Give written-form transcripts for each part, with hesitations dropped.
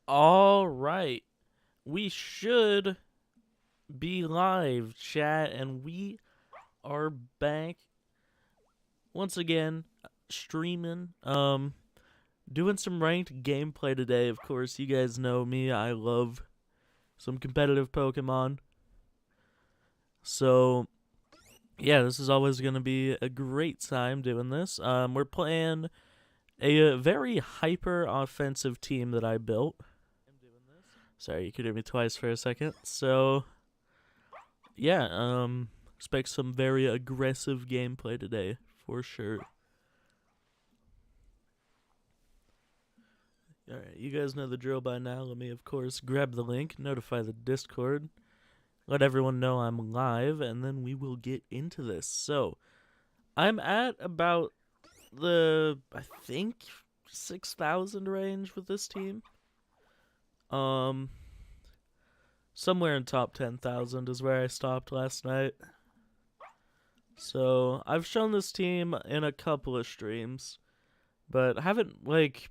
All right. We should be live, chat, and we are back once again streaming. Doing some ranked gameplay today. Of course, you guys know me. I love some competitive Pokemon. So, yeah, this is always going to be a great time doing this. We're playing a very hyper offensive team that I built. Sorry, you could hear me twice for a second. So, yeah, expect some very aggressive gameplay today, for sure. Alright, you guys know the drill by now. Let me, of course, grab the link, notify the Discord, let everyone know I'm live, and then we will get into this. So, I'm at about I think, 6,000 range with this team. Somewhere in top 10,000 is where I stopped last night. So, I've shown this team in a couple of streams, but I haven't,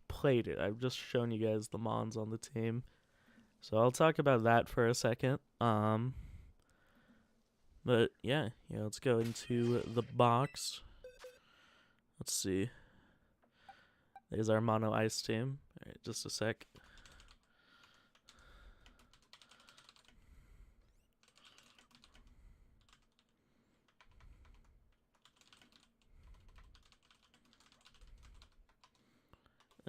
played it. I've just shown you guys the mons on the team. So, I'll talk about that for a second. But, yeah, let's go into the box. Let's see. There's our mono ice team. Alright, just a sec.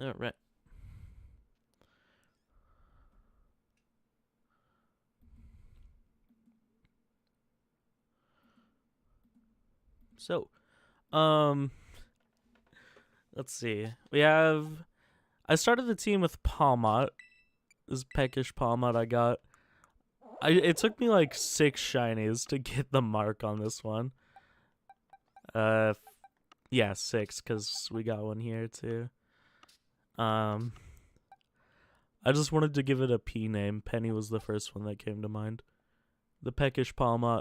Alright. So, let's see. I started the team with Pawmot. This peckish Pawmot I got. It took me like 6 shinies to get the mark on this one. Yeah, 6, because we got one here too. I just wanted to give it a P name. Penny was the first one that came to mind. The peckish Pawmot.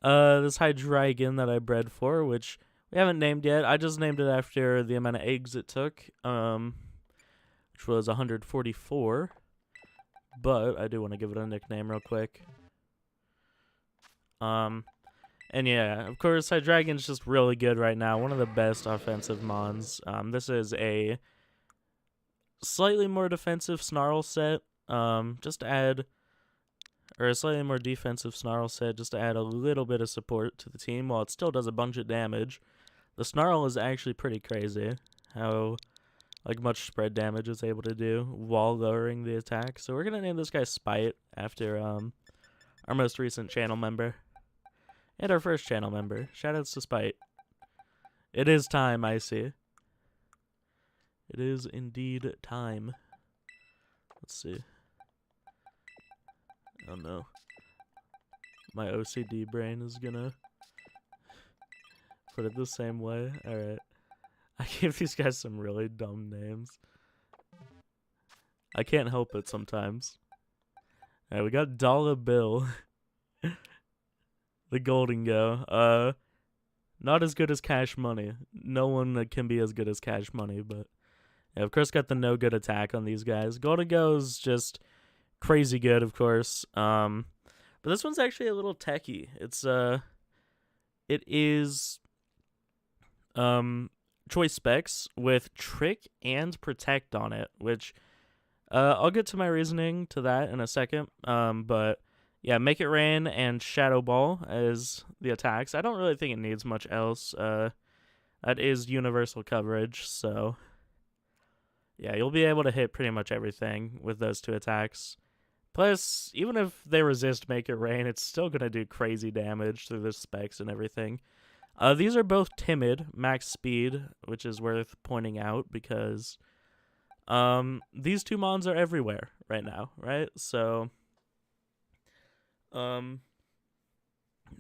This Hydreigon that I bred for, which we haven't named yet. I just named it after the amount of eggs it took, which was 144. But I do want to give it a nickname real quick. And yeah, of course, Hydreigon's just really good right now. One of the best offensive mons. This is a slightly more defensive Snarl set. Just to add, or a slightly more defensive Snarl set, just to add a little bit of support to the team while it still does a bunch of damage. The Snarl is actually pretty crazy. How much spread damage it's able to do while lowering the attack. So we're gonna name this guy Spite after our most recent channel member. And our first channel member. Shoutouts to Spite. It is time, I see. It is indeed time. Let's see. Oh no. My OCD brain is gonna put it the same way. Alright. I give these guys some really dumb names. I can't help it sometimes. Alright, we got Dollar Bill. The Golden Go. Not as good as Cash Money. No one can be as good as Cash Money, but yeah, of course got the no good attack on these guys. Golden Go is just crazy good, of course. But this one's actually a little techy. It is choice specs with Trick and Protect on it, which I'll get to my reasoning to that in a second. But yeah, Make It Rain and Shadow Ball as the attacks. I don't really think it needs much else. That is universal coverage, so yeah, you'll be able to hit pretty much everything with those 2 attacks. Plus, even if they resist Make It Rain, it's still going to do crazy damage through the specs and everything. These are both timid, max speed, which is worth pointing out because these 2 mons are everywhere right now, right? So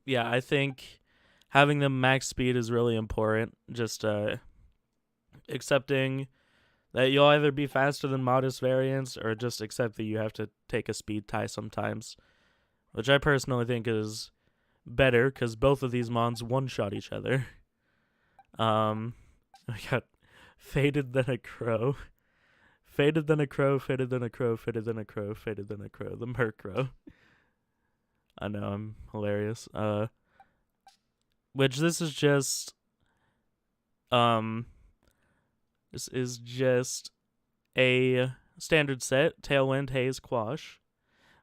yeah, I think having them max speed is really important. Just accepting that you'll either be faster than modest variants or just accept that you have to take a speed tie sometimes, which I personally think is better because both of these mons one-shot each other. We got Faded Than a Crow. Faded than a crow, faded than a crow, faded than a crow, faded than a crow. The Murkrow. I know, I'm hilarious. Which this is just a standard set. Tailwind, Haze, Quash.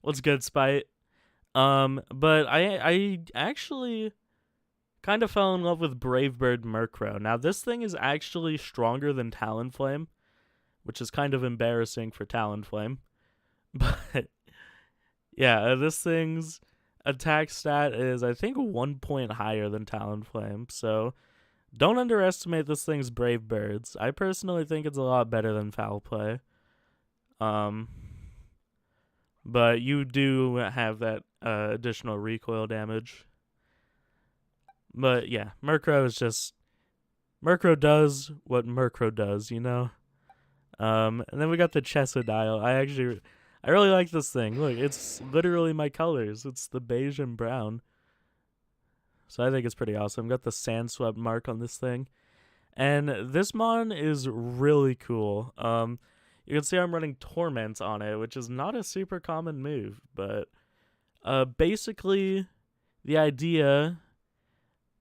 What's good, Spite? But I actually kind of fell in love with Brave Bird Murkrow. Now this thing is actually stronger than Talonflame, which is kind of embarrassing for Talonflame. But yeah, this thing's attack stat is, I think, 1 point higher than Talonflame. So don't underestimate this thing's Brave Birds. I personally think it's a lot better than Foul Play. But you do have that additional recoil damage. But yeah, Murkrow does what Murkrow does, you know? And then we got the Chesodile. I really like this thing. Look, it's literally my colors. It's the beige and brown. So I think it's pretty awesome. Got the Sandswept mark on this thing. And this mon is really cool. You can see I'm running Torment on it, which is not a super common move. But basically, the idea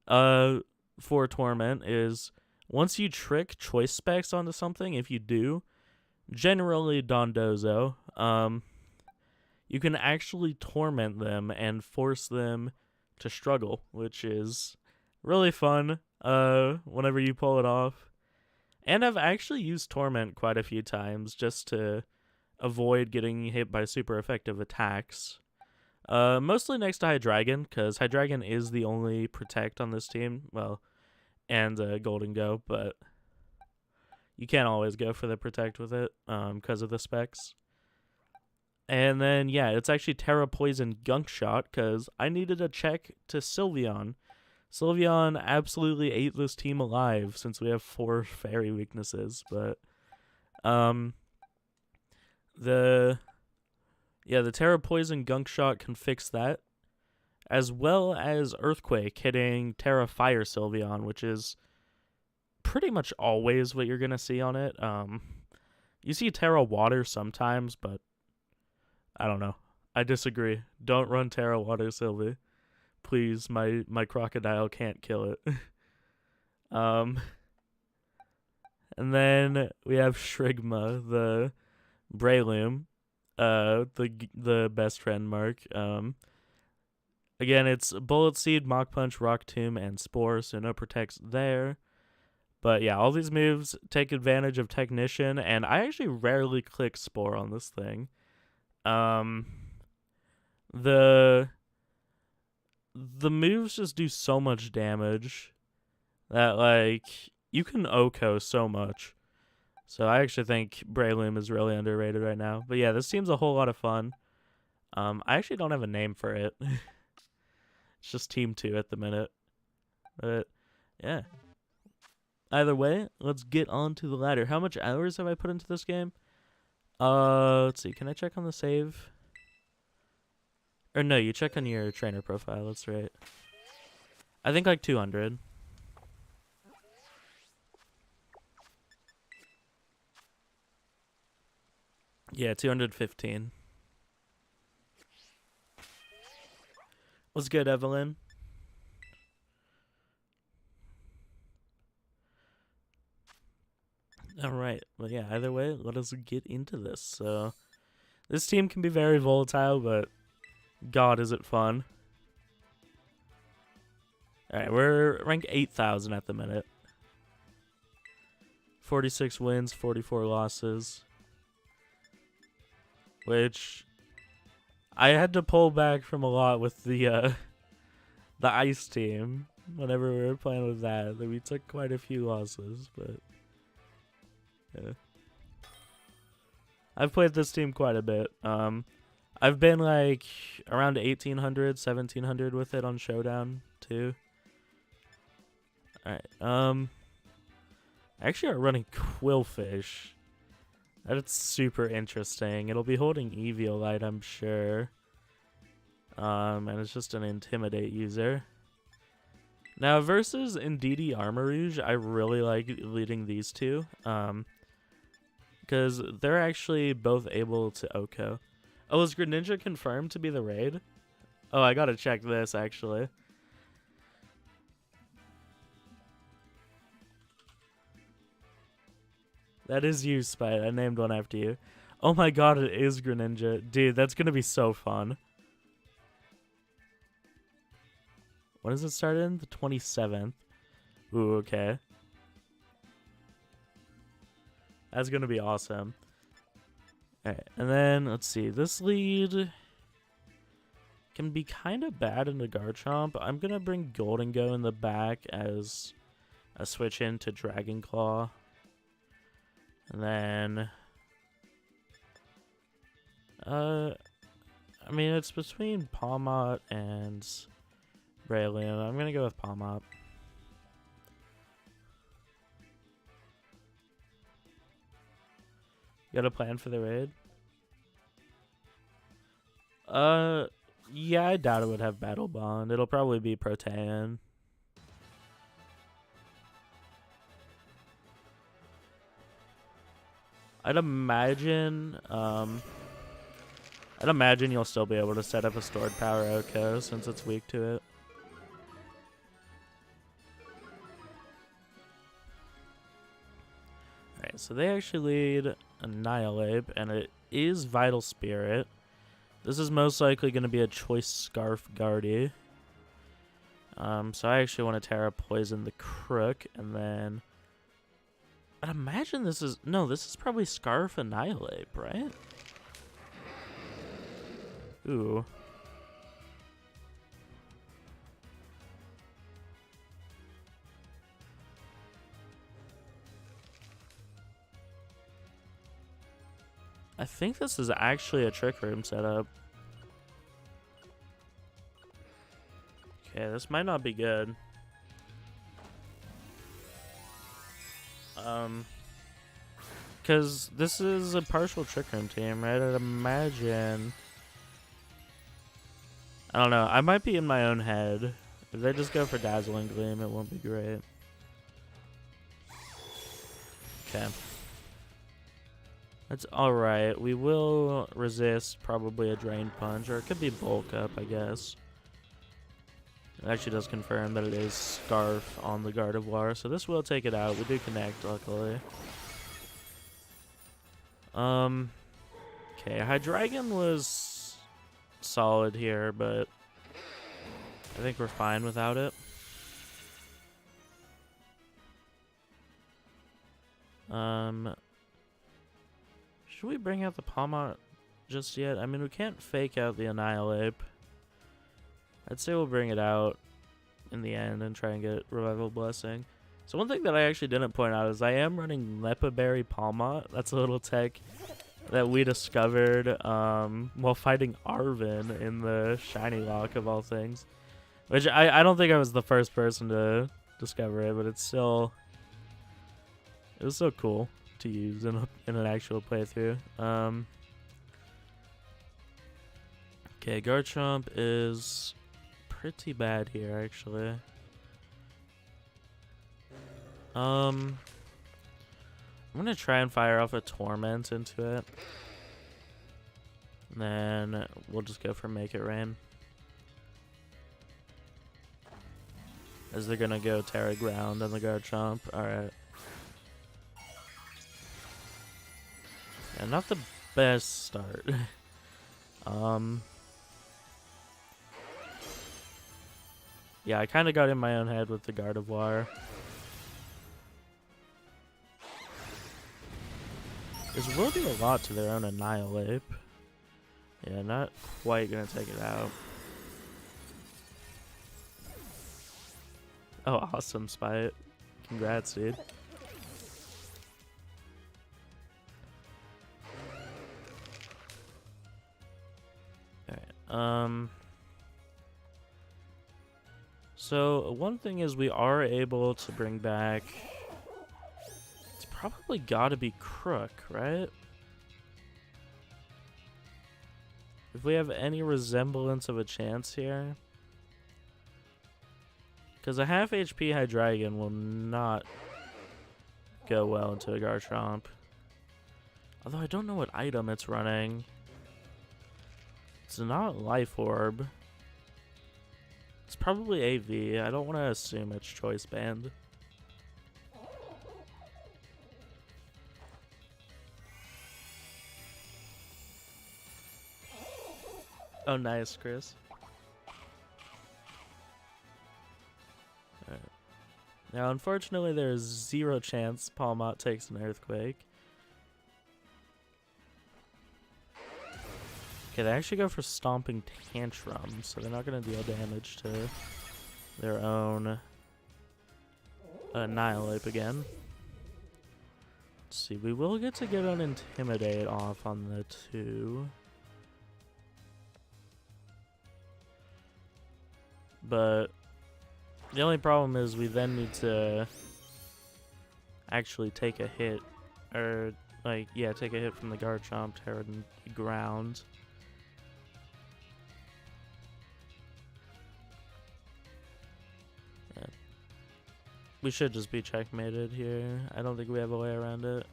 for Torment is once you trick choice specs onto something, if you do, generally Dondozo, you can actually torment them and force them to struggle, which is really fun whenever you pull it off. And I've actually used Torment quite a few times just to avoid getting hit by super effective attacks. Mostly next to Hydreigon, because Hydreigon is the only Protect on this team. Well, and Golden Go, but you can't always go for the Protect with it because of the specs. And then, yeah, it's actually Terra Poison Gunk Shot, because I needed a check to Sylveon. Sylveon absolutely ate this team alive since we have 4 fairy weaknesses, but the Terra Poison Gunk Shot can fix that, as well as Earthquake hitting Terra Fire Sylveon, which is pretty much always what you're going to see on it. You see Terra Water sometimes, but I don't know. I disagree. Don't run Terra Water Sylvie. Please, my crocodile can't kill it. And then we have Shrigma, the Breloom, the best friend mark. Again, it's Bullet Seed, Mach Punch, Rock Tomb, and Spore, so no protects there. But yeah, all these moves take advantage of Technician, and I actually rarely click Spore on this thing. The moves just do so much damage that, like, you can OHKO so much. So I actually think Breloom is really underrated right now. But yeah, this team's a whole lot of fun. I actually don't have a name for it. It's just Team 2 at the minute. But yeah. Either way, let's get on to the ladder. How much hours have I put into this game? Let's see. Can I check on the save? Or no, you check on your trainer profile. That's right. I think like 200. Yeah, 215. What's good, Evelyn? Alright, well yeah, either way, let us get into this. So, this team can be very volatile, but god is it fun. Alright, we're ranked 8,000 at the minute. 46 wins, 44 losses. Which I had to pull back from a lot with the ice team whenever we were playing with that. We took quite a few losses, but yeah. I've played this team quite a bit. I've been like around 1,800, 1,700 with it on Showdown too. Alright, actually are running Quillfish. That's super interesting. It'll be holding Eviolite, I'm sure. And it's just an Intimidate user. Now, versus Indeedee Armarouge, I really like leading these two. because they're actually both able to Oko. Oh, is Greninja confirmed to be the raid? Oh, I gotta check this, actually. That is you, Spite. I named one after you. Oh my god, it is Greninja. Dude, that's gonna be so fun. When does it start in? The 27th. Ooh, okay. That's gonna be awesome. Alright, and then, let's see. This lead can be kind of bad into Garchomp. I'm gonna bring Golden Go in the back as a switch into Dragon Claw. And then... I mean, it's between Pawmot and Braylon. I'm gonna go with Pawmot. You got a plan for the raid? Yeah, I doubt it would have Battle Bond. It'll probably be Protean. I'd imagine you'll still be able to set up a stored power Oko since it's weak to it. Alright, so they actually lead Annihilate, and it is Vital Spirit. This is most likely going to be a Choice Scarf Guardy. So I actually want to Terra Poison the Crook, and then... I'd imagine this is... No, this is probably Scarf Annihilate, right? Ooh. I think this is actually a Trick Room setup. Okay, this might not be good. Because this is a partial Trick Room team, right? I'd imagine... I don't know. I might be in my own head. If they just go for Dazzling Gleam, it won't be great. Okay. That's alright. We will resist probably a Drain Punch, or it could be Bulk Up, I guess. It actually does confirm that it is Scarf on the Gardevoir, so this will take it out. We do connect, luckily. Okay, Hydreigon was solid here, but I think we're fine without it. Should we bring out the Pawmot just yet? I mean, we can't fake out the Annihilate. I'd say we'll bring it out in the end and try and get Revival Blessing. So one thing that I actually didn't point out is I am running Lepa Berry Pawmot. That's a little tech that we discovered while fighting Arven in the Shiny Lock of all things. Which I don't think I was the first person to discover it, but it was so cool to use in an actual playthrough. Okay, Garchomp is pretty bad here, actually. I'm gonna try and fire off a Torment into it. And then we'll just go for Make It Rain. As they're gonna go Terra Ground on the Garchomp. Alright. Yeah, not the best start. Yeah, I kind of got in my own head with the Gardevoir. This will do a lot to their own Annihilate. Yeah, not quite gonna take it out. Oh, awesome, Spite. Congrats, dude. Alright, so one thing is we are able to bring back... It's probably gotta be Crook, right? If we have any resemblance of a chance here. Because a half HP Hydreigon will not go well into a Garchomp. Although I don't know what item it's running. It's not Life Orb. It's probably AV. I don't want to assume it's Choice Band. Oh, nice, Chris. Alright. Now, unfortunately, there's 0 chance Pawmot takes an Earthquake. Okay, they actually go for Stomping Tantrum, so they're not going to deal damage to their own Annihilate again. Let's see, we will get an Intimidate off on the 2. But the only problem is we then need to actually take a hit, or like, yeah, take a hit from the Garchomp, tear it in the ground. Yeah. We should just be checkmated here. I don't think we have a way around it.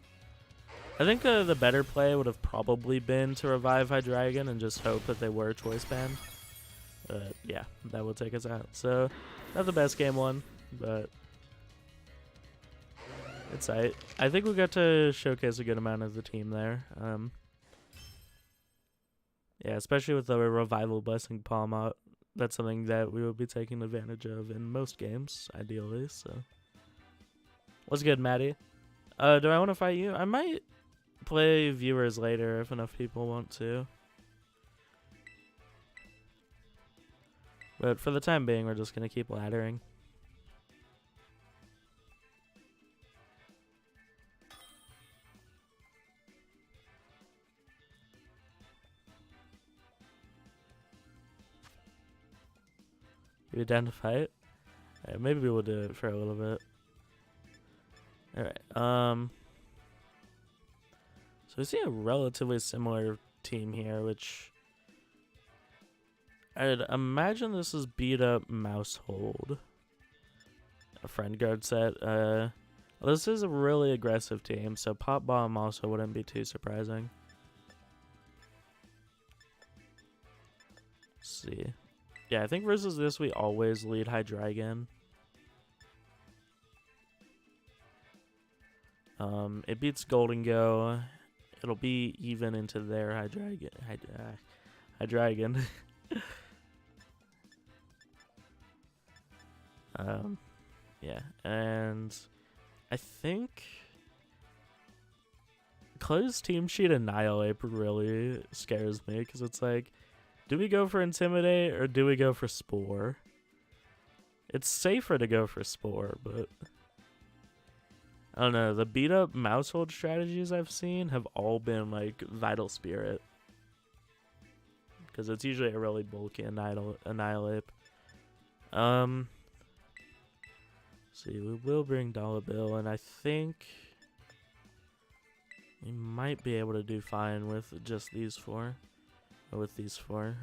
I think the better play would have probably been to revive Hydreigon and just hope that they were Choice Band. Yeah, that will take us out. So, not the best game one, but it's alright. I think we got to showcase a good amount of the team there. Yeah, especially with the Revival Blessing Pawmot. That's something that we will be taking advantage of in most games, ideally. So, what's good, Maddie? Do I want to fight you? I might play viewers later if enough people want to. But for the time being, we're just going to keep laddering. You identify it? Alright, maybe we will do it for a little bit. Alright, so we see a relatively similar team here, which I'd imagine this is beat up Mousehold. A Friend Guard set. This is a really aggressive team, so Pop Bomb also wouldn't be too surprising. Let's see. Yeah, I think versus this we always lead Hydreigon. It beats Golden Go. It'll be even into their Hydreigon. Yeah, and I think Clay's team sheet Annihilate really scares me because it's like, do we go for Intimidate or do we go for Spore? It's safer to go for Spore, but I don't know. The beat up Mousehold strategies I've seen have all been like Vital Spirit, because it's usually a really bulky Annihilate. See, we will bring Dollar Bill, and I think we might be able to do fine with just these 4. Or with these 4.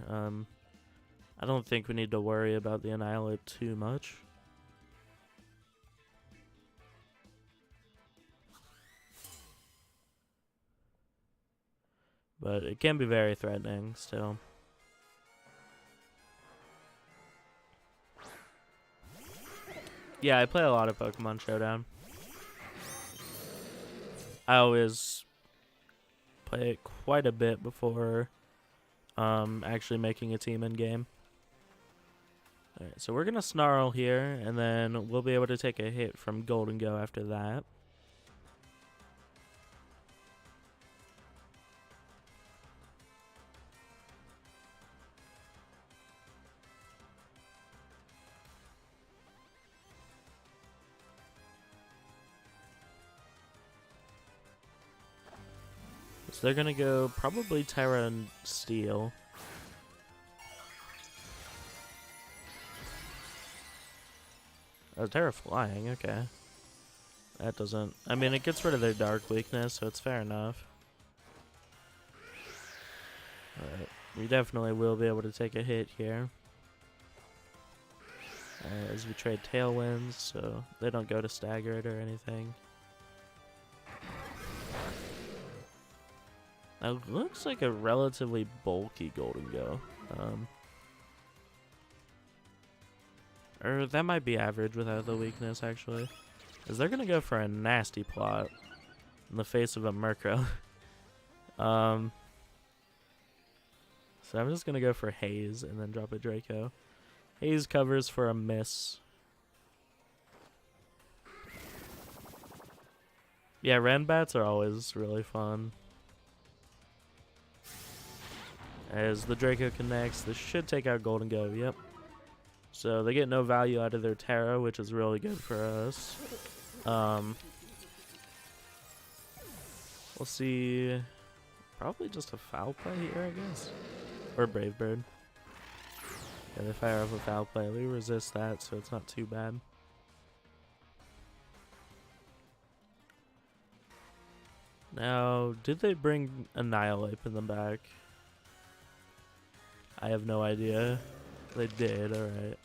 I don't think we need to worry about the Annihilate too much. But it can be very threatening still. Yeah, I play a lot of Pokemon Showdown. I always play it quite a bit before actually making a team in game. Alright, so we're gonna Snarl here, and then we'll be able to take a hit from Golden Go after that. So they're gonna go probably Terra and Steel. Oh, Terra Flying, okay. That doesn't... I mean, it gets rid of their Dark weakness, so it's fair enough. Alright, we definitely will be able to take a hit here. As we trade Tailwinds, so they don't go to Staggered or anything. That looks like a relatively bulky Golden Go. Or that might be average without the weakness, actually. Because they're going to go for a nasty plot in the face of a Murkrow. So I'm just going to go for Haze and then drop a Draco. Haze covers for a miss. Yeah, Renbats are always really fun. As the Draco connects, this should take out Golden Go, yep. So they get no value out of their Terra, which is really good for us. We'll see. Probably just a foul play here, I guess. Or Brave Bird. Yeah, they fire off a foul play. We resist that, so it's not too bad. Now, did they bring Annihilate in the back? I have no idea. They did, alright.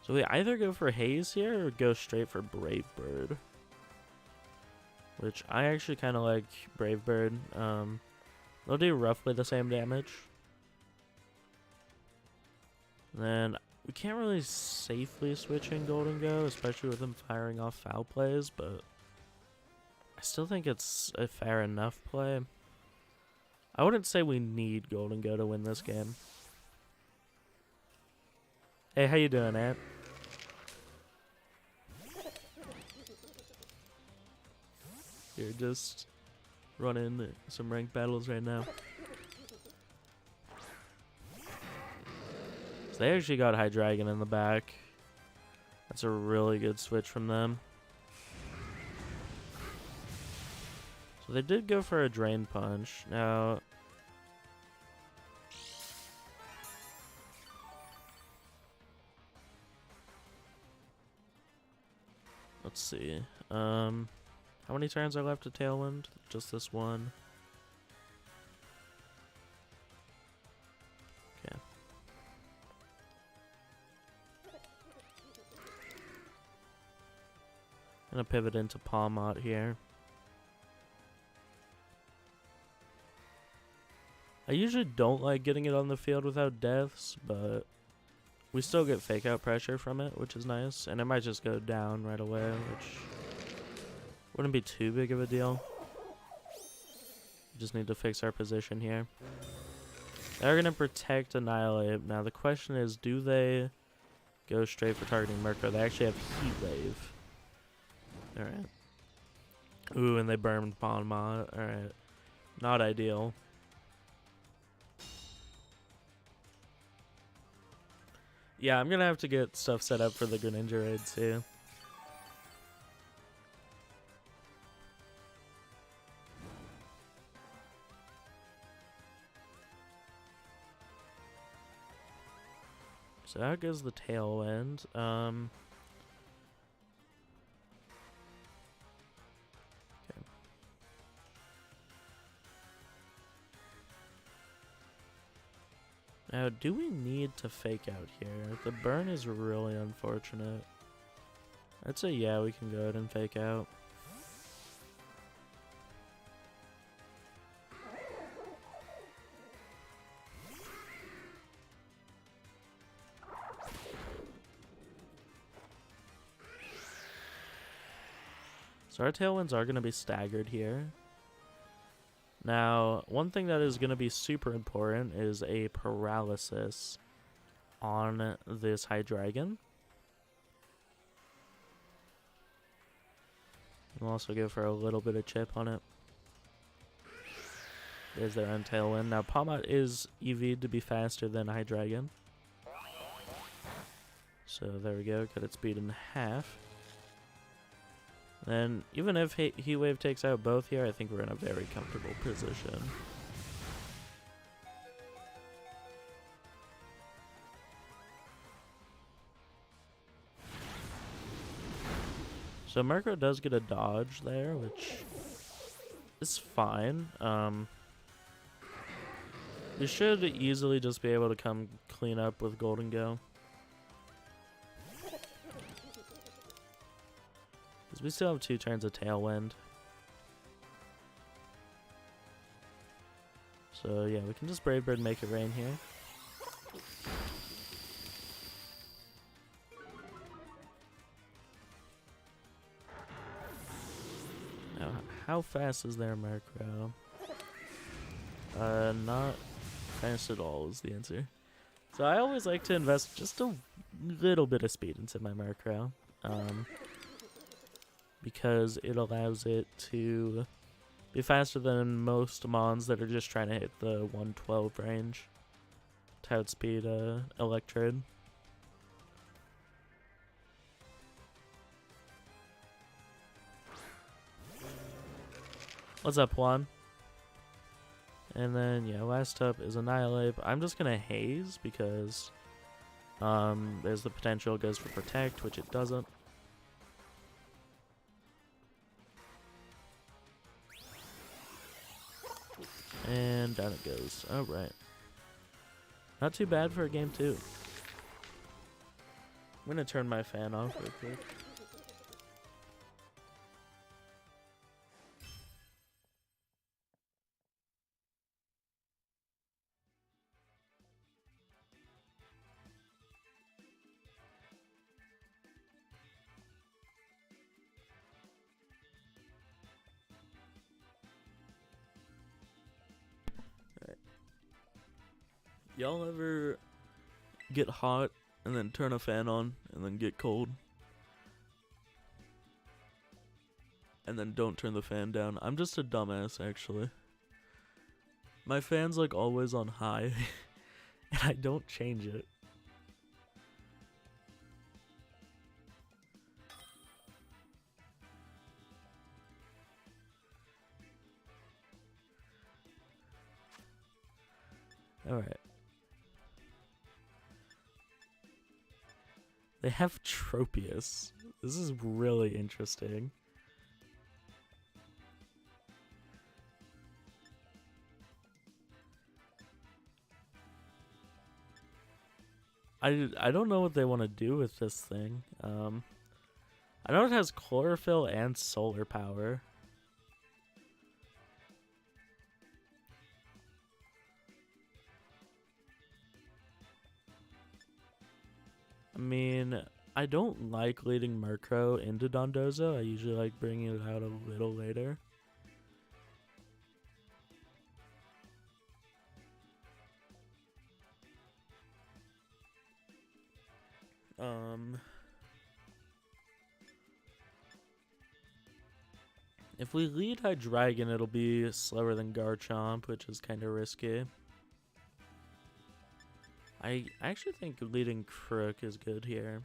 So we either go for Haze here or go straight for Brave Bird. Which I actually kind of like Brave Bird. They'll do roughly the same damage. Then we can't really safely switch in Golden Go, especially with them firing off foul plays, but I still think it's a fair enough play. I wouldn't say we need Golden Go to win this game. Hey, how you doing, Ant? You're just running some ranked battles right now. So they actually got Hydreigon in the back. That's a really good switch from them. So they did go for a Drain Punch. Now, let's see. How many turns are left to Tailwind? Just this one. Okay. I'm gonna pivot into Pawmot here. I usually don't like getting it on the field without deaths, but we still get fake out pressure from it, which is nice. And it might just go down right away, which wouldn't be too big of a deal. Just need to fix our position here. They're going to protect Annihilate. Now the question is, do they go straight for targeting Murkrow? They actually have Heat Wave. Alright. Ooh, and they burned Pawmot. Alright. Not ideal. Yeah, I'm going to have to get stuff set up for the Greninja raid too. So out goes the Tailwind. Okay. Now, do we need to fake out here? The burn is really unfortunate. I'd say yeah, we can go ahead and fake out. So our Tailwinds are going to be staggered here. Now, one thing that is going to be super important is a paralysis on this Hydreigon. We'll also go for a little bit of chip on it. There's their own Tailwind. Now, Pawmot is EV'd to be faster than Hydreigon. So there we go, cut its speed in half. Then, even if Heat Wave takes out both here, I think we're in a very comfortable position. So Murkrow does get a dodge there, which is fine. We should easily just be able to come clean up with Golden Go. we still have 2 turns of Tailwind. So yeah, we can just Brave Bird make it rain here. Now, how fast is their Murkrow? Not fast at all is the answer. So I always like to invest just a little bit of speed into my Murkrow. Because it allows it to be faster than most Mons that are just trying to hit the 112 range to outspeed Electrode. What's up, Juan? And then, yeah, last up is Annihilate. I'm just going to Haze because there's the potential it goes for Protect, which it doesn't. And down it goes. Alright. Not too bad for a game 2. I'm going to turn my fan off real quick. Y'all ever get hot and then turn a fan on and then get cold? And then don't turn the fan down? I'm just a dumbass, actually. My fan's like always on high and I don't change it. Alright. They have Tropius. This is really interesting. I don't know what they want to do with this thing. I know it has Chlorophyll and Solar Power. I mean, I don't like leading Murkrow into Dondozo. I usually like bringing it out a little later. If we lead Hydreigon, it'll be slower than Garchomp, which is kind of risky. I actually think leading Crook is good here.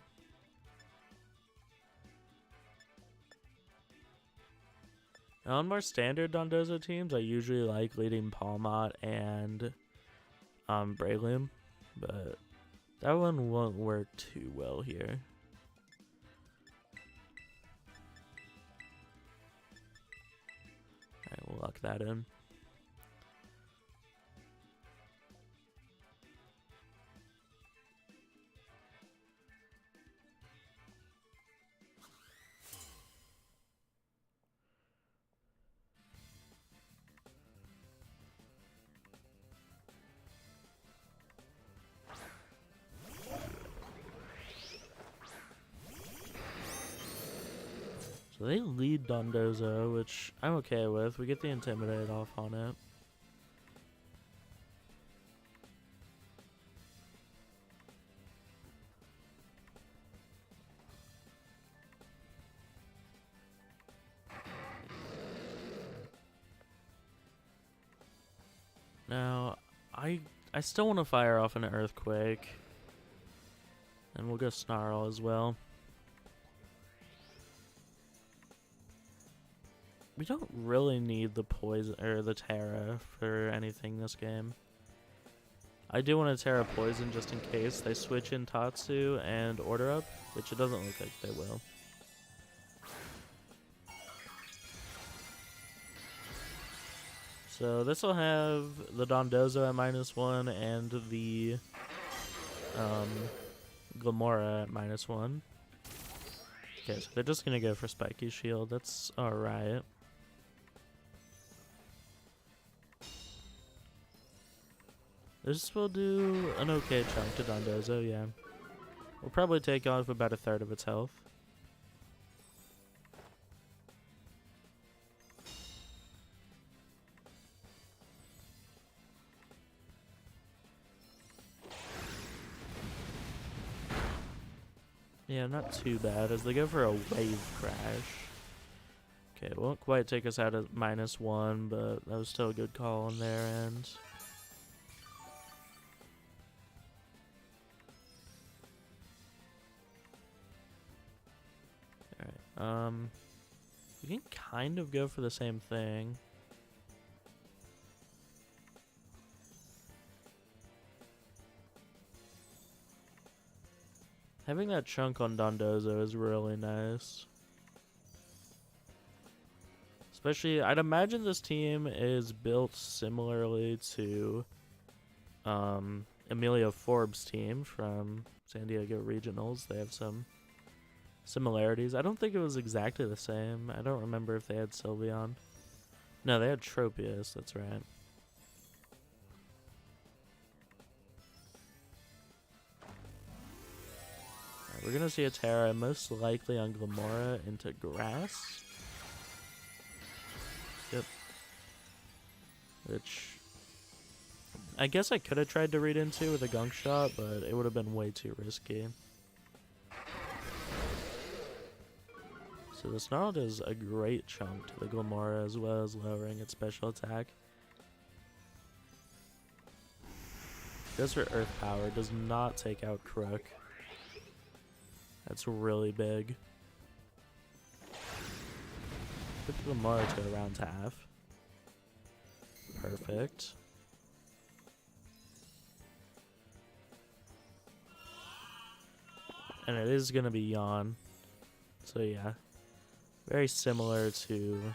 Now, on more standard Dondozo teams, I usually like leading Pawmot and Breloom, but that one won't work too well here. Alright, we'll lock that in. So they lead Dondozo, which I'm okay with. We get the Intimidate off on it. Now, I still want to fire off an Earthquake. And we'll go Snarl as well. We don't really need the Poison or the Terra for anything this game. I do want to Terra Poison just in case they switch in Tatsu and Order Up, which it doesn't look like they will. So this will have the Dondozo at -1 and the Glamora at -1. Okay, so they're just gonna go for Spiky Shield. That's alright. This will do an okay chunk to Dondozo, yeah. We'll probably take off about 1/3 of its health. Yeah, not too bad as they go for a wave crash. Okay, it won't quite take us out at -1, but that was still a good call on their end. Alright, we can kind of go for the same thing. Having that chunk on Dondozo is really nice. Especially, I'd imagine this team is built similarly to Emilio Forbes' team from San Diego Regionals. They have some similarities. I don't think it was exactly the same. I don't remember if they had Sylveon. No, they had Tropius, that's right. Right, we're gonna see a Terra, most likely on Glamora, into Grass. Yep. Which I guess I could have tried to read into with a Gunk Shot, but it would have been way too risky. So the Snarl does a great chunk to the Glamora as well as lowering its special attack. Goes for Earth Power, does not take out Crook. That's really big. Put the Glamora to around half. Perfect. And it is going to be Yawn. So yeah. Very similar to,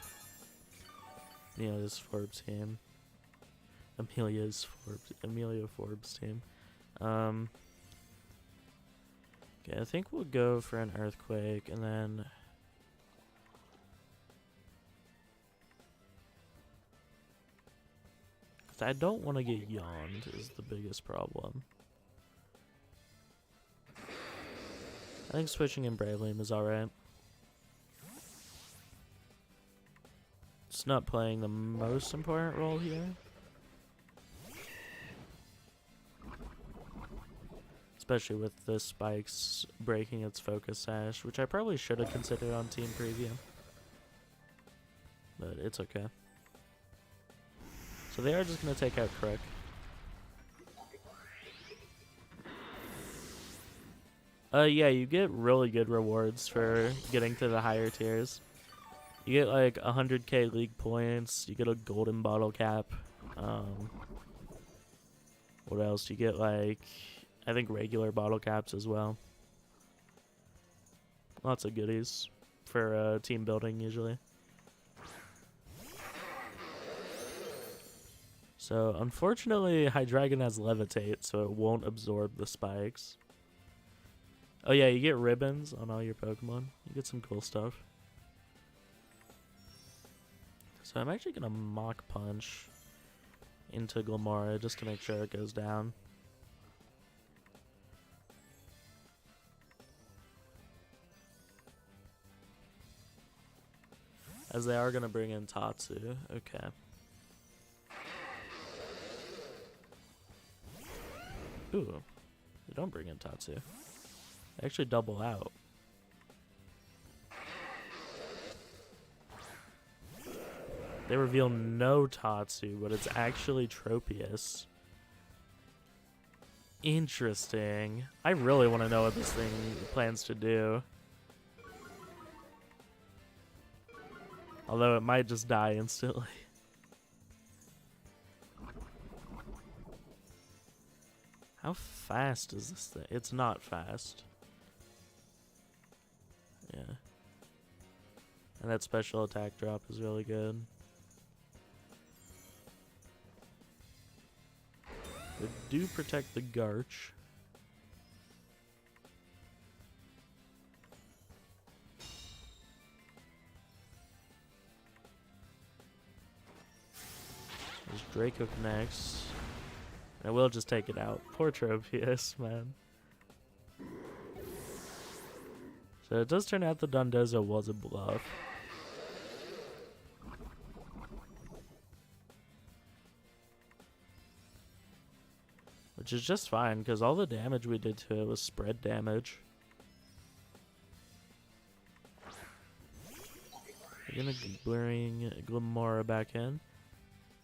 you know, this Forbes team. Emilio Forbes team. Okay, I think we'll go for an Earthquake and then I don't want to get yawned is the biggest problem. I think switching in Bravelium is alright. It's not playing the most important role here. Especially with the spikes breaking its focus sash, which I probably should have considered on team preview. But it's okay. So they are just going to take out Crook. Yeah, you get really good rewards for getting to the higher tiers. You get like 100k league points, you get a golden bottle cap. What else? You get like, I think regular bottle caps as well. Lots of goodies for team building usually. So unfortunately Hydreigon has Levitate, so it won't absorb the spikes. Oh yeah, you get ribbons on all your Pokemon. You get some cool stuff. So I'm actually going to Mach Punch into Glamora just to make sure it goes down. As they are going to bring in Tatsu. Okay. Ooh. They don't bring in Tatsu. They actually double out. They reveal no Tatsu, but it's actually Tropius. Interesting. I really want to know what this thing plans to do. Although it might just die instantly. How fast is this thing? It's not fast. Yeah. And that special attack drop is really good. They do protect the Garch. Draco connects. I will just take it out. Poor Tropius, man. So it does turn out the Dondozo was a bluff. Which is just fine, because all the damage we did to it was spread damage. We're gonna bring Glimora back in.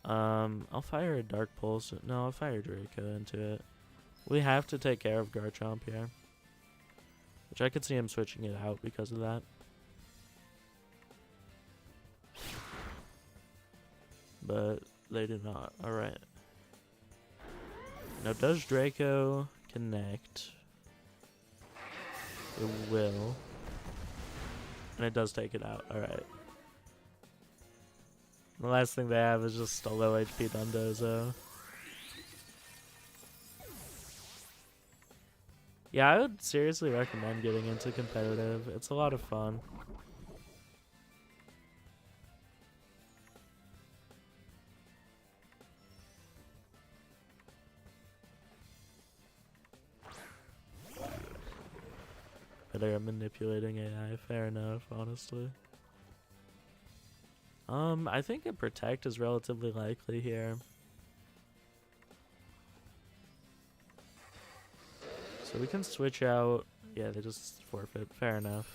I'll fire a Dark Pulse. No, I'll fire Draco into it. We have to take care of Garchomp here. Which I could see him switching it out because of that. But they do not. Alright. Now, does Draco connect? It will. And it does take it out. Alright. The last thing they have is just a low HP Dondozo. Yeah, I would seriously recommend getting into competitive. It's a lot of fun. But they're manipulating AI, fair enough, honestly. I think a Protect is relatively likely here. So we can switch out. Yeah, they just forfeit. Fair enough.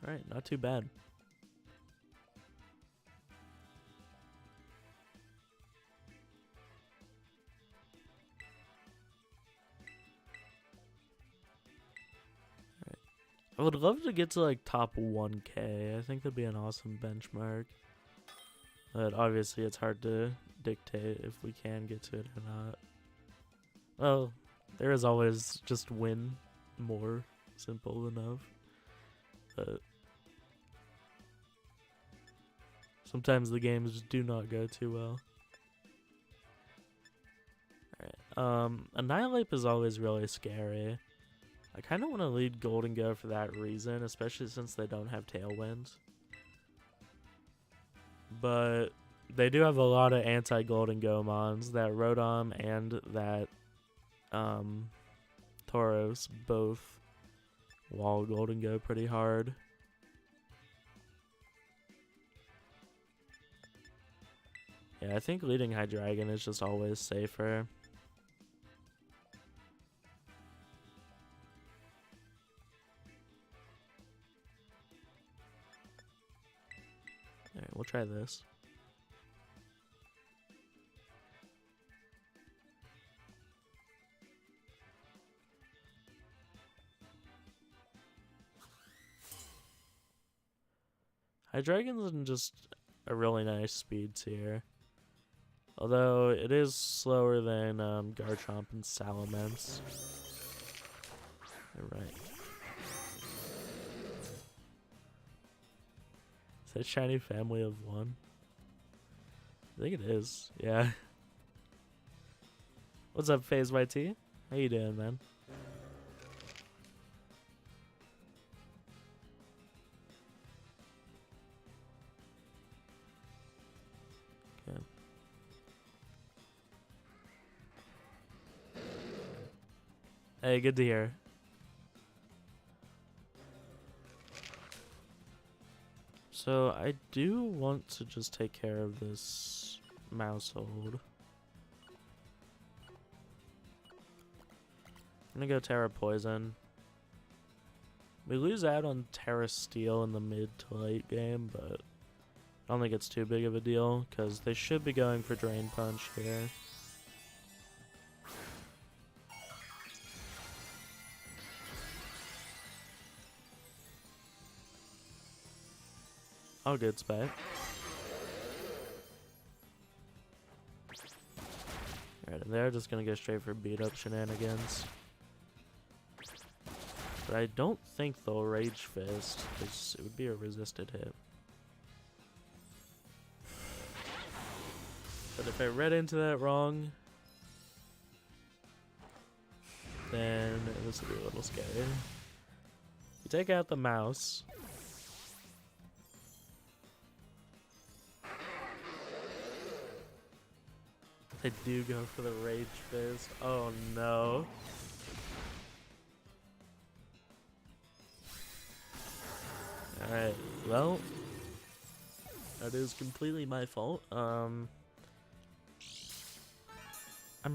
Alright, not too bad. I would love to get to like top 1K. I think that'd be an awesome benchmark. But obviously it's hard to dictate if we can get to it or not. Well, there is always just win more. Simple enough. But sometimes the games do not go too well. Alright. Annihilate is always really scary. I kind of want to lead Golden Go for that reason, especially since they don't have Tailwind. But they do have a lot of anti-Golden Go mons. That Rotom and that Tauros both wall Golden Go pretty hard. Yeah, I think leading Hydreigon is just always safer. Alright, we'll try this. Hydreigon's in just a really nice speed tier. Although it is slower than Garchomp and Salamence. Alright. Is that shiny family of one? I think it is, yeah. What's up, FaZe YT? How you doing, man? Okay. Hey, good to hear. So I do want to just take care of this Mousehold. I'm gonna go Terra Poison. We lose out on Terra Steel in the mid to late game, but I don't think it's too big of a deal because they should be going for Drain Punch here. All good, Spike. Alright, and they're just gonna go straight for beat up shenanigans. But I don't think they'll Rage Fist, because it would be a resisted hit. But if I read into that wrong... then this will be a little scary. You take out the mouse. They do go for the Rage Fizz. Oh no. Alright, well, that is completely my fault. I'm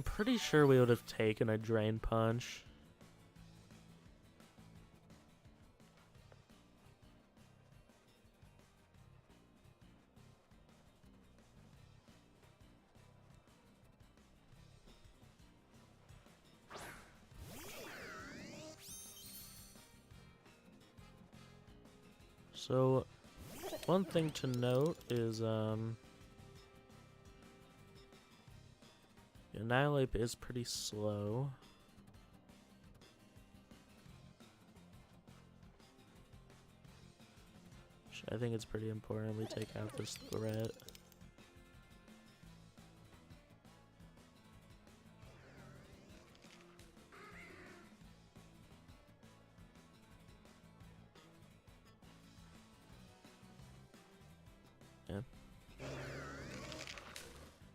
pretty sure we would have taken a Drain Punch. So, one thing to note is, Annihilate is pretty slow. I think it's pretty important we take out this threat.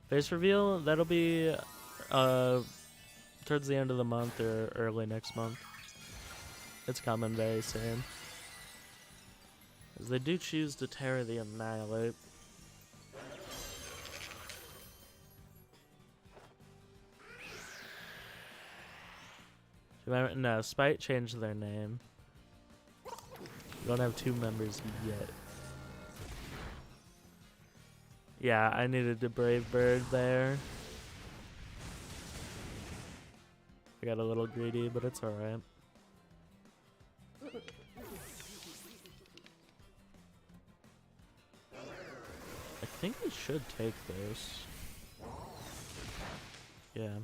Face reveal, that'll be towards the end of the month or early next month. It's coming very soon. As they do choose to tear the Annihilate. No, Spite changed their name. We don't have 2 members yet. Yeah, I needed to Brave Bird there. I got a little greedy, but it's alright. I think we should take this. Yeah.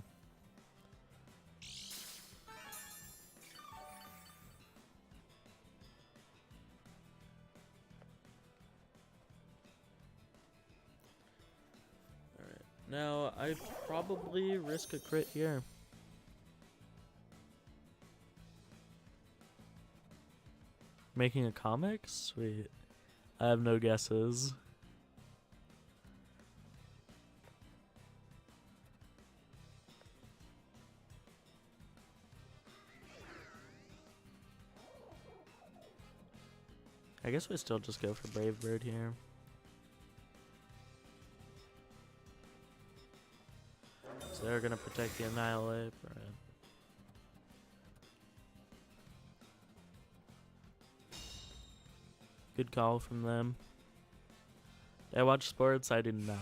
Now, I'd probably risk a crit here. Making a comic? Sweet. I have no guesses. I guess we still just go for Brave Bird here. So they're gonna protect the Annihilate. Right. Good call from them. Did I watch sports? I did not.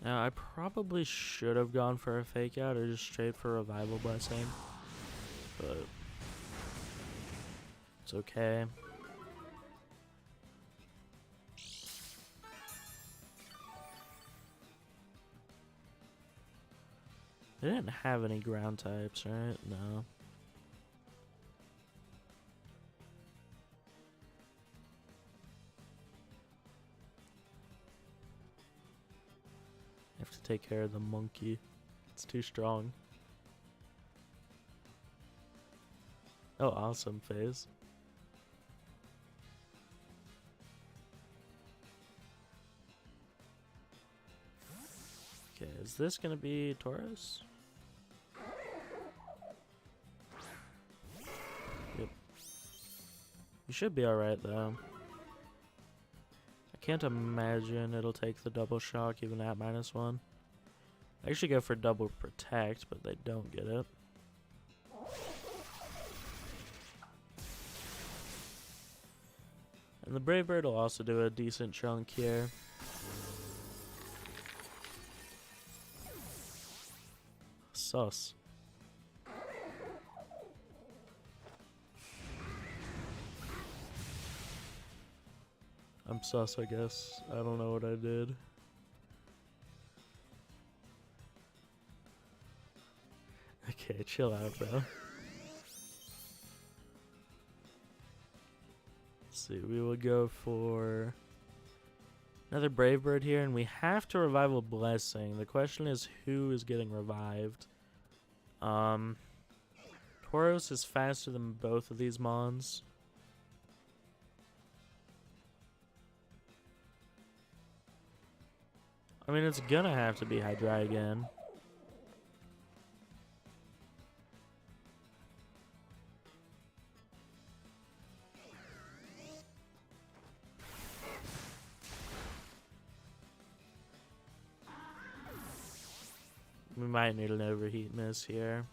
Now I probably should have gone for a fake out or just straight for Revival Blessing. But it's okay. They didn't have any ground types, right? No. I have to take care of the monkey. It's too strong. Oh, awesome phase. Okay, is this gonna be Taurus? Yep. You should be alright though. I can't imagine it'll take the double shock even at -1. I actually go for double protect, but they don't get it. And the Brave Bird will also do a decent chunk here. Sus. I'm sus, I guess. I don't know what I did. Okay, chill out, bro. Let's see, we will go for Another Brave Bird here, and we have to revive a Blessing. The question is who is getting revived. Tauros is faster than both of these mons. I mean, it's gonna have to be Hydreigon. We might need an overheat miss here.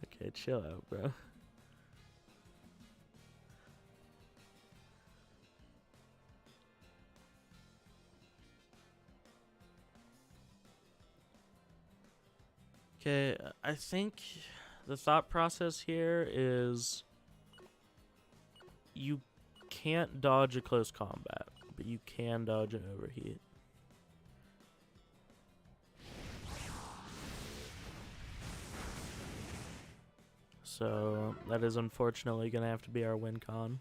Okay, chill out, bro. Okay, I think the thought process here is you can't dodge a close combat, but you can dodge an overheat. So that is unfortunately going to have to be our win con.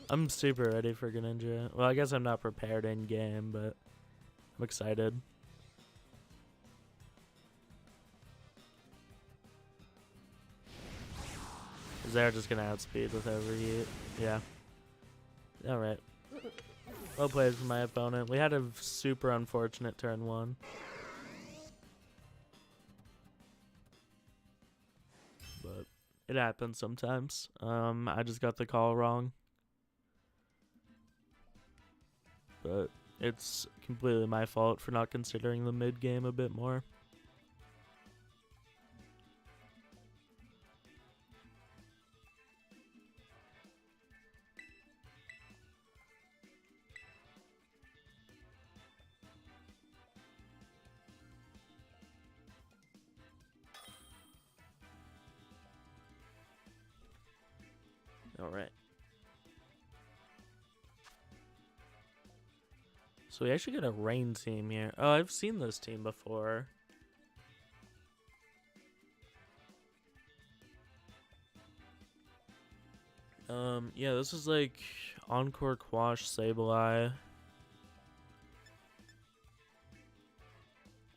I'm super ready for Greninja. Well, I guess I'm not prepared in game, but I'm excited. They're just gonna outspeed with overheat. Yeah. Alright. Well played from my opponent. We had a super unfortunate turn 1. But it happens sometimes. I just got the call wrong. But it's completely my fault for not considering the mid game a bit more. Alright. So we actually got a rain team here. Oh, I've seen this team before. Yeah, this is like Encore, Quash, Sableye.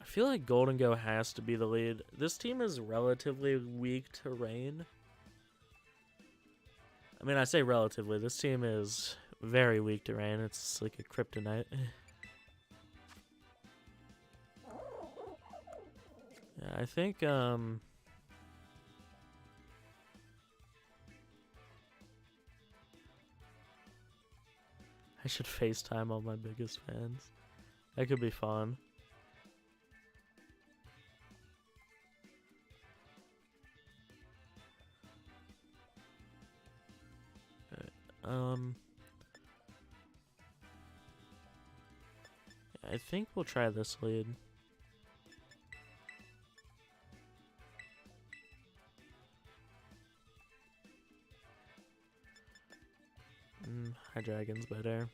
I feel like Golden Go has to be the lead. This team is relatively weak to rain. I mean, I say relatively. This team is very weak to rain. It's like a kryptonite. Yeah, I think, I should FaceTime all my biggest fans. That could be fun. I think we'll try this lead. Hydreigon's better.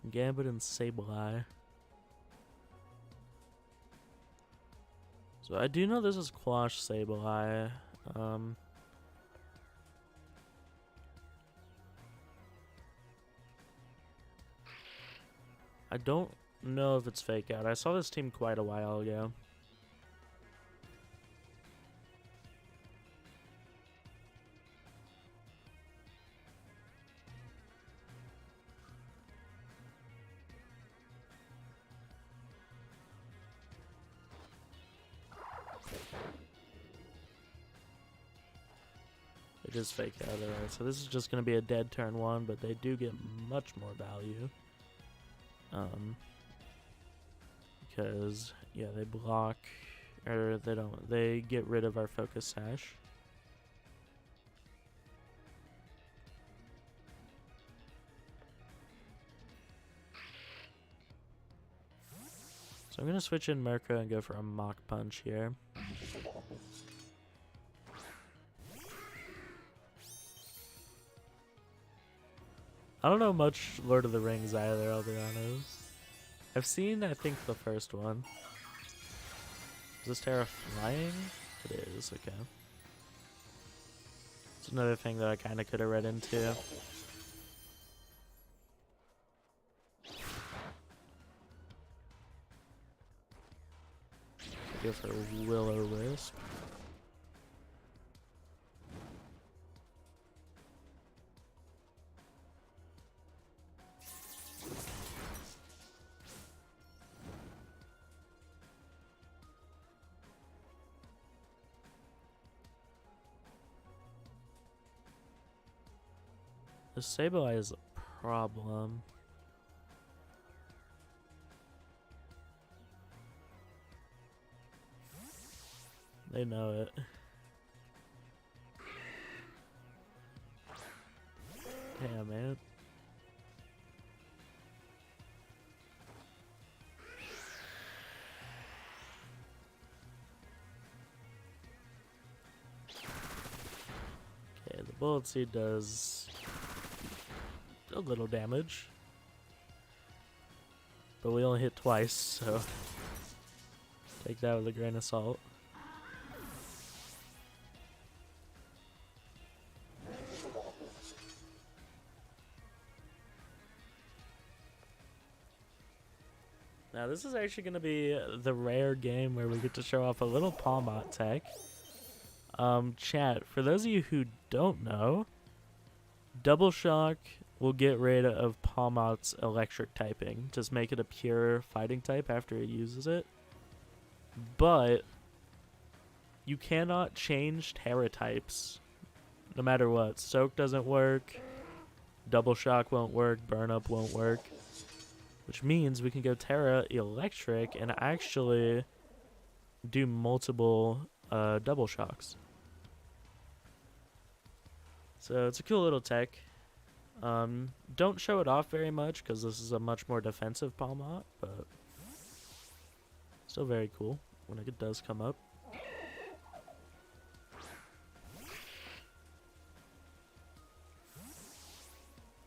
Gambit and Sableye. So I do know this is Quash Sableye. I don't know if it's fake out. I saw this team quite a while ago. It is fake out, alright. So this is just going to be a dead turn 1, but they do get much more value. Because, yeah, they block, or they don't, they get rid of our focus sash. So I'm going to switch in Mirka and go for a Mach Punch here. I don't know much Lord of the Rings either, I'll be honest. I've seen, I think, the first one. Is this Terra flying? It is, okay. It's another thing that I kind of could have read into. Go for Will-O-Wisp. The Sableye is a problem. They know it. Yeah, man. Okay, the Bullet Seed does a little damage. But we only hit twice, so take that with a grain of salt. Now this is actually going to be the rare game where we get to show off a little Pawmot tech. Chat, for those of you who don't know, Double Shock will get rid of Pawmot's electric typing. Just make it a pure fighting type after it uses it. But you cannot change Terra types no matter what. Soak doesn't work, Double Shock won't work, Burn Up won't work. Which means we can go Terra Electric and actually do multiple Double Shocks. So it's a cool little tech. Don't show it off very much because this is a much more defensive Pawmot, but still very cool when it does come up.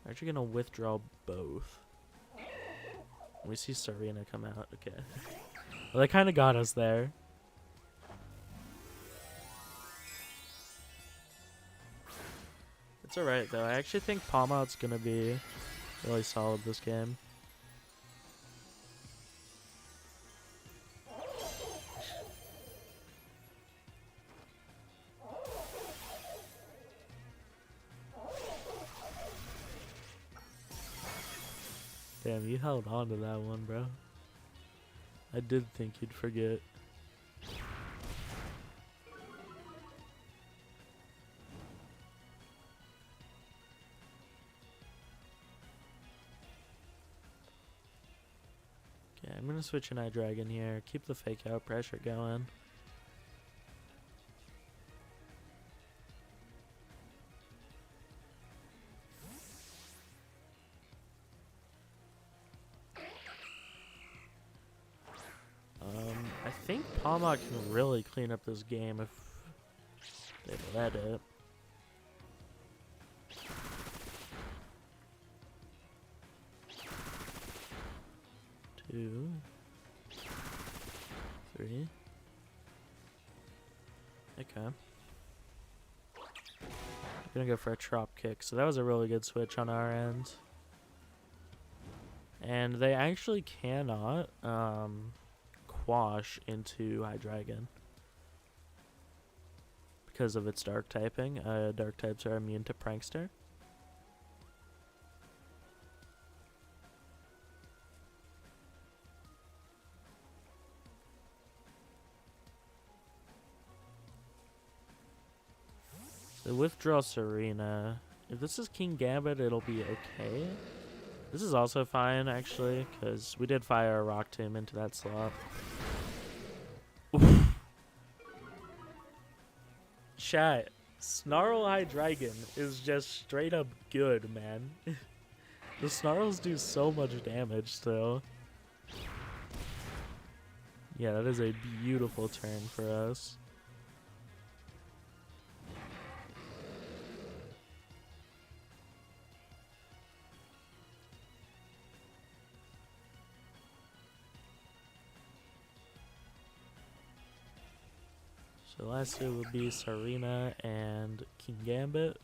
I'm actually going to withdraw both. We see Serena come out. Okay. Well, they kind of got us there. It's alright, though. I actually think Pawmot's going to be really solid this game. Damn, you held on to that one, bro. I did think you'd forget. Okay, I'm gonna switch an Eye Dragon here. Keep the fake out pressure going. I think Pawmot can really clean up this game if they let it. Two, three. Okay. I'm gonna go for a Trop Kick. So that was a really good switch on our end. And they actually cannot quash into Eye Dragon because of its dark typing. Dark types are immune to Prankster. So withdraw Serena. If this is King Gambit, it'll be okay. This is also fine, actually, because we did fire a Rock Tomb into that slot. Oof. Chat, Snarl Hydreigon is just straight up good, man. The Snarls do so much damage still. Yeah, that is a beautiful turn for us. So last two would be Serena and King Gambit.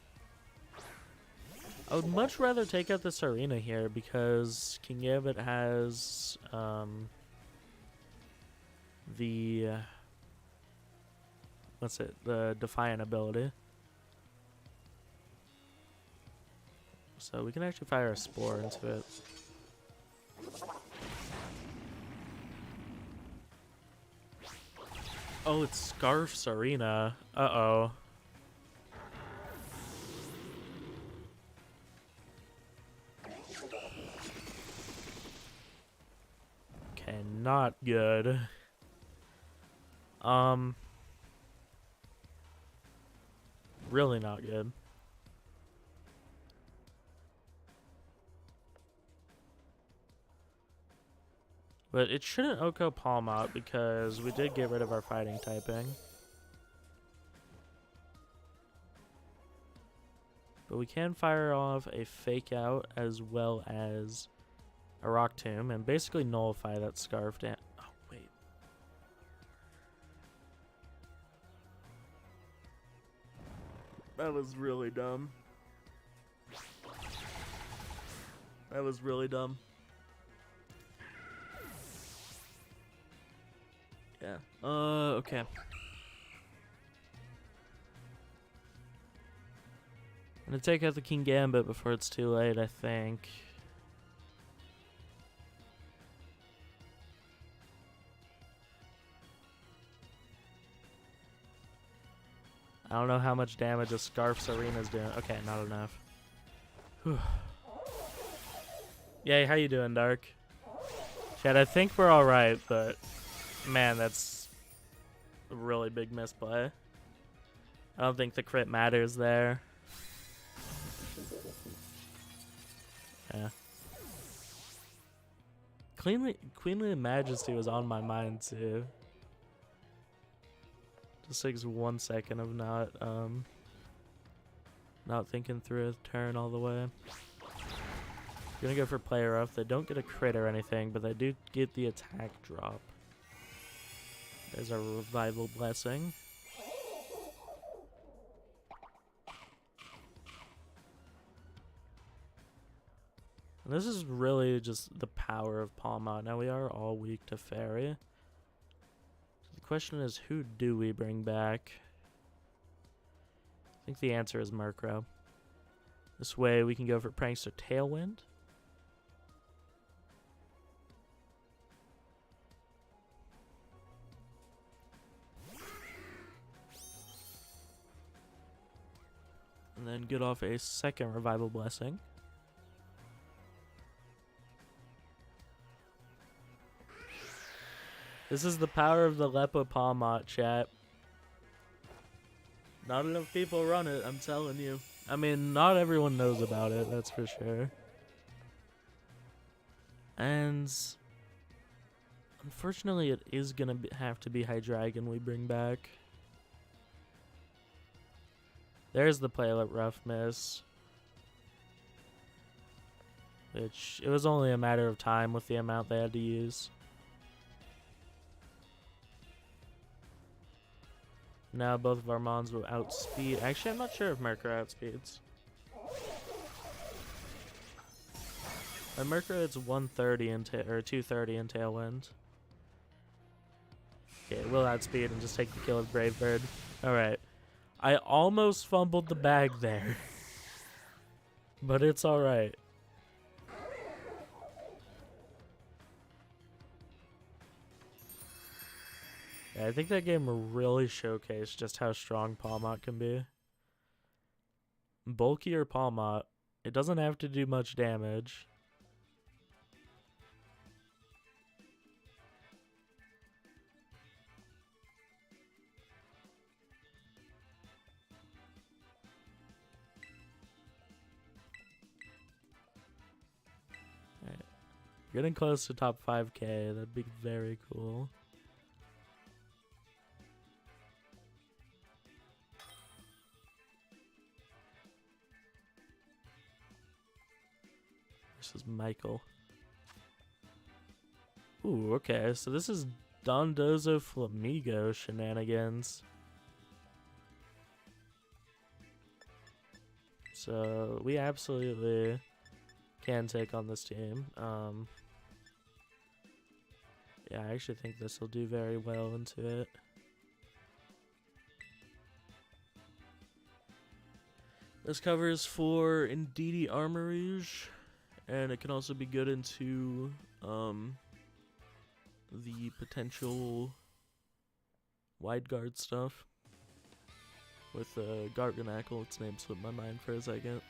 I would much rather take out the Serena here because King Gambit has the the Defiant ability. So we can actually fire a Spore into it. Oh, it's Scarf Serena. Uh-oh. Okay, not good. Really not good. But it shouldn't Oko Pawmot because we did get rid of our fighting typing. But we can fire off a Fake Out as well as a Rock Tomb and basically nullify that Scarf damage. Oh, wait. That was really dumb. That was really dumb. Yeah. Okay. I'm gonna take out the King Gambit before it's too late, I think. I don't know how much damage a Scarf Serena's doing. Okay, not enough. Whew. Yay, how you doing, Dark? Chad, I think we're alright, but man, that's a really big misplay. I don't think the crit matters there. Yeah. Queenly Majesty was on my mind too. Just takes 1 second of not thinking through a turn all the way. Gonna go for player up. They don't get a crit or anything, but they do get the attack drop. There's a Revival Blessing. And this is really just the power of Pawmot. Now we are all weak to Fairy. So the question is, who do we bring back? I think the answer is Murkrow. This way we can go for Prankster Tailwind. And then get off a second Revival Blessing. This is the power of the Lepo Pawmot, chat. Not enough people run it, I'm telling you. I mean, not everyone knows about it, that's for sure. And unfortunately, it is gonna have to be Hydreigon we bring back. There's the Playlet Rough Miss. Which, it was only a matter of time with the amount they had to use. Now both of our Mons will outspeed. Actually, I'm not sure if Murkrow outspeeds. At Murkrow, it's 130 or 230 in Tailwind. Okay, we'll outspeed and just take the kill of Brave Bird. Alright. I almost fumbled the bag there. But it's alright. Yeah, I think that game really showcased just how strong Pawmot can be. Bulky or Pawmot. It doesn't have to do much damage. Alright. Getting close to top 5k. That'd be very cool. This is Michael. Ooh, okay. So this is Dondozo Flamigo shenanigans. So we absolutely can take on this team. Yeah, I actually think this will do very well into it. This covers for Indeedee Armorage, and it can also be good into the potential wide guard stuff. With Garganackle, its name slipped my mind for a second.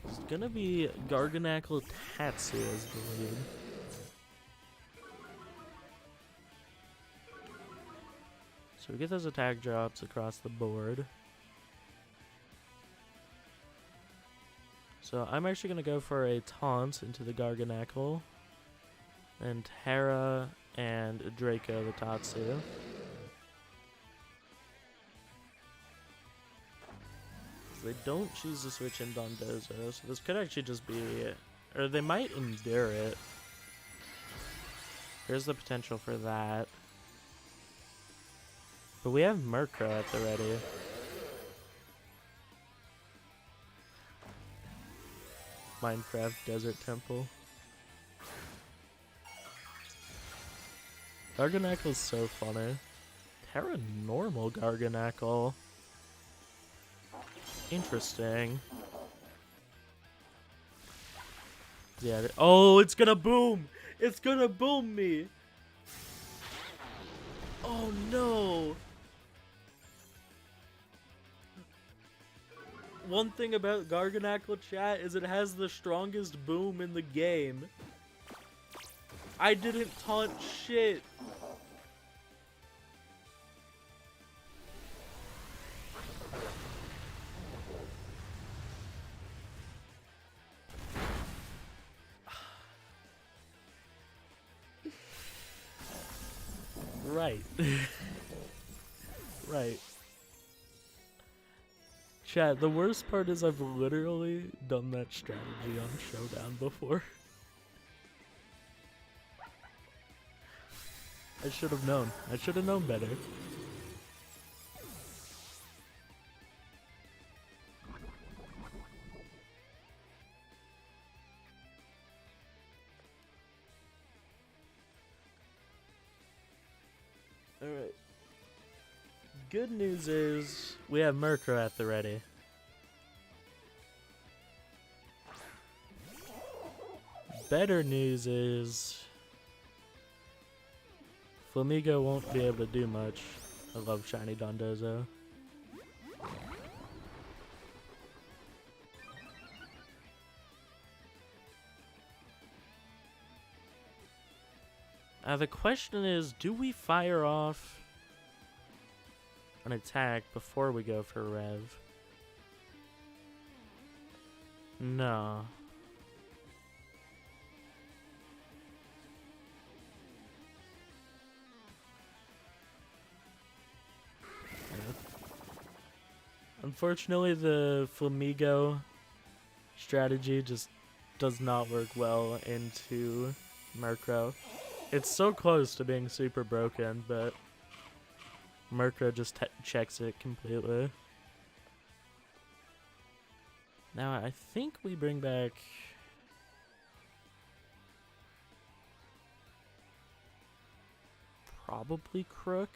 It's gonna be Garganackle Tatsu as the lead. So we get those attack drops across the board. So I'm actually gonna go for a taunt into the Garganackle. And Terra and Draco the Tatsu. They don't choose to switch in Dondozo, so this could actually just be... Or they might endure it. There's the potential for that. But we have Murkrow at the ready. Minecraft Desert Temple. Garganackle's so funny. Terra normal Garganackle. Interesting. Yeah. Oh, it's gonna boom! It's gonna boom me! Oh no! One thing about Garganackle chat is it has the strongest boom in the game. I didn't taunt shit. Right. Right. Chat, the worst part is I've literally done that strategy on Showdown before. I should have known. I should have known better. Alright. Good news is we have Murkrow at the ready. Better news is Flamigo won't be able to do much. I love Shiny Dondozo. The question is, do we fire off an attack before we go for Rev? No. Unfortunately, the Flamigo strategy just does not work well into Murkrow. It's so close to being super broken, but Murkrow just checks it completely. Now, I think we bring back... probably Crook.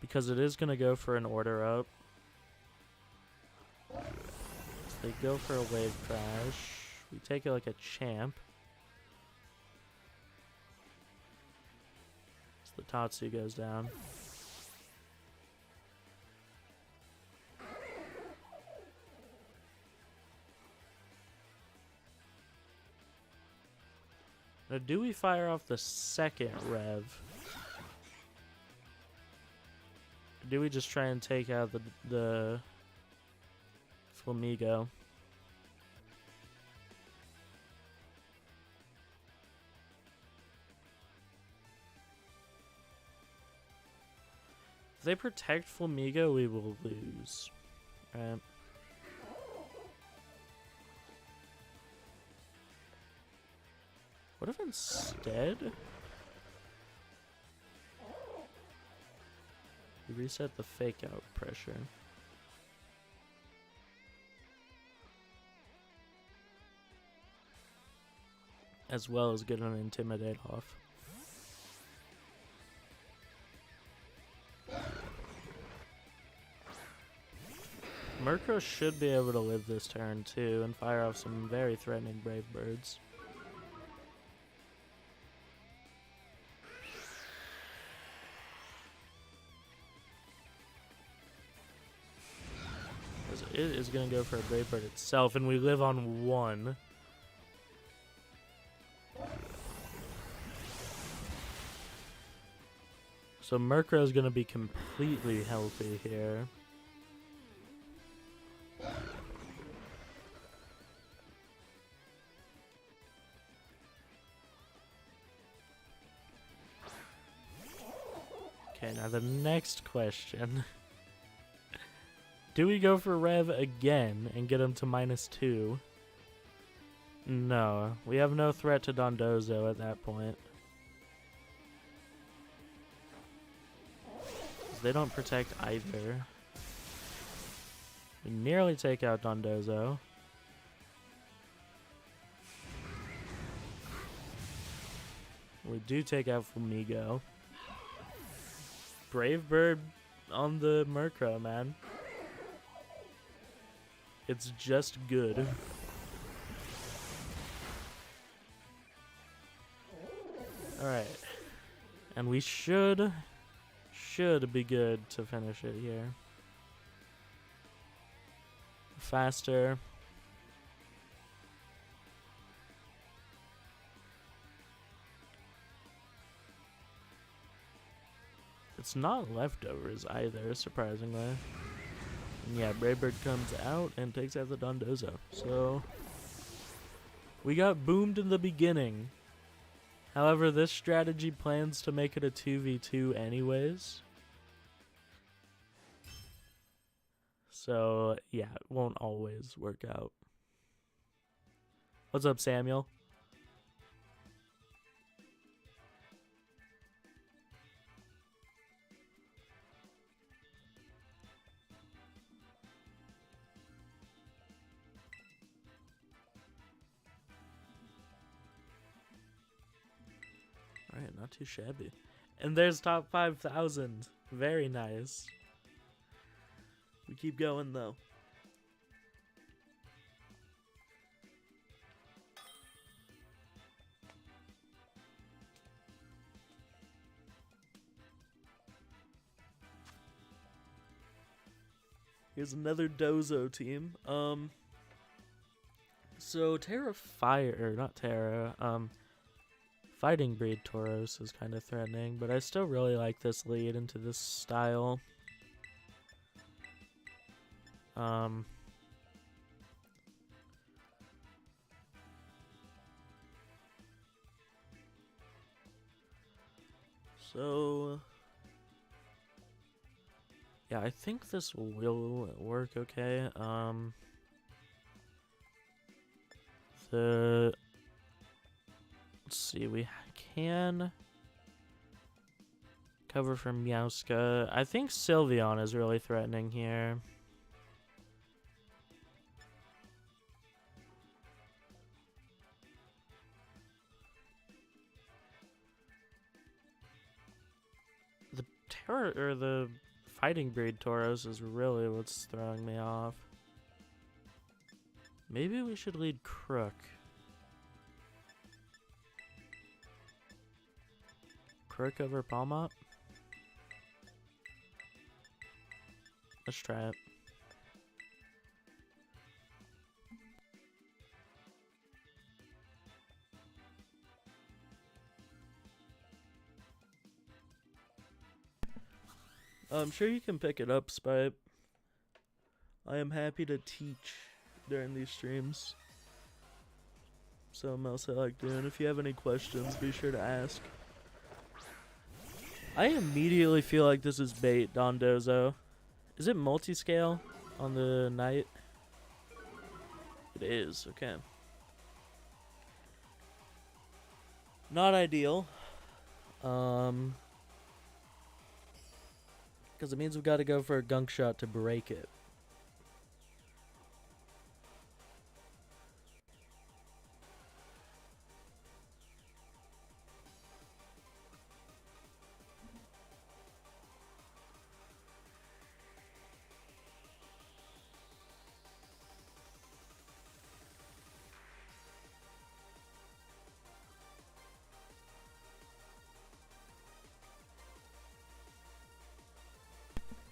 Because it is going to go for an order up. So they go for a wave crash. We take it like a champ. So the Tatsu goes down. Now, do we fire off the second rev? Or do we just try and take out the Flamigo? If they protect Flamigo, we will lose. Right. What if instead we reset the fake out pressure? As well as get an intimidate off. Murkrow should be able to live this turn too and fire off some very threatening Brave Birds. It is going to go for a Brave Bird itself, and we live on 1. So Murkrow is going to be completely healthy here. Okay, now the next question. Do we go for Rev again and get him to -2? No, we have no threat to Dondozo at that point. They don't protect either. We nearly take out Dondozo. We do take out Flamigo. Brave Bird on the Murkrow, man. It's just good. Alright. And we should be good to finish it here. Faster. It's not leftovers either, surprisingly. And yeah, Brave Bird comes out and takes out the Dondozo. So we got boomed in the beginning. However, this strategy plans to make it a 2v2 anyways. So yeah, it won't always work out. What's up, Samuel? Alright, not too shabby. And there's top 5,000. Very nice. We keep going though. Here's another Dozo team. So Terra Fire, or not Terra, Fighting Breed Tauros is kind of threatening, but I still really like this lead into this style. So yeah, I think this will work okay. Let's see, we can cover for Meowska. I think Sylveon is really threatening here. The the Fighting Breed Tauros is really what's throwing me off. Maybe we should lead Crook. Crook over Pawmot? Let's try it. I'm sure you can pick it up, Spipe. I am happy to teach during these streams. Something else I like doing. If you have any questions, be sure to ask. I immediately feel like this is bait, Don Dozo. Is it multi-scale on the knight? It is, okay. Not ideal. Because it means we've got to go for a gunk shot to break it.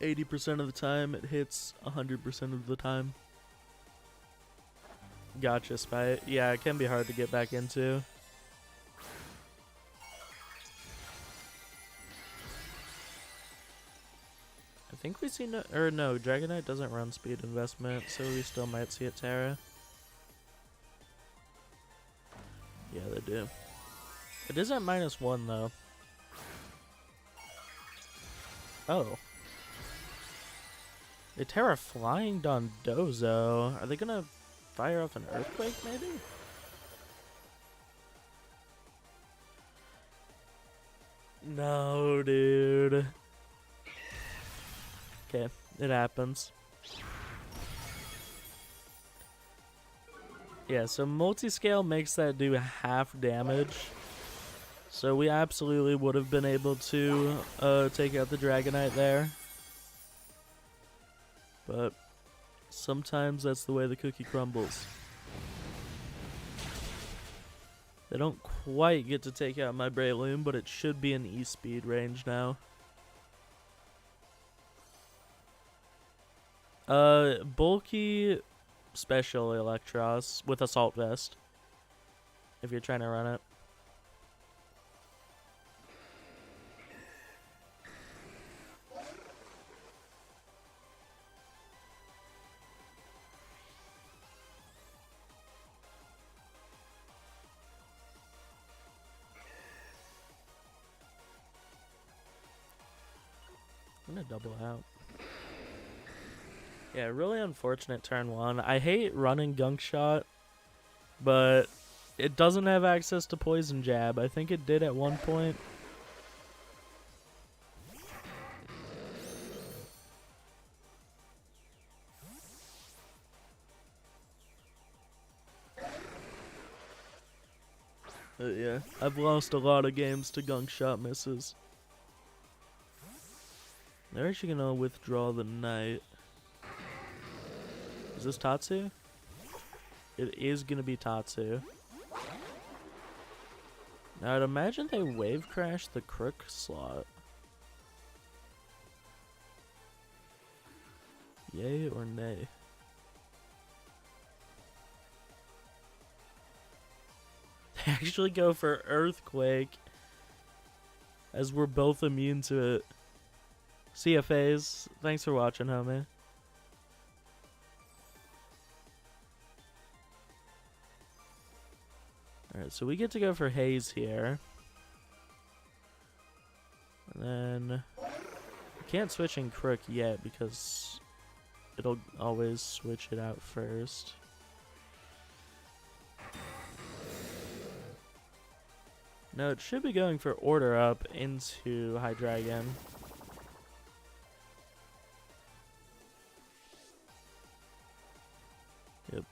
%, of the time, it hits 100% of the time. Gotcha, Spite. Yeah, it can be hard to get back into. I think we see no, Dragonite doesn't run speed investment, so we still might see it Terra. Yeah, they do. It is at -1 though. Oh. They Terra flying Dondozo. Are they gonna fire off an earthquake maybe? No, dude. Okay, it happens. Yeah, so multi-scale makes that do half damage. So we absolutely would have been able to take out the Dragonite there. But sometimes that's the way the cookie crumbles. They don't quite get to take out my Breloom, but it should be in E-speed range now. Bulky special Electros with Assault Vest, if you're trying to run it. I'm gonna double out. Yeah, really unfortunate turn 1. I hate running Gunk Shot, but it doesn't have access to Poison Jab. I think it did at one point. Yeah, I've lost a lot of games to Gunk Shot misses. They're actually gonna withdraw the Knight. Is this Tatsu? It is gonna be Tatsu. Now I'd imagine they wave crash the Crook slot. Yay or nay? They actually go for Earthquake, as we're both immune to it. CFAs, thanks for watching, homie. Alright, so we get to go for Haze here. And then we can't switch in Crook yet because it'll always switch it out first. No, it should be going for Order Up into Hydreigon. Yep.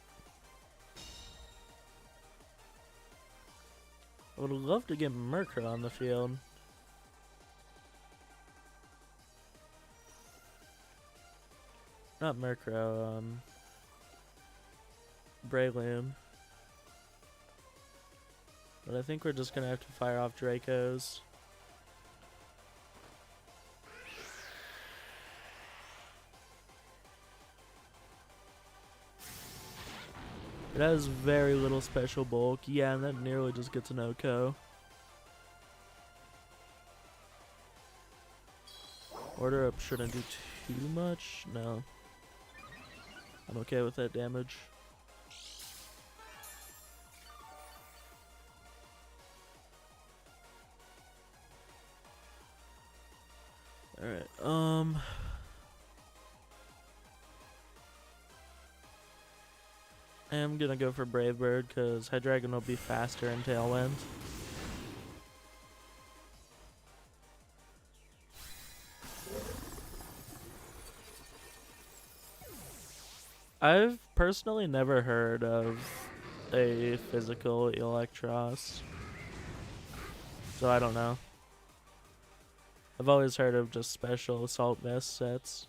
I would love to get Murkrow on the field. Not Murkrow, Breloom. But I think we're just gonna have to fire off Dracos. It has very little special bulk. Yeah, and that nearly just gets an OHKO. Order up shouldn't do too much. No. I'm okay with that damage. Alright, I'm gonna go for Brave Bird because Hydreigon will be faster in Tailwind. I've personally never heard of a physical Electros, so I don't know. I've always heard of just special Assault Vest sets.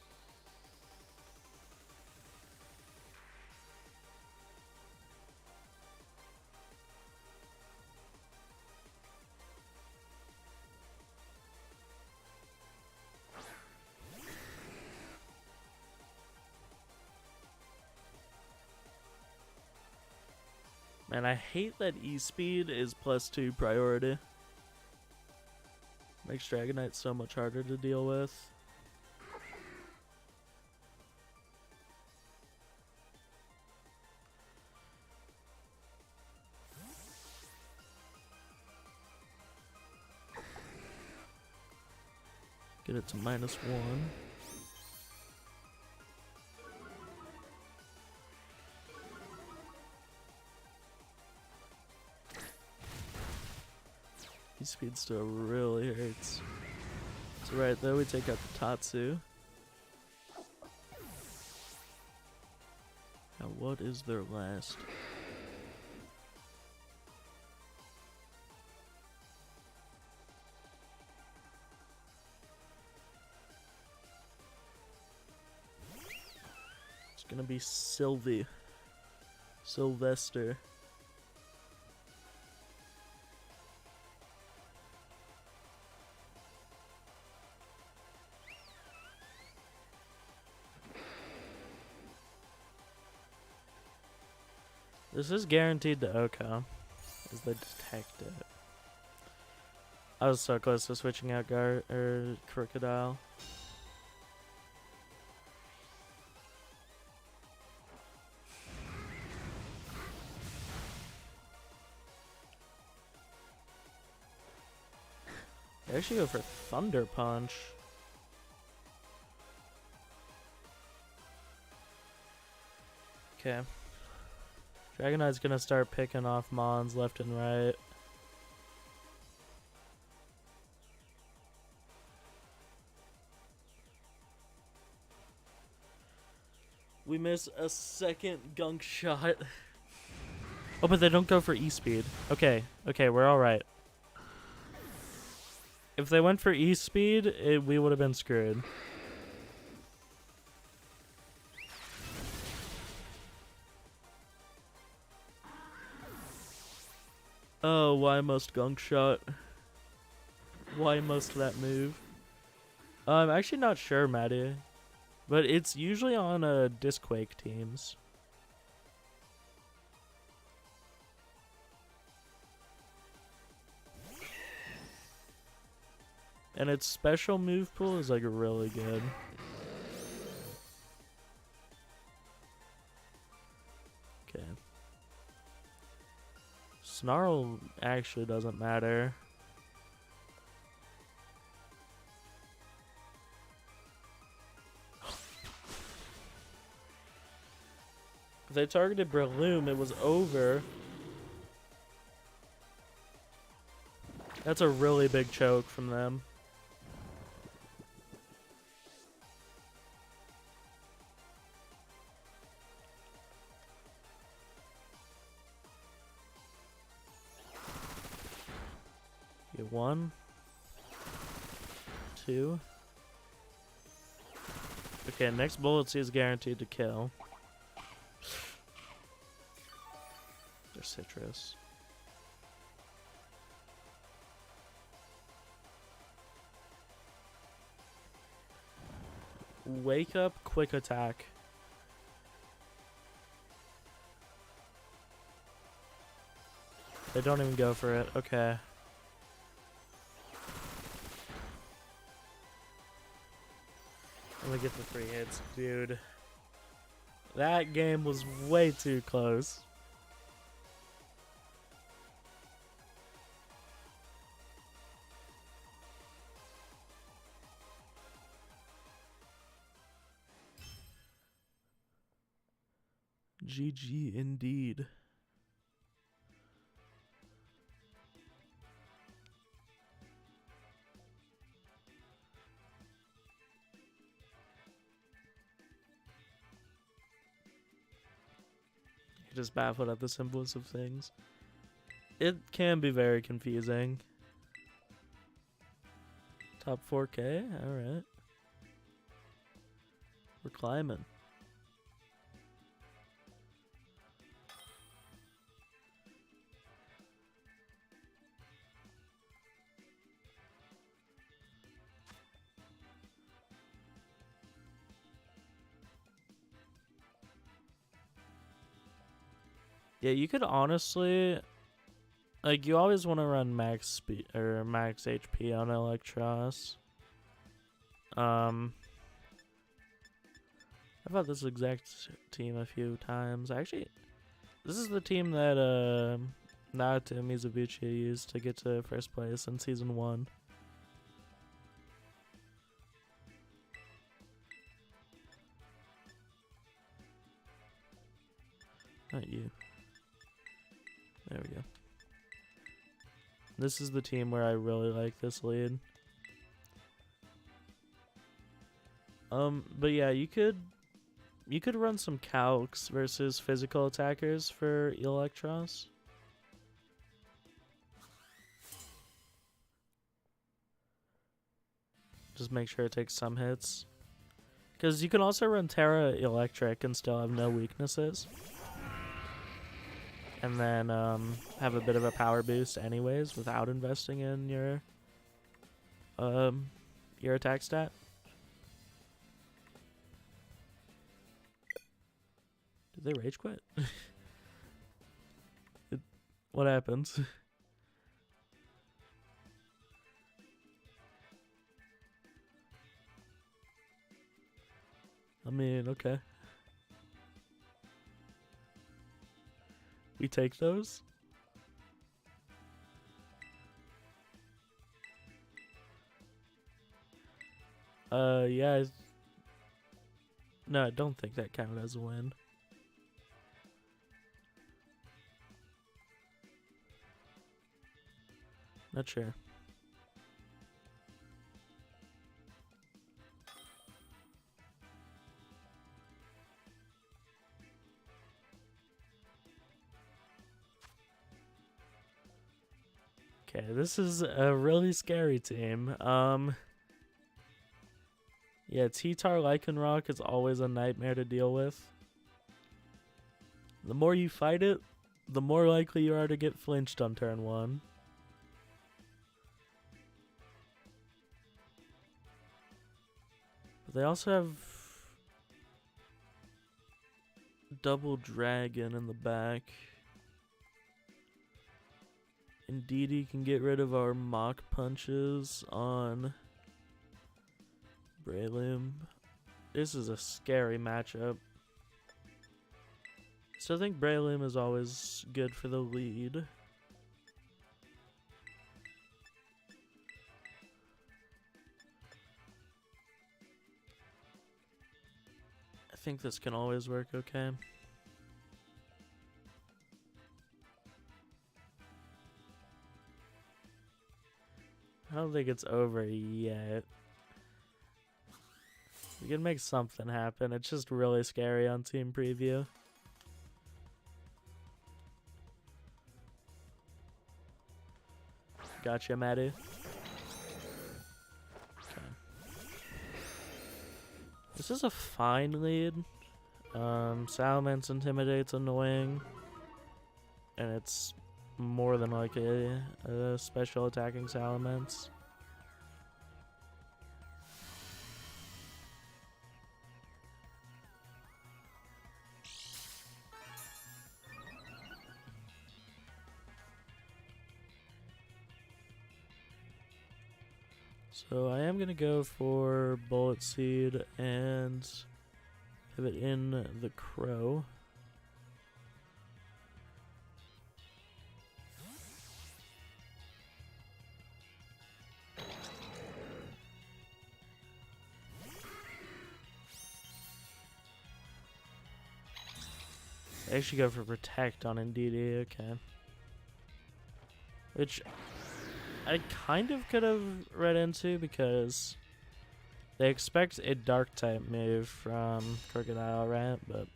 Man, I hate that E-Speed is +2 priority. Makes Dragonite so much harder to deal with. Get it to -1. E-Speed still really hurts. So right though, we take out the Tatsu. Now what is their last? It's gonna be Sylvester. This is guaranteed to Oko, as they detect it. I was so close to switching out Crocodile. I actually go for Thunder Punch. Okay. Dragonite's gonna start picking off Mons left and right. We miss a second gunk shot. Oh, but they don't go for E-Speed. Okay, we're alright. If they went for E-Speed, we would have been screwed. Oh, why must gunk shot? Why must that move? I'm actually not sure, Maddie. But it's usually on Disquake teams. And its special move pool is like really good. Okay. Snarl actually doesn't matter. If they targeted Breloom, it was over. That's a really big choke from them. Get 1, 2. Okay, next bullet C is guaranteed to kill. They're citrus. Wake up, quick attack. They don't even go for it. Okay. Let me get the 3 hits, dude. That game was way too close. GG indeed. You're just baffled at the simplest of things. It can be very confusing. Top 4K? Alright. We're climbing. Yeah, you could honestly, like, you always want to run max speed or max HP on Electros. I've had this exact team a few times. Actually, this is the team that Naruto Mizubuchi used to get to first place in season 1. Not you. There we go. This is the team where I really like this lead. But yeah, you could run some calcs versus physical attackers for Electros. Just make sure it takes some hits. Because you can also run Terra Electric and still have no weaknesses. And then have a bit of a power boost anyways without investing in your attack stat. Did they rage quit? What happens? I mean, okay. We take those? Yeah. No, I don't think that counted as a win. Not sure. Okay, this is a really scary team. Yeah, T-Tar Lycanroc is always a nightmare to deal with. The more you fight it, the more likely you are to get flinched on turn 1. But they also have Double Dragon in the back. Indeedee can get rid of our Mach Punches on Breloom. This is a scary matchup. So I think Breloom is always good for the lead. I think this can always work okay. I don't think it's over yet. We can make something happen. It's just really scary on Team Preview. Gotcha, Maddie. Okay. This is a fine lead. Salamence Intimidate's annoying. And it's more than like a special attacking Salamence. So I am gonna go for Bullet Seed and have it in the Crow. I actually go for Protect on NDD, okay. Which I kind of could have read into because they expect a Dark type move from Crocodile, right? But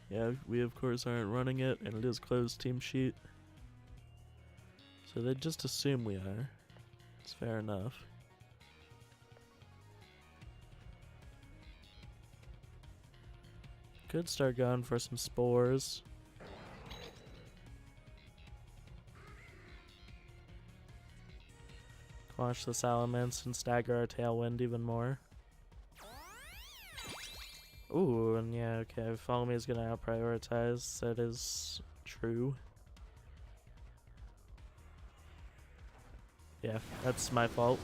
yeah, we of course aren't running it, and it is closed team sheet. So they just assume we are. It's fair enough. Could start going for some spores. Launch the Salamence and stagger our Tailwind even more. Ooh, and yeah, okay, Follow Me is gonna out-prioritize. That is true. Yeah, that's my fault.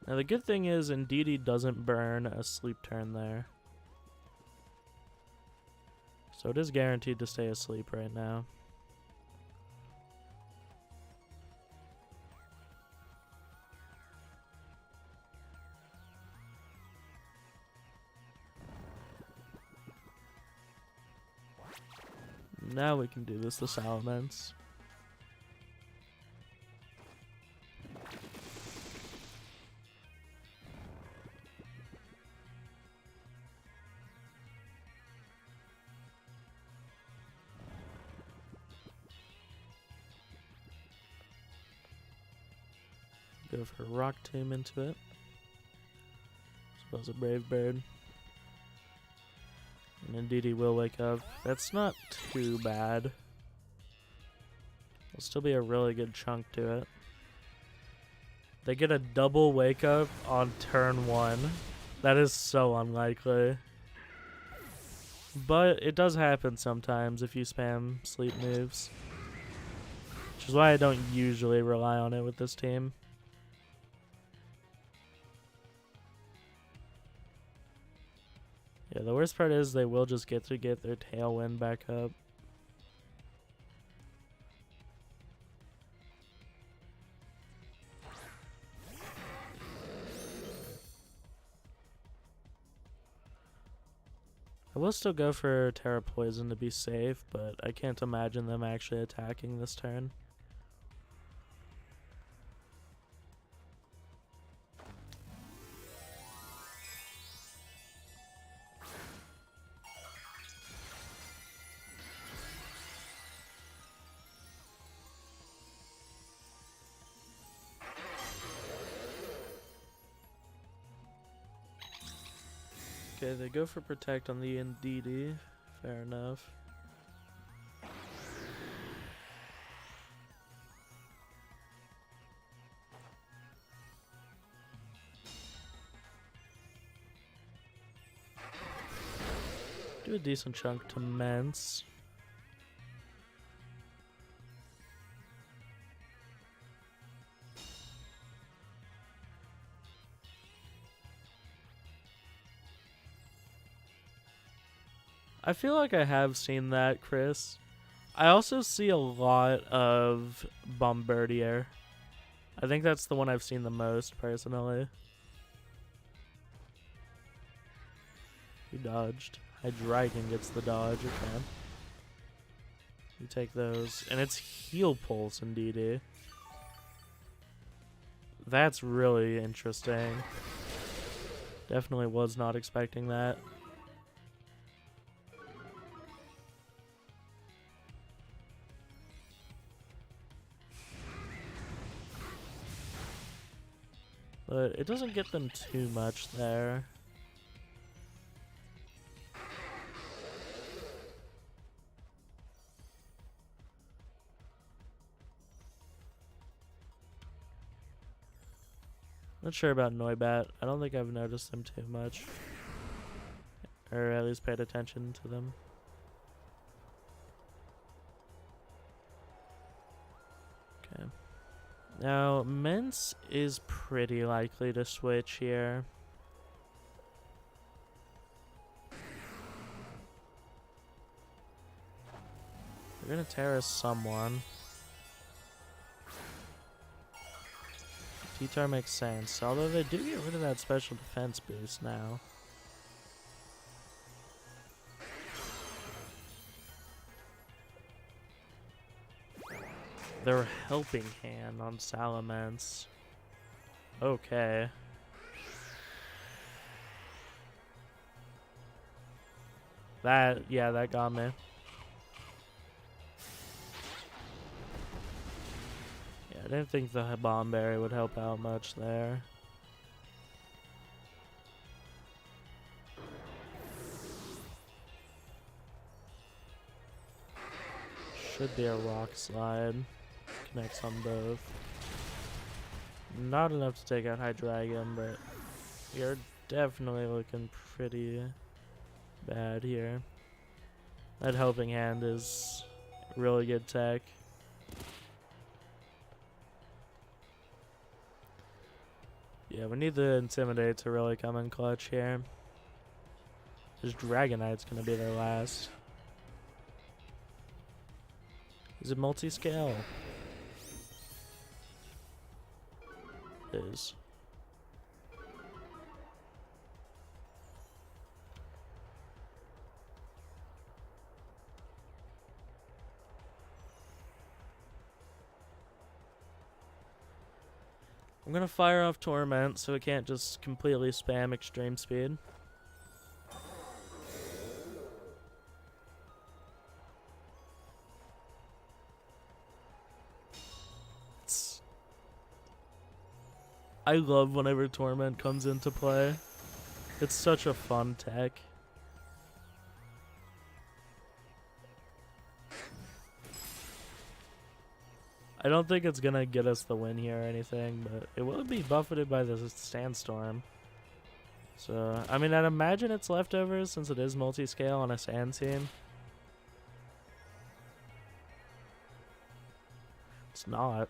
Now the good thing is Indeedee doesn't burn a sleep turn there. So it is guaranteed to stay asleep right now. Now we can do this to Salamence. Go for Rock Tomb into it. Suppose a Brave Bird. And indeed he will wake up. That's not too bad. There'll still be a really good chunk to it. They get a double wake up on turn 1. That is so unlikely. But it does happen sometimes if you spam sleep moves. Which is why I don't usually rely on it with this team. Yeah, the worst part is they will just get their Tailwind back up. I will still go for Terra Poison to be safe, but I can't imagine them actually attacking this turn. Okay, they go for Protect on the NDD. Fair enough. Do a decent chunk to Mence. I feel like I have seen that, Chris. I also see a lot of Bombardier. I think that's the one I've seen the most, personally. He dodged. Hydreigon gets the dodge, okay. You take those. And it's Heal Pulse, indeed. That's really interesting. Definitely was not expecting that. But it doesn't get them too much there. Not sure about Noibat. I don't think I've noticed them too much. Or at least paid attention to them. Okay. Now, Mince is pretty likely to switch here. We're gonna terrace someone. T-Tar makes sense, although they do get rid of that special defense boost now. They're helping hand on Salamence. Okay. That got me. Yeah, I didn't think the Bomb Berry would help out much there. Should be a Rock Slide. Connects on both. Not enough to take out Hydreigon, but you're definitely looking pretty bad here. That Helping Hand is really good tech. Yeah, we need the Intimidate to really come in clutch here. This Dragonite's gonna be their last. Is it multi-scale? It is. I'm gonna fire off Torment so it can't just completely spam extreme speed. I love whenever Torment comes into play. It's such a fun tech. I don't think it's gonna get us the win here or anything, but it will be buffeted by the Sandstorm. So, I mean, I'd imagine it's leftovers since it is multi-scale on a Sand team. It's not.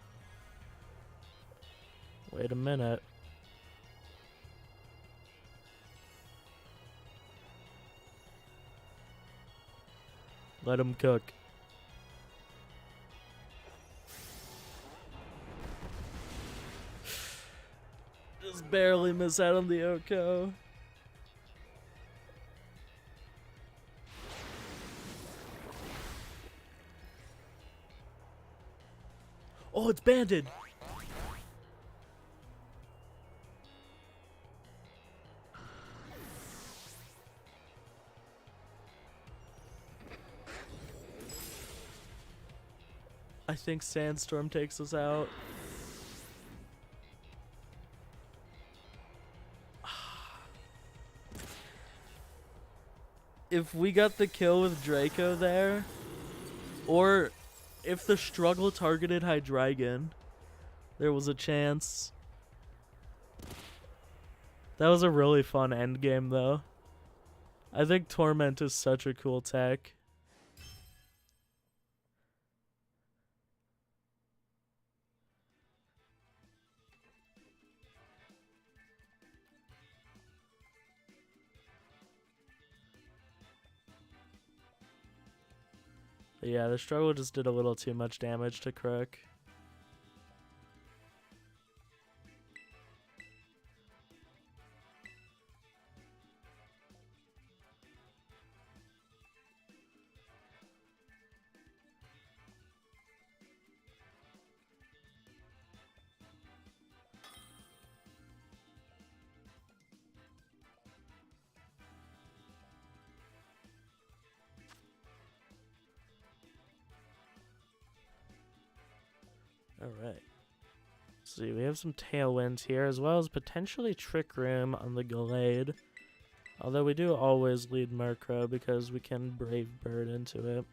Wait a minute. Let him cook. Just barely miss out on the Oko. Oh, it's banded. I think Sandstorm takes us out. If we got the kill with Draco there, or if the struggle targeted Hydreigon, there was a chance. That was a really fun endgame though. I think Torment is such a cool tech. But yeah, the struggle just did a little too much damage to Crook. Alright. See, we have some Tailwind here, as well as potentially Trick Room on the Gallade. Although we do always lead Murkrow because we can Brave Bird into it.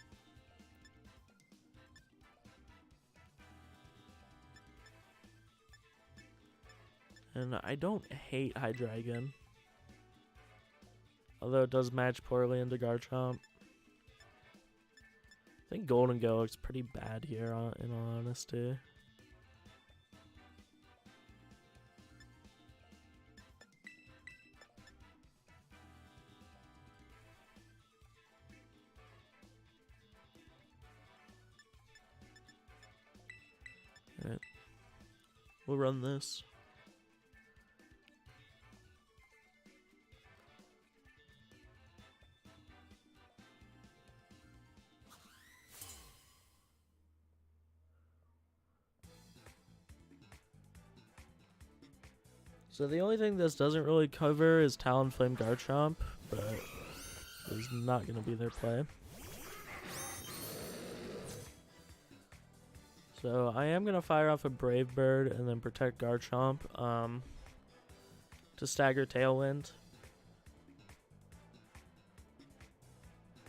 And I don't hate Hydreigon. Although it does match poorly into Garchomp. I think Golden Go looks pretty bad here, in all honesty. We'll run this. So the only thing this doesn't really cover is Talonflame Garchomp, but it's not going to be their play. So I am going to fire off a Brave Bird and then protect Garchomp to stagger Tailwind.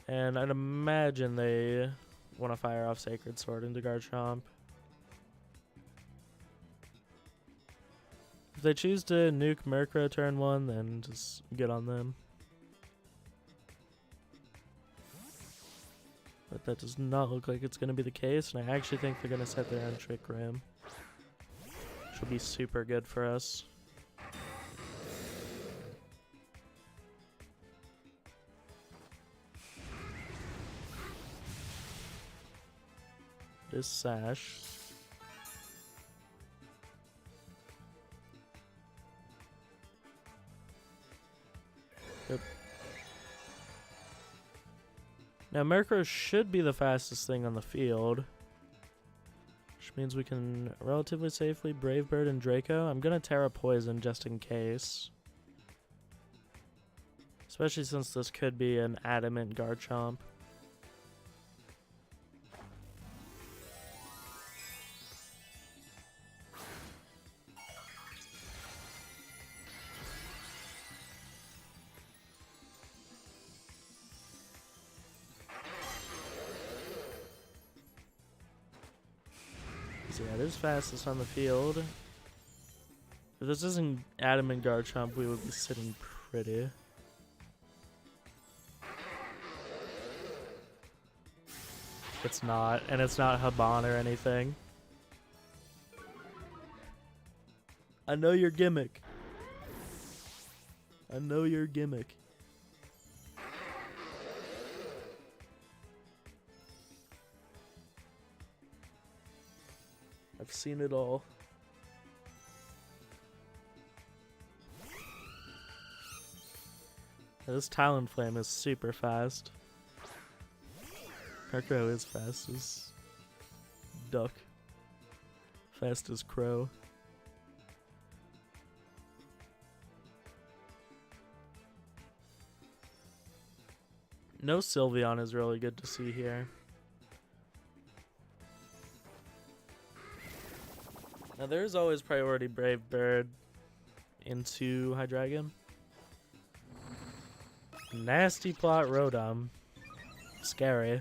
And I'd imagine they want to fire off Sacred Sword into Garchomp. If they choose to nuke Murkrow turn 1, then just get on them. But that does not look like it's going to be the case, and I actually think they're going to set their own Trick Room, which will be super good for us. This Sash. Yep. Now Murkrow should be the fastest thing on the field, which means we can relatively safely Brave Bird and Draco. I'm gonna Terra Poison just in case, especially since this could be an adamant Garchomp. So yeah, it is fastest on the field. If this isn't adamant Garchomp, we would be sitting pretty. It's not, and it's not Haban or anything. I know your gimmick. I know your gimmick. I've seen it all. This Talonflame is super fast. Murkrow is fast as duck. Fast as crow. No Sylveon is really good to see here. Now there's always priority Brave Bird into Hydreigon. Nasty plot Rotom. Scary.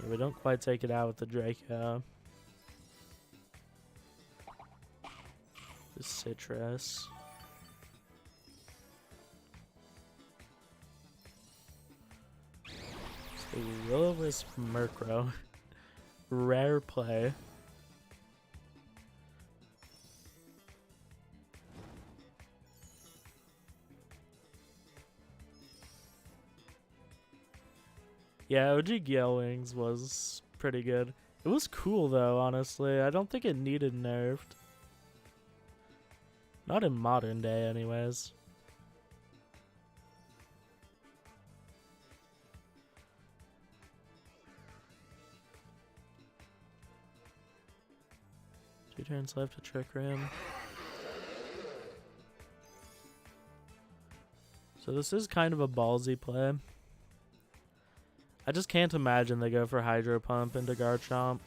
Yeah, we don't quite take it out with the Draco. The Citrus. Will-O-Wisp Murkrow. Rare play. Yeah, OG Gale Wings was pretty good. It was cool though, honestly. I don't think it needed nerfed. Not in modern day anyways. Two turns left to Trick Room. So this is kind of a ballsy play. I just can't imagine they go for Hydro Pump into Garchomp.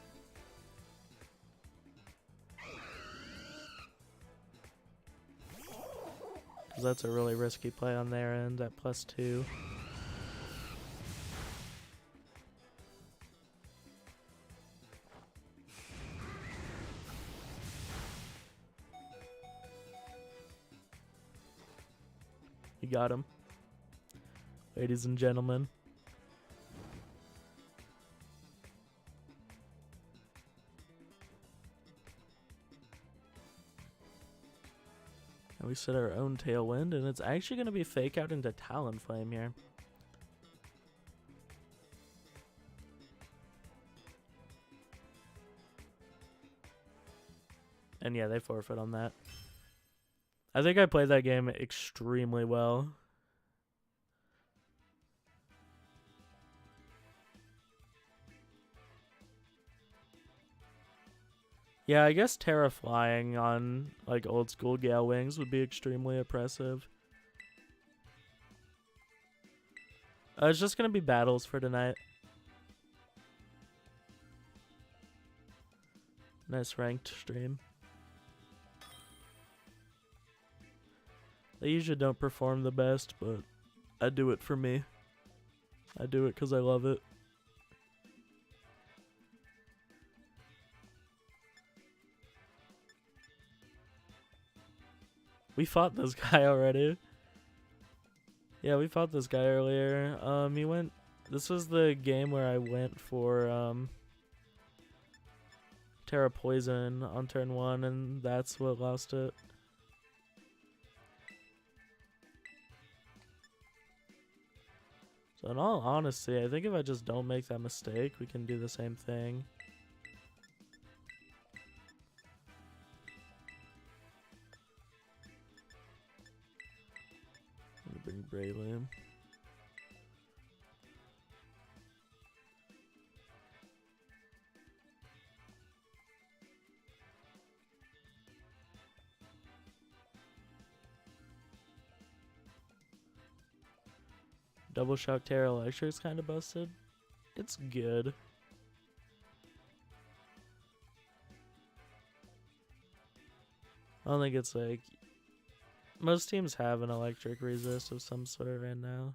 Because that's a really risky play on their end at +2. You got him. Ladies and gentlemen. And we set our own Tailwind, and it's actually going to be Fake Out into Talonflame here. And yeah, they forfeit on that. I think I played that game extremely well. Yeah, I guess Terra flying on like old school Gale Wings would be extremely oppressive. It's just gonna be battles for tonight. Nice ranked stream. They usually don't perform the best, but I do it for me. I do it because I love it. We fought this guy already. Yeah, we fought this guy earlier. He went. This was the game where I went for Terra Poison on turn 1, and that's what lost it. So in all honesty, I think if I just don't make that mistake, we can do the same thing. I'm gonna bring Braylon. Double Shock Terra Electric's kind of busted. It's good. I don't think it's like... Most teams have an electric resist of some sort right now.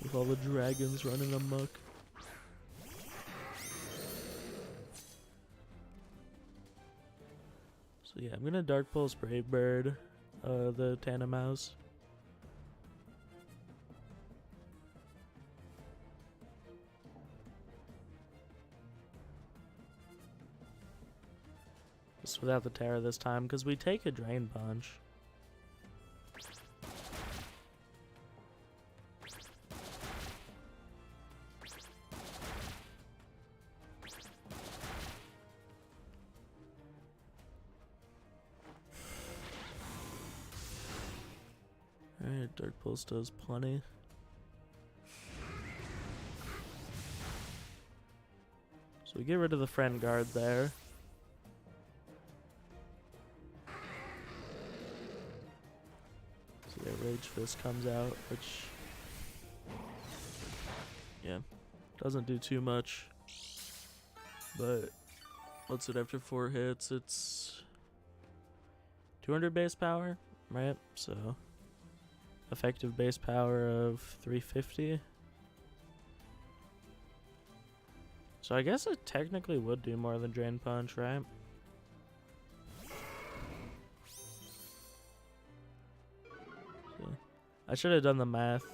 With all the dragons running amok. So yeah, I'm gonna Dark Pulse Brave Bird, the Tana Mouse. Just without the Terra this time, because we take a Drain Punch. Alright, Dark Pulse does plenty. So we get rid of the Friend Guard there. So yeah, Rage Fist comes out, which... yeah, doesn't do too much. But what's it after 4 hits? It's 200 base power, right? So effective base power of 350. So I guess it technically would do more than Drain Punch, right? So I should have done the math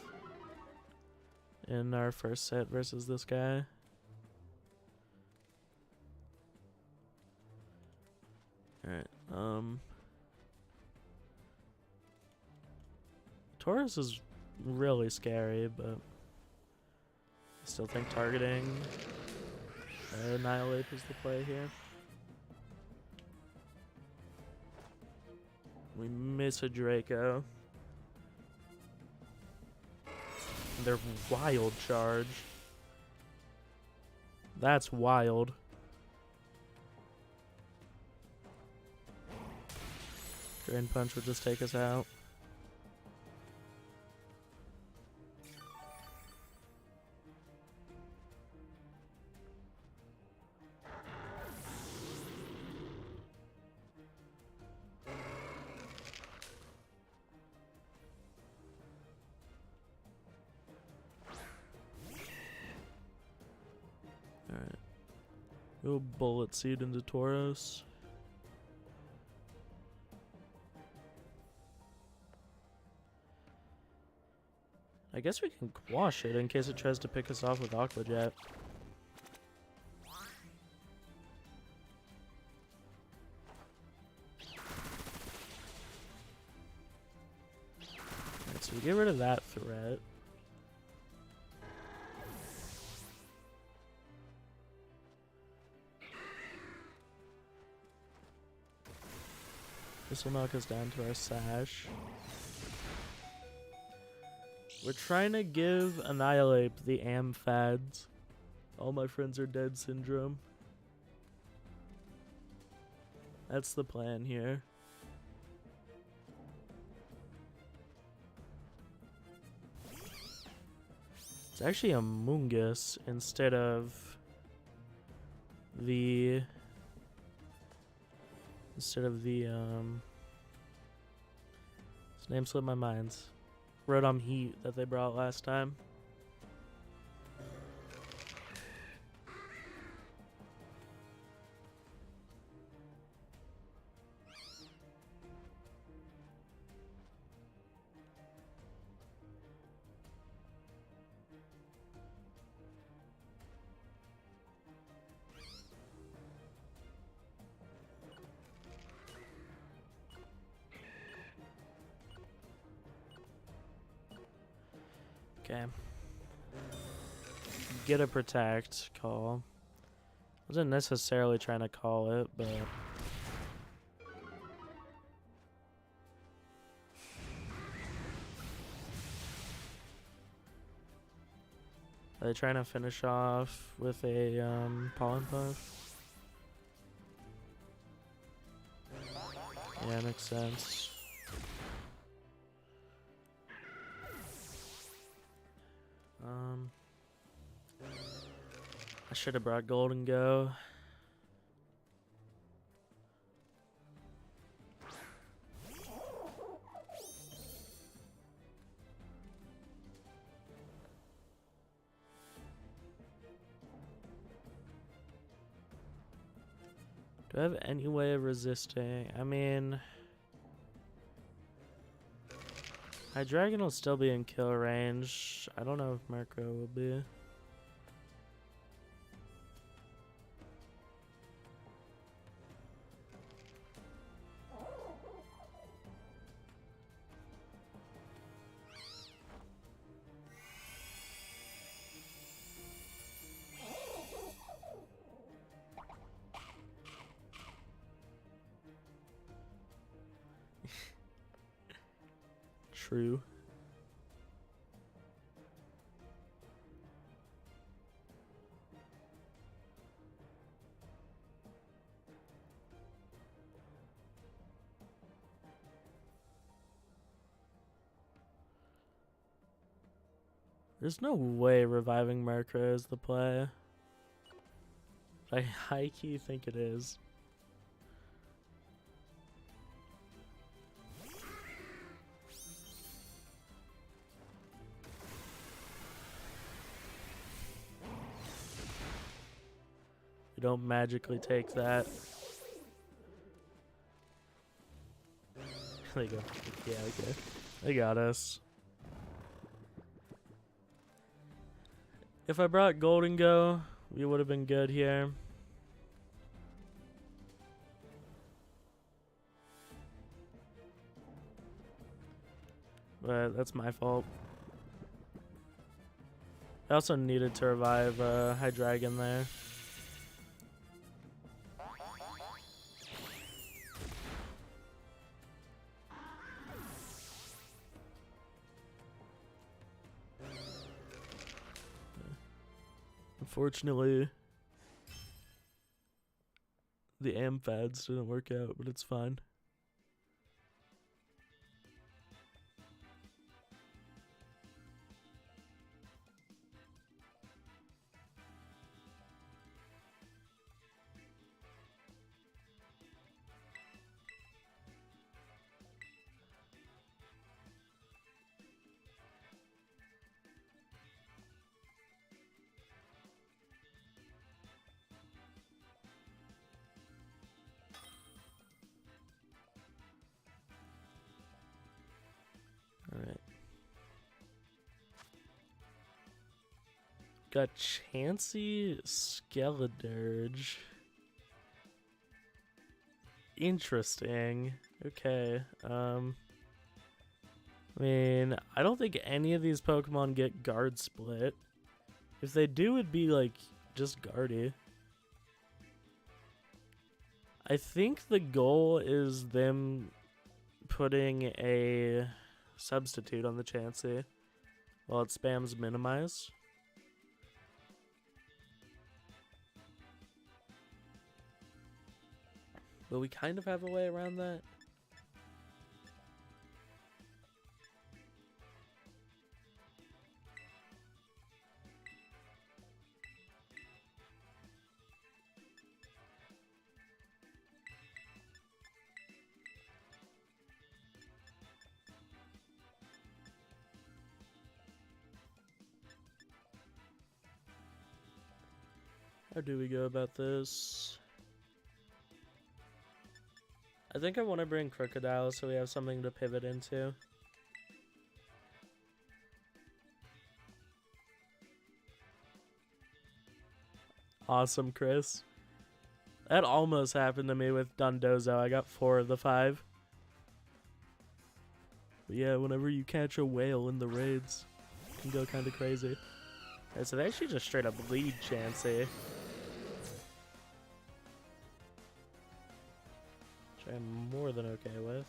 in our first set versus this guy. Alright, Taurus is really scary, but I still think targeting Annihilate is the play here. We miss a Draco. They're wild charge. That's wild. Drain Punch would just take us out. Alright. Go Bullet Seed into Tauros. I guess we can quash it in case it tries to pick us off with Aqua Jet. Alright, so we get rid of that threat. This will knock us down to our sash. We're trying to give Annihilate the Amphads. All my friends are dead syndrome. That's the plan here. It's actually a Mungus instead of the his name slipped my mind. Rodom Heat that they brought last time. Okay. Get a protect call. Wasn't necessarily trying to call it, but are they trying to finish off with a pollen puff? Yeah, makes sense. I should have brought Golden Go. Do I have any way of resisting? I mean, my dragon will still be in kill range. I don't know if Murkrow will be. True. There's no way reviving Murkrow is the play. I high-key think it is. You don't magically take that. There you go. Yeah, okay. They got us. If I brought Golden Go, we would have been good here. But that's my fault. I also needed to revive Hydreigon there. Unfortunately, the Amphads didn't work out, but it's fine. Alright. Got Chansey Skeledirge. Interesting. Okay. I mean, I don't think any of these Pokemon get guard split. If they do, it'd be like just guardy. I think the goal is them putting a substitute on the Chansey while it spams minimize. But we kind of have a way around that. How do we go about this? I think I want to bring Crocodile so we have something to pivot into. Awesome, Chris. That almost happened to me with Dundozo. I got 4 of the 5. But yeah, whenever you catch a whale in the raids, it can go kind of crazy. Okay, so they actually just straight up lead Chansey. Which I'm more than okay with.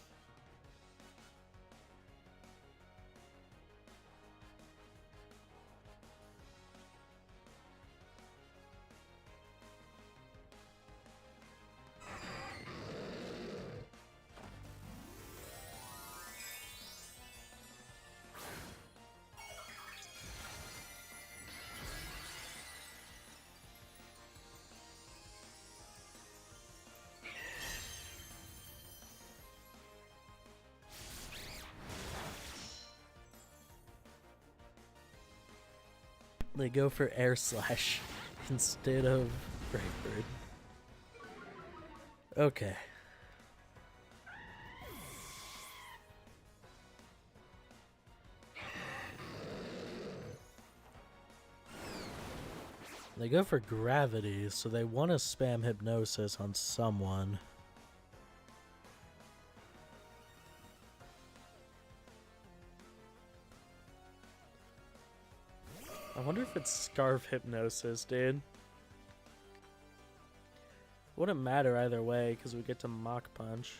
They go for Air Slash instead of Brightbird. Okay. They go for Gravity, so they want to spam Hypnosis on someone. I wonder if it's Scarf Hypnosis, dude. Wouldn't matter either way, because we get to Mach Punch.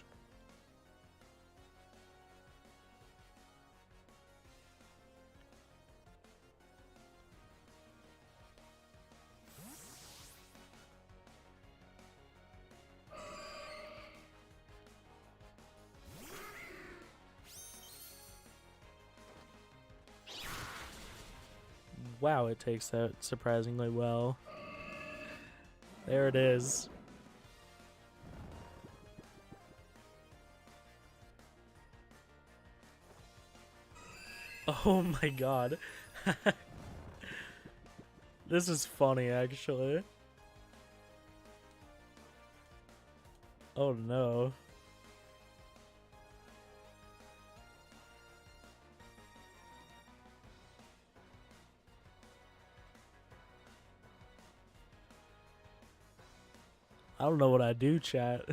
Wow, it takes that surprisingly well. There it is. Oh my god. This is funny, actually. Oh no. I don't know what I do, chat.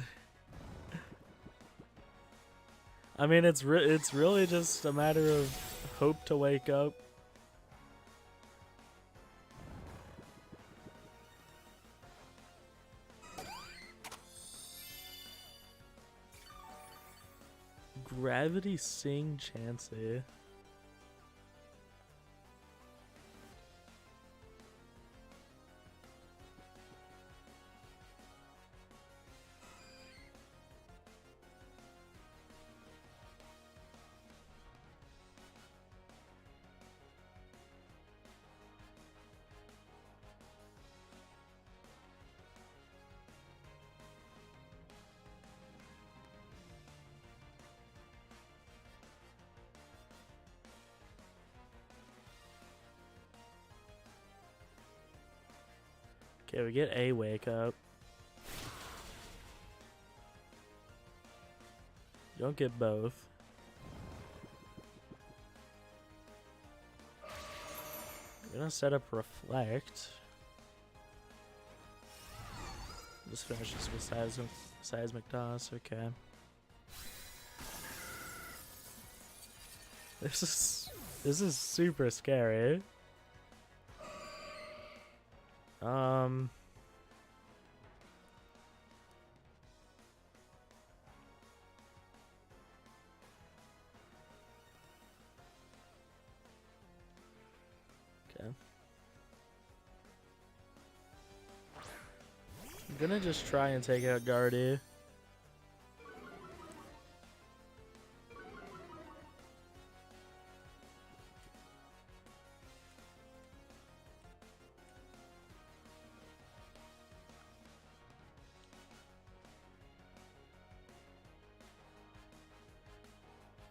I mean, it's really just a matter of hope to wake up. Gravity Sing Chansey. Okay, we get a wake up. You don't get both. We're gonna set up Reflect. Just finish this with Seismic Toss, okay. This is super scary. gonna just try and take out Guardy.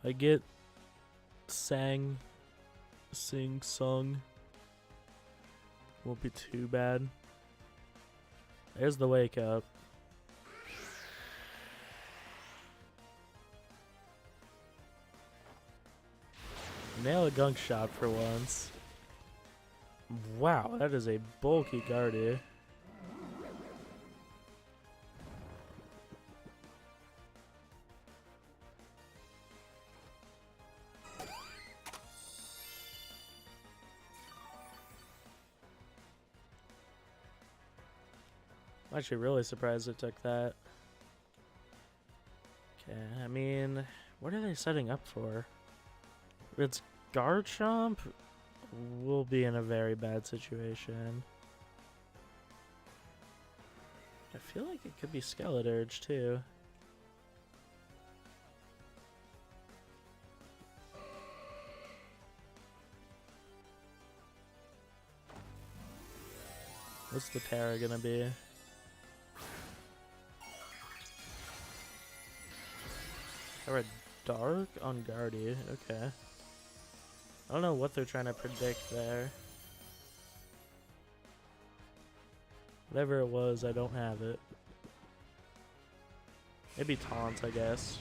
I get sing sung. Won't be too bad. There's the wake up. Nail a gunk shot for once. Wow, that is a bulky Guardy. I'm actually really surprised it took that. Okay, I mean, what are they setting up for? If it's Garchomp, we'll be in a very bad situation. I feel like it could be Skeledirge too. What's the Terra gonna be? Or a Dark on Guardy, okay. I don't know what they're trying to predict there. Whatever it was, I don't have it. Maybe Taunt, I guess.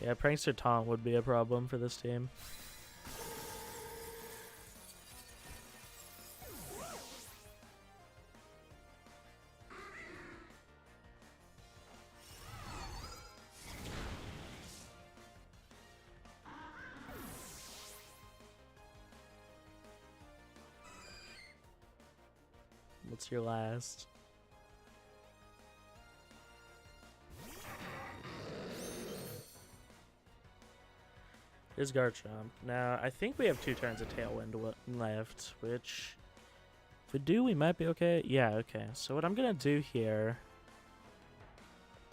Yeah, Prankster Taunt would be a problem for this team. What's your last? Is Garchomp. Now, I think we have 2 turns of Tailwind left, which, if we do, we might be okay. Yeah, okay. So what I'm going to do here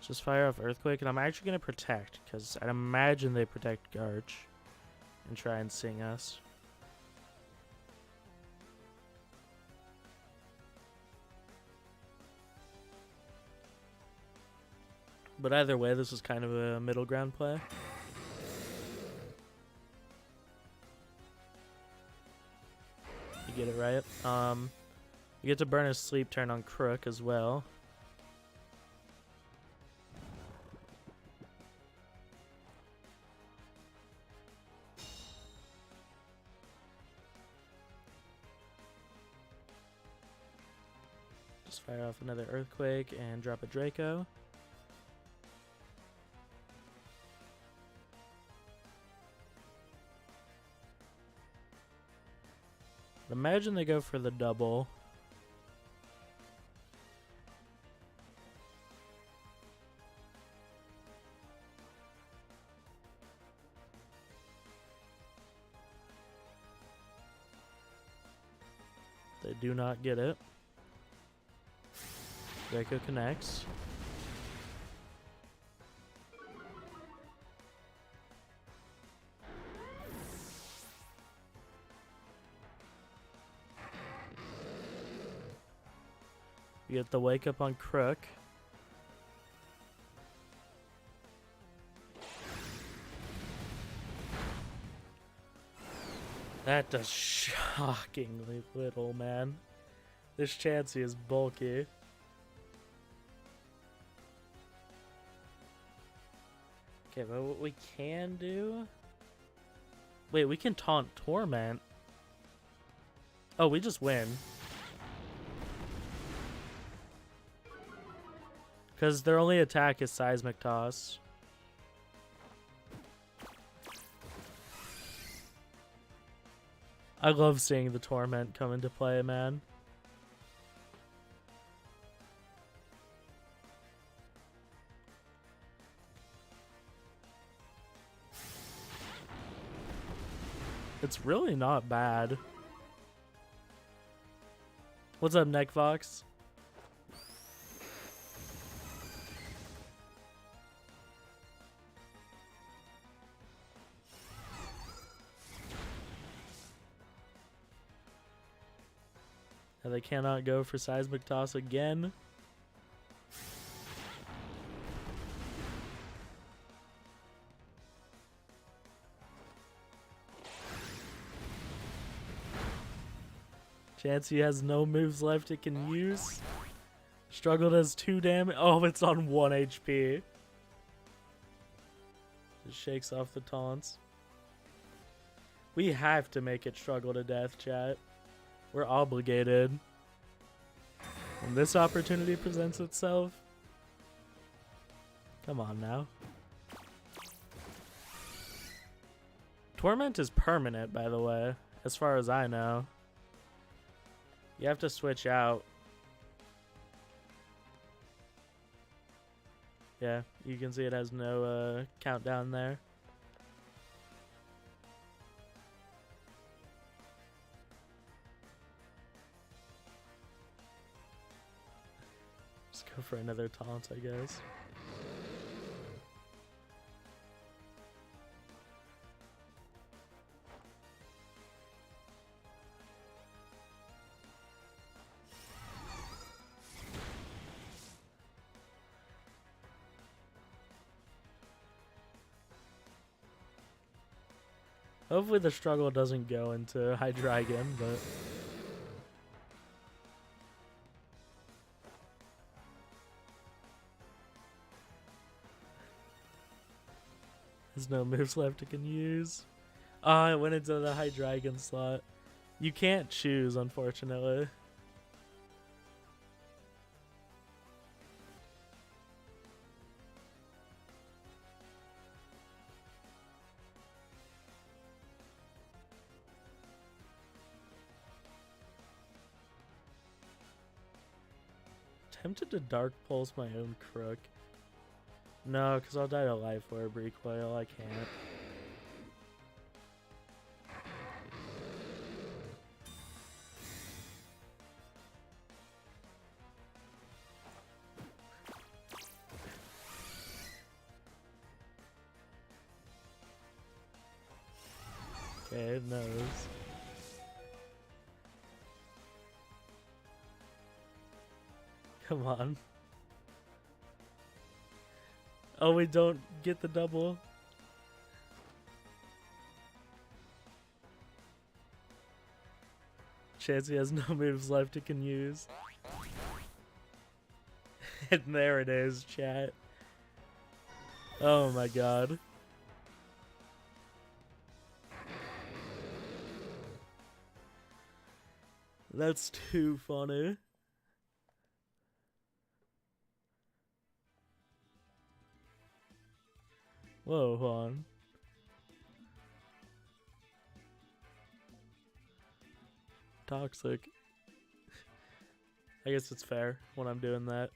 is just fire off Earthquake, and I'm actually going to protect, because I'd imagine they protect Garch and try and sing us. But either way, this is kind of a middle ground play. You get it right. You get to burn a sleep turn on Crook as well. Just fire off another Earthquake and drop a Draco. Imagine they go for the double. They do not get it. Draco connects. You get the wake up on Crook. That does shockingly little, man. This Chansey is bulky. Okay, but what we can do... Wait, we can taunt Torment. Oh, we just win. Because their only attack is Seismic Toss. I love seeing the Torment come into play, man. It's really not bad. What's up, Neckfox? They cannot go for Seismic Toss again. Chansey has no moves left it can use. Struggle does 2 damage. Oh, it's on 1 HP. Just shakes off the taunts. We have to make it struggle to death, chat. We're obligated. When this opportunity presents itself. Come on now. Torment is permanent, by the way, as far as I know. You have to switch out. Yeah, you can see it has no countdown there. Just go for another taunt, I guess. Hopefully the struggle doesn't go into Hydreigon, but... There's no moves left it can use. Ah, it went into the Hydreigon slot. You can't choose, unfortunately. Tempted to Dark Pulse my own Crook. No, because I'll die to Life Orb recoil. I can't. Okay, it knows. Come on. Oh, we don't get the double. Chansey has no moves left it can use. And there it is, chat. Oh my god. That's too funny. Whoa, hold on. Toxic. I guess it's fair when I'm doing that.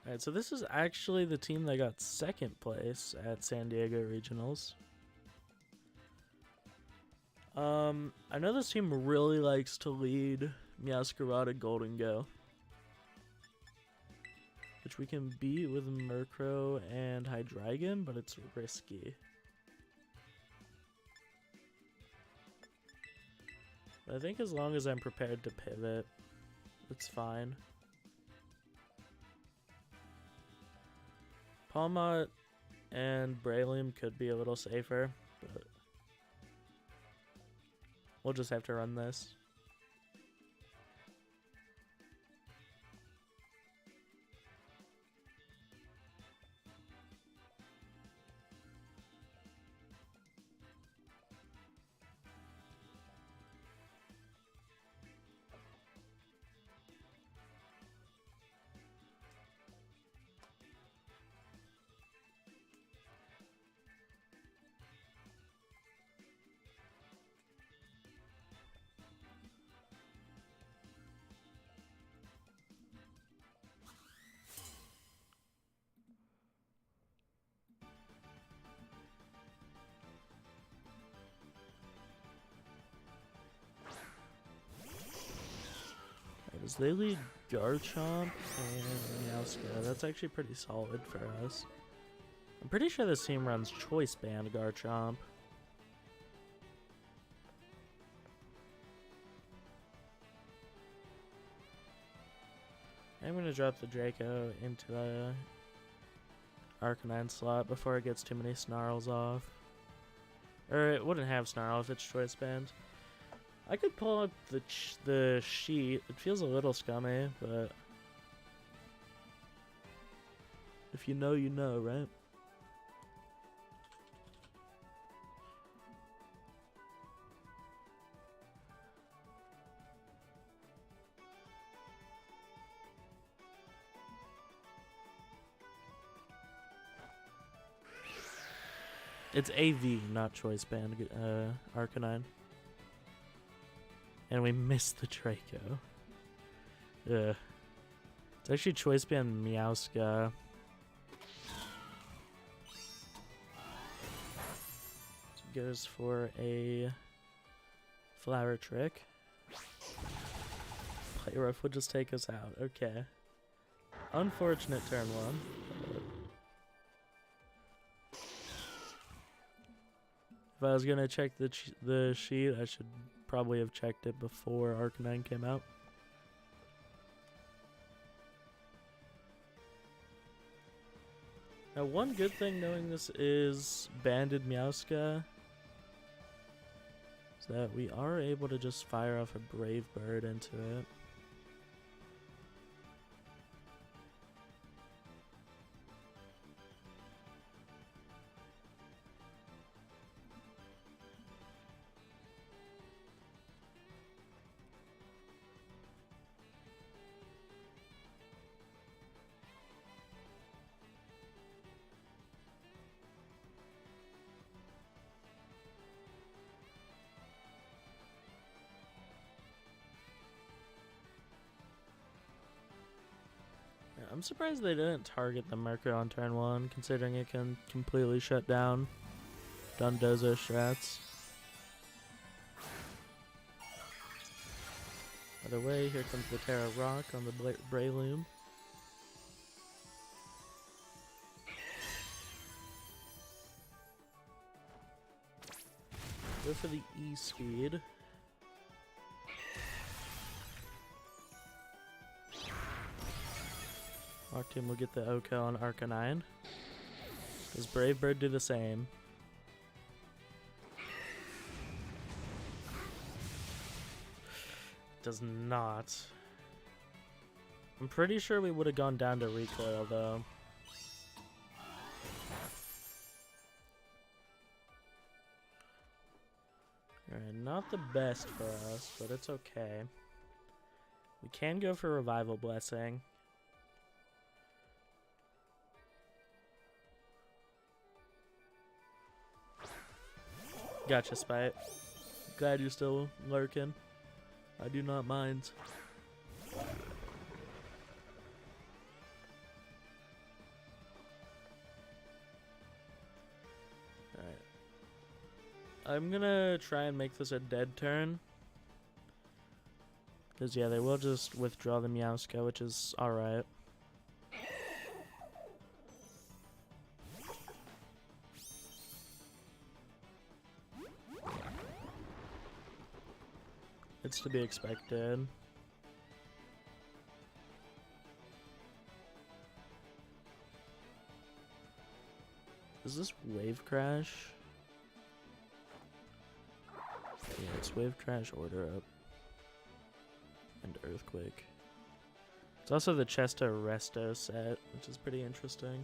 Alright, so this is actually the team that got second place at San Diego Regionals. I know this team really likes to lead Meowscarada Golden Go, which we can beat with Murkrow and Hydreigon, but it's risky. But I think as long as I'm prepared to pivot, it's fine. Pawmot and Brailium could be a little safer, but we'll just have to run this. Because they lead Garchomp and Meowscarada. That's actually pretty solid for us. I'm pretty sure this team runs Choice Band Garchomp. I'm going to drop the Draco into the Arcanine slot before it gets too many Snarls off. Or it wouldn't have Snarl if it's Choice Band. I could pull up the sheet. It feels a little scummy, but if you know, you know, right? It's AV, not Choice Band, Arcanine. And we missed the Draco. Ugh. It's actually Choice Band Meowsca. So goes for a Flower Trick. Play Rough would just take us out. Okay. Unfortunate turn one. If I was gonna check the sheet, I should probably have checked it before Arcanine came out. Now, one good thing knowing this is Banded Meowsca is that we are able to just fire off a Brave Bird into it. I'm surprised they didn't target the Murkrow on turn 1, considering it can completely shut down Dondozo strats. By the way, here comes the Terra Rock on the Breloom. Go for the E-Speed. Octane will get the OHKO on Arcanine. Does Brave Bird do the same? Does not. I'm pretty sure we would have gone down to recoil though. Alright, not the best for us, but it's okay. We can go for Revival Blessing. Gotcha, Spite. Glad you're still lurking. I do not mind. Alright. I'm gonna try and make this a dead turn. Because, yeah, they will just withdraw the Meowsca, which is alright. It's to be expected. Is this Wave Crash? Yeah, it's Wave Crash, Order Up, and Earthquake. It's also the Chesto Resto set, which is pretty interesting.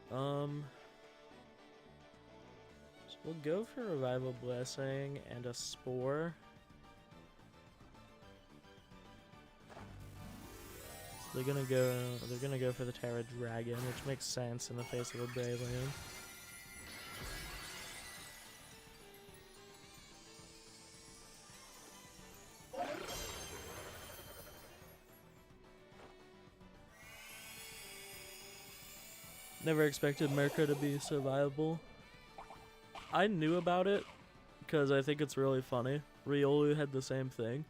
So we'll go for Revival Blessing and a Spore. They're gonna go for the Terra Dragon, which makes sense in the face of a Breloom. Never expected Murkrow to be so viable. I knew about it because I think it's really funny. Riolu had the same thing.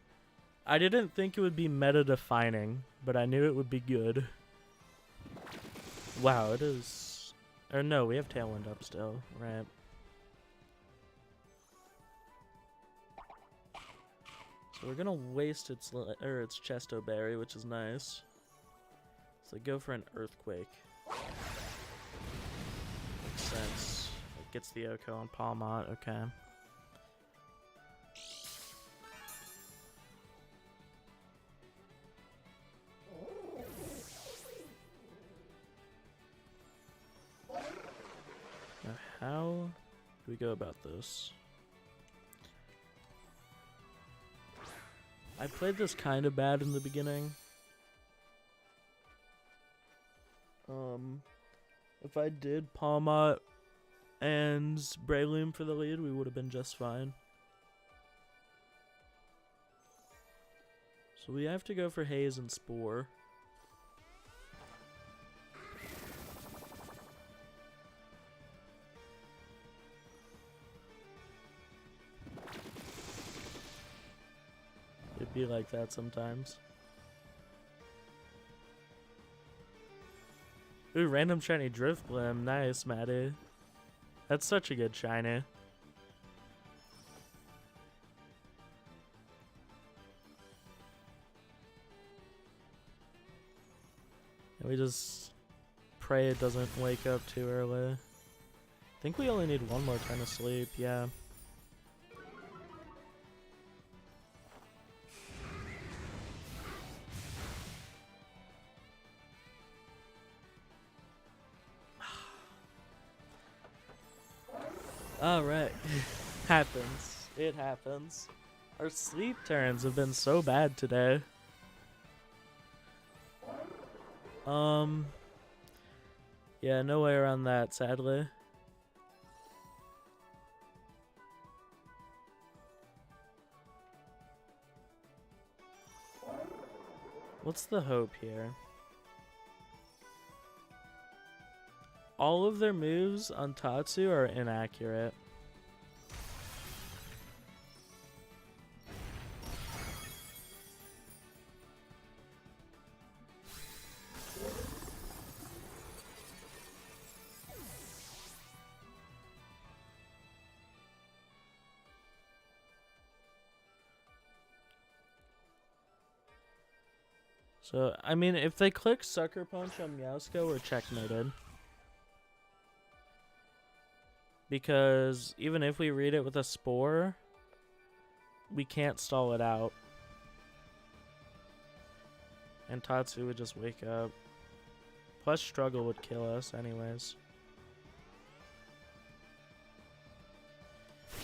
I didn't think it would be meta-defining, but I knew it would be good. Wow, it is... Or no, we have Tailwind up still, right? So we're gonna waste its Chesto Berry, which is nice. So go for an Earthquake. Makes sense. It gets the Oko on Pawmot, okay. Now how do we go about this? I played this kind of bad in the beginning. If I did Pawmot and Breloom for the lead, we would have been just fine. So we have to go for Haze and Spore. It'd be like that sometimes. Ooh, random shiny Drifblim. Nice, Maddie. That's such a good shiny. And we just pray it doesn't wake up too early. I think we only need one more turn of sleep, yeah. Alright. Happens. It happens. Our sleep turns have been so bad today. Yeah, no way around that, sadly. What's the hope here? All of their moves on Tatsu are inaccurate. So, I mean, if they click Sucker Punch on Meowsco, we're checkmated. Because even if we read it with a Spore, we can't stall it out. And Tatsu would just wake up. Plus Struggle would kill us anyways.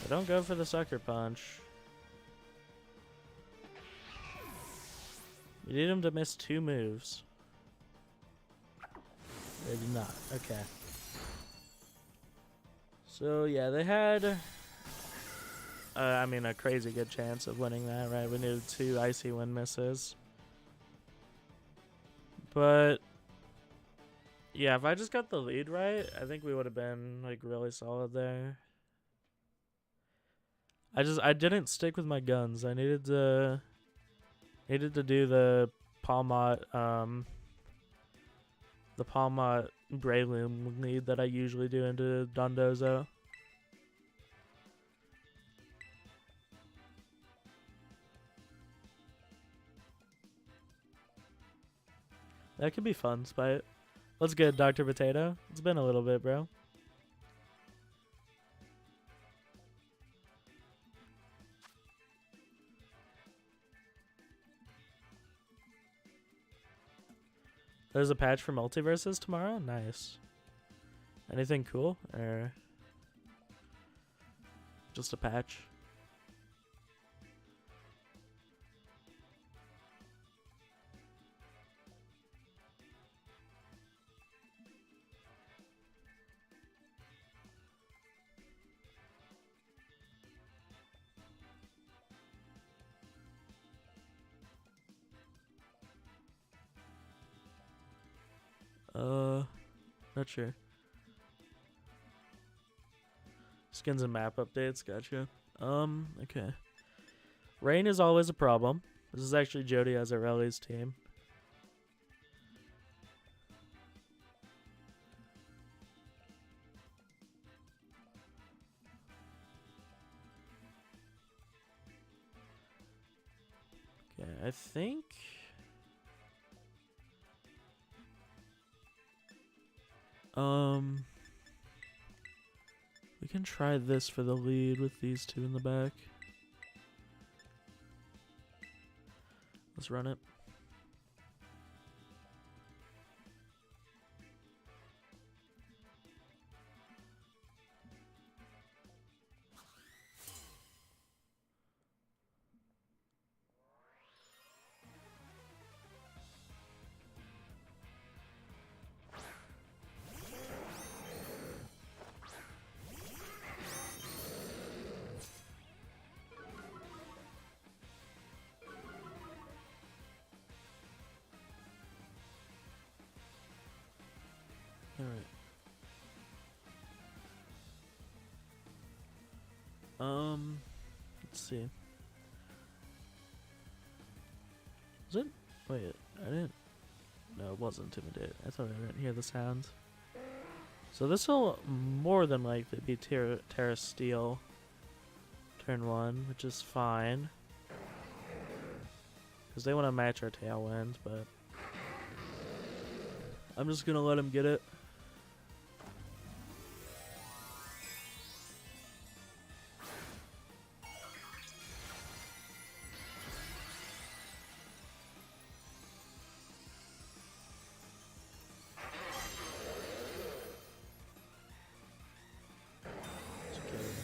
So don't go for the Sucker Punch. You need him to miss 2 moves. They did not. Okay. So yeah, they had, I mean, a crazy good chance of winning that, right? We needed 2 Icy Wind misses. But yeah, if I just got the lead right, I think we would have been like really solid there. I didn't stick with my guns. I needed to do the Pawmot Breloom lead that I usually do into Dondozo. That could be fun, Spite. What's good, Dr. Potato? It's been a little bit, bro. There's a patch for multiverses tomorrow? Nice. Anything cool? Or just a patch? Not sure. Skins and map updates, gotcha. Okay. Rain is always a problem. This is actually Jody Azzarelli's team. Okay, I think... we can try this for the lead with these two in the back. Let's run it. Alright. Let's see. Was it? Wait, I didn't. No, it wasn't Intimidate. I thought I didn't hear the sound. So this will more than likely be Terra Steel turn 1, which is fine. Because they want to match our Tailwind, but I'm just going to let him get it.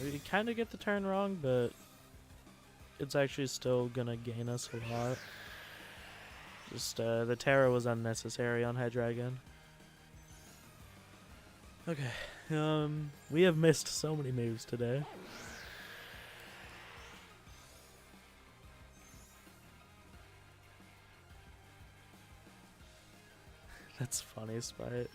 We kind of get the turn wrong, but it's actually still gonna gain us a lot. Just the Terra was unnecessary on Hydreigon. Okay, we have missed so many moves today. That's funny, Spite.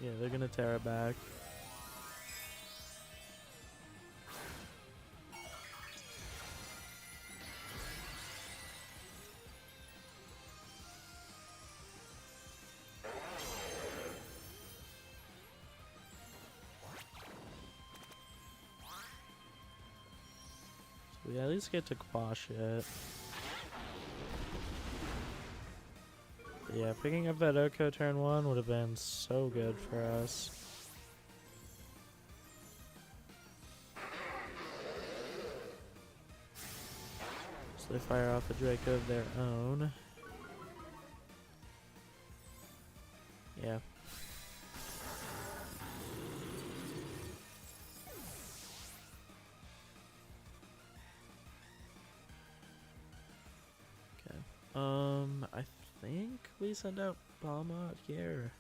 Yeah, they're gonna tear it back. So we at least get to quash it. Yeah, picking up that Oko turn 1 would have been so good for us. So they fire off a Draco of their own. Yeah. Okay. I think we send out Pawmot here.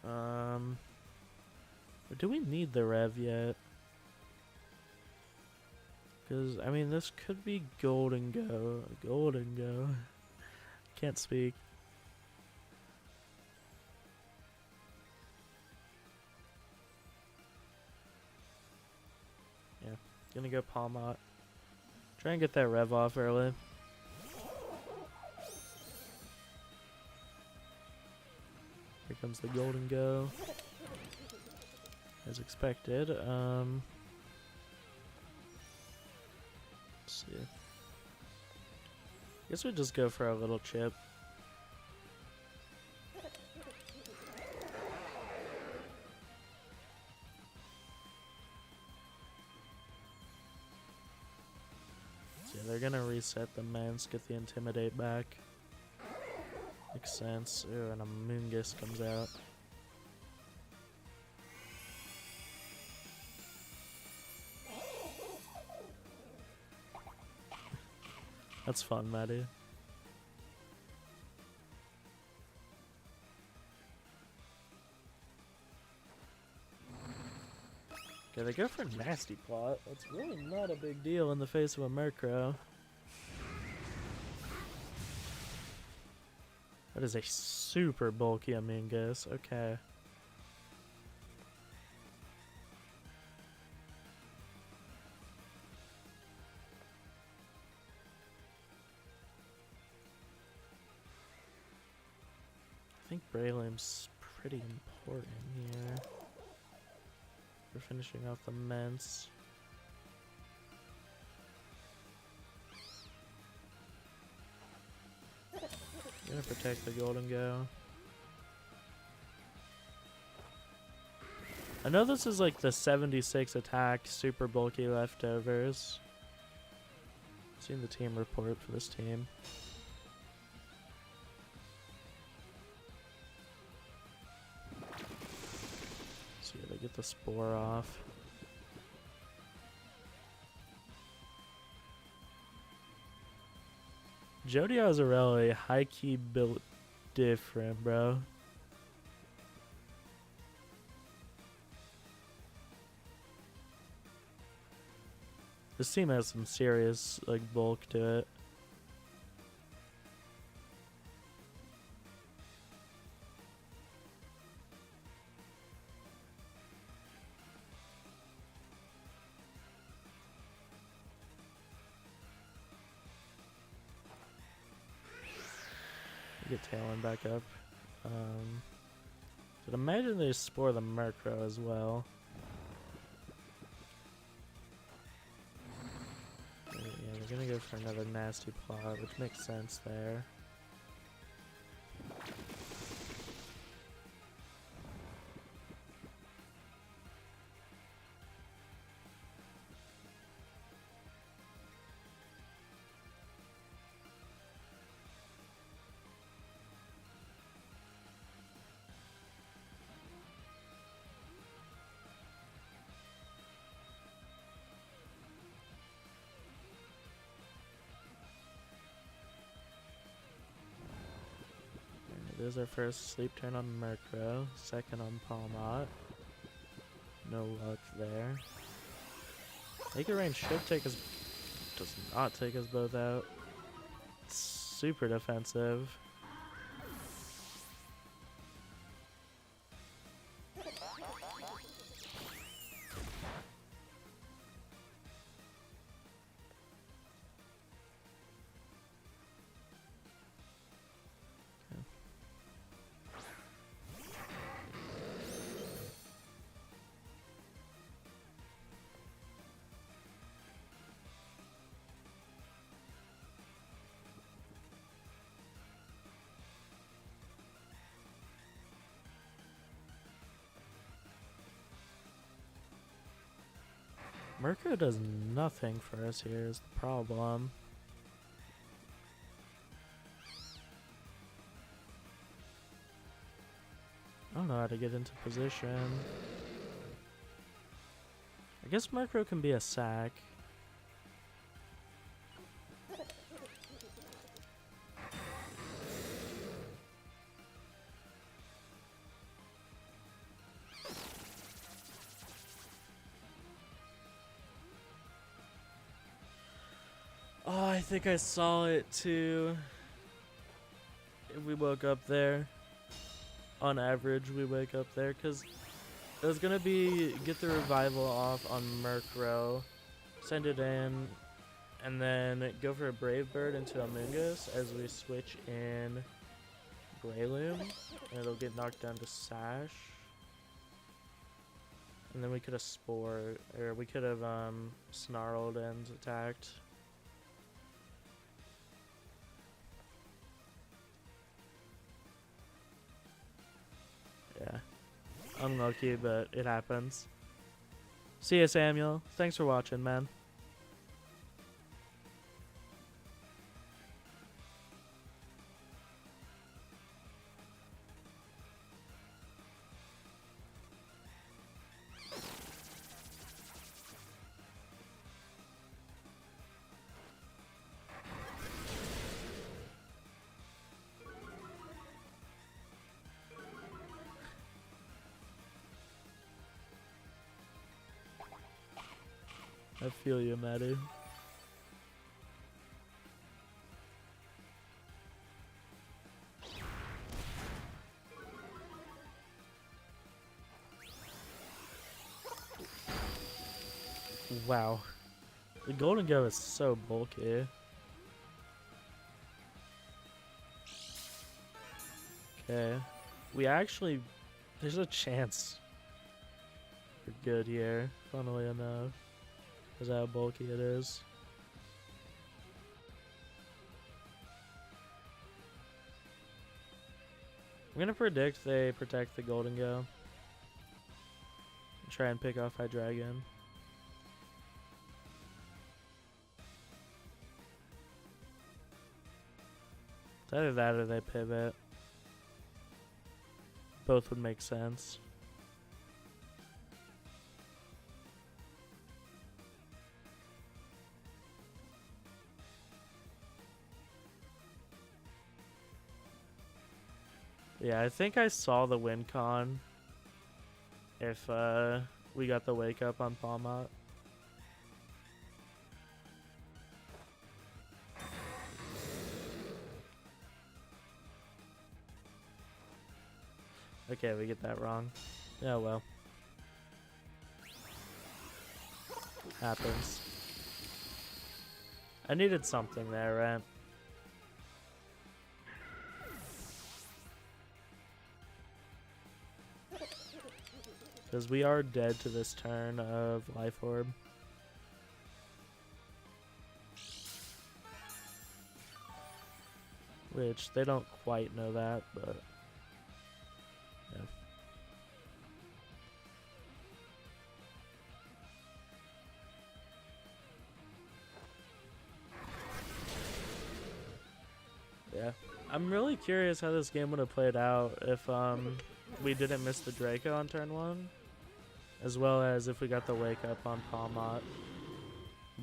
Or do we need the Rev yet? Because, I mean, this could be Golden Go. Golden Go. Can't speak. Yeah, gonna go Pawmot. Try and get that Rev off early. Here comes the Golden Go. As expected. Let's see. Guess we just go for a little chip. So yeah, they're gonna reset the Mance, get the Intimidate back. Makes sense. Ooh, and a Moongus comes out. That's fun, Maddie. Okay, they go for Nasty Plot. That's really not a big deal in the face of a Murkrow. That is a super bulky Amingus. Okay. I think Breloom's pretty important here. We're finishing off the Ments. Gonna protect the Golden Go. I know this is like the 76 attack, super bulky leftovers. Seen the team report for this team. So yeah, they get the Spore off. Jody Ozarelli, high-key built different, bro. This team has some serious, like, bulk to it. Get Talon back up. I'd imagine they Spore the Murkrow as well. Yeah, they're gonna go for another Nasty Plot, which makes sense there. There's our first sleep turn on Murkrow, second on Pawmot. No luck there. Mega Range should take us, does not take us both out. It's super defensive. Murkrow does nothing for us here is the problem. I don't know how to get into position. I guess Murkrow can be a sack. Oh, I think I saw it too. If we woke up there. On average, we wake up there because it was gonna be get the revival off on Murkrow, send it in, and then go for a Brave Bird into Amingus as we switch in Breloom, and it'll get knocked down to Sash. And then we could have Spore, or we could have Snarled and attacked. Yeah. Unlucky, but it happens. See ya, Samuel. Thanks for watching, man. I feel you, Maddie. Wow. The Golden Go is so bulky. Okay. We actually... There's a chance we're good here, funnily enough. Because how bulky it is. I'm gonna predict they protect the Golden Go. Try and pick off Hydreigon. It's either that or they pivot. Both would make sense. Yeah, I think I saw the win con if we got the wake up on Pawmot. Okay, we get that wrong. Yeah, well. Happens. I needed something there, right? Because we are dead to this turn of Life Orb. Which, they don't quite know that, but... Yeah. Yeah. I'm really curious how this game would have played out if we didn't miss the Draco on turn 1. As well as if we got the wake up on Pawmot.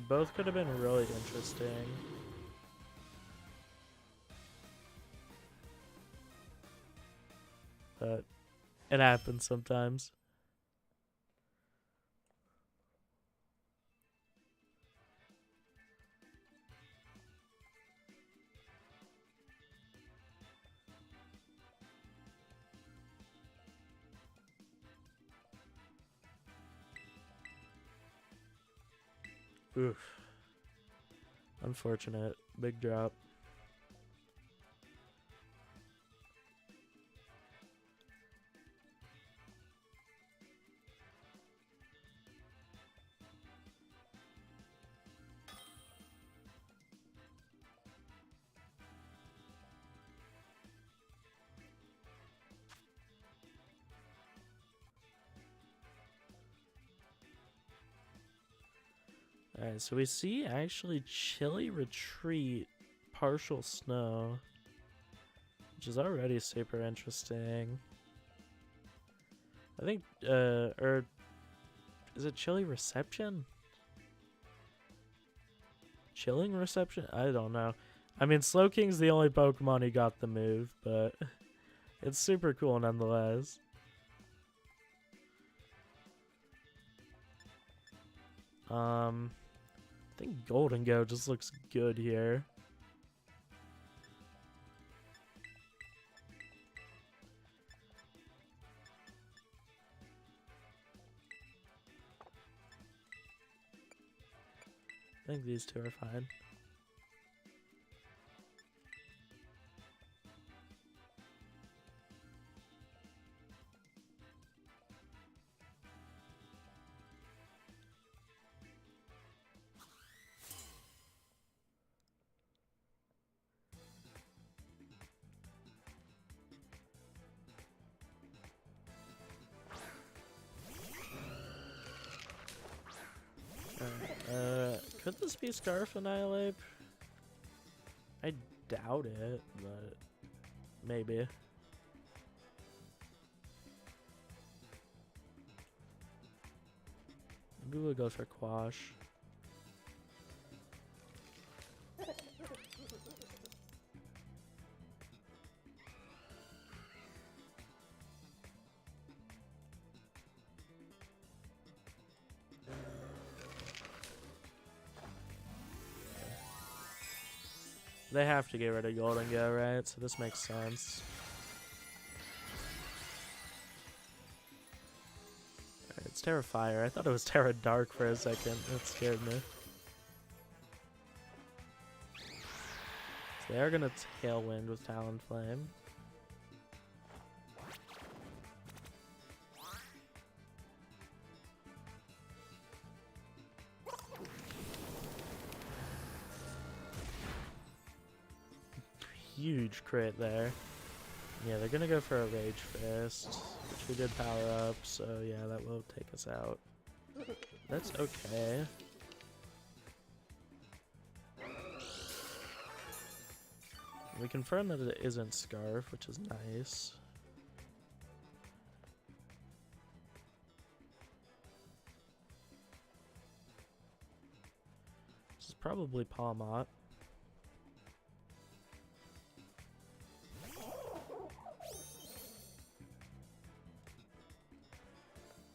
Both could have been really interesting. But it happens sometimes. Oof. Unfortunate. Big drop. Alright, so we see actually Chilly Retreat, partial snow, which is already super interesting. I think, or is it Chilly Reception? Chilling Reception? I don't know. I mean, Slowking's the only Pokemon who got the move, but it's super cool nonetheless. I think Golden Go just looks good here. I think these two are fine. Could this be Scarf Annihilate? I doubt it, but maybe. Maybe we'll go for Quash. They have to get rid of Golden Go, right? So this makes sense. Alright, it's Terra Fire. I thought it was Terra Dark for a second. That scared me. So they are gonna Tailwind with Talonflame. Huge crit there. Yeah, they're gonna go for a Rage Fist, which we did power up, so yeah, that will take us out. That's okay. We confirm that it isn't Scarf, which is nice. This is probably Pawmot.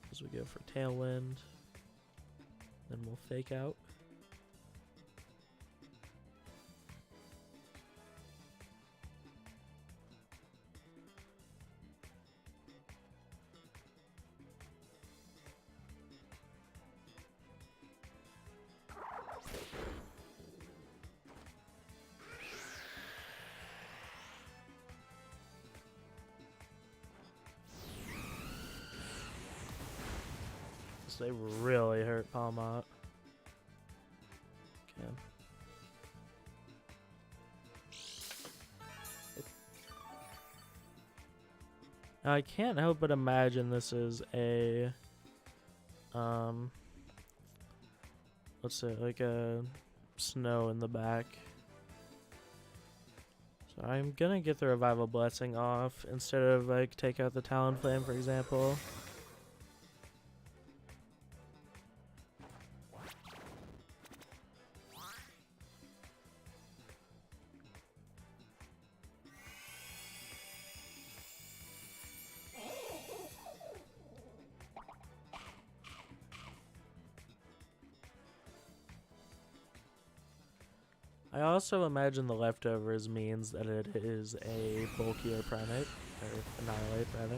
As we go for Tailwind, then we'll fake out. They really hurt Pawmot. Okay. Now I can't help but imagine this is a let's say like a snow in the back. So I'm gonna get the Revival Blessing off instead of like take out the Talonflame, for example. I also imagine the leftovers means that it is a bulkier Primate, or Annihilate rather.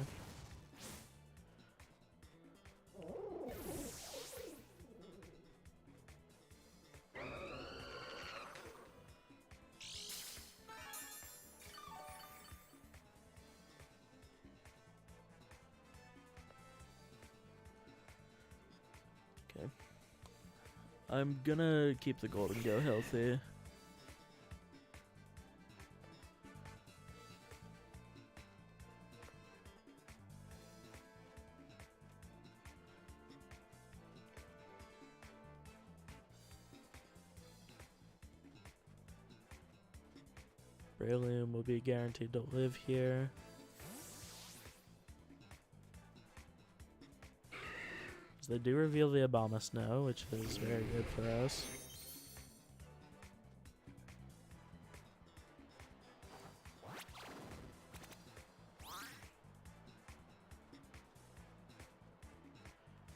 Okay. I'm gonna keep the Golden Go healthy. Breloom will be guaranteed to live here. So they do reveal the Obama Snow, which is very good for us.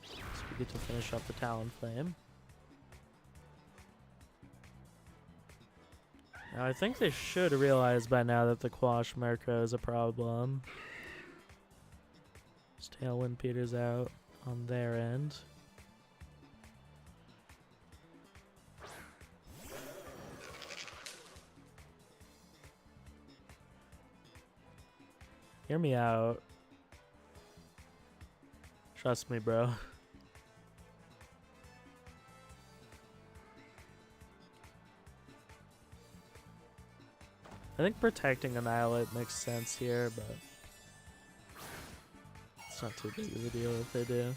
So we get to finish up the Talonflame. Now, I think they should realize by now that the Quash Murkrow is a problem. This Tailwind peters out on their end. Hear me out. Trust me, bro. I think protecting Annihilate makes sense here, but it's not too big of a deal if they do.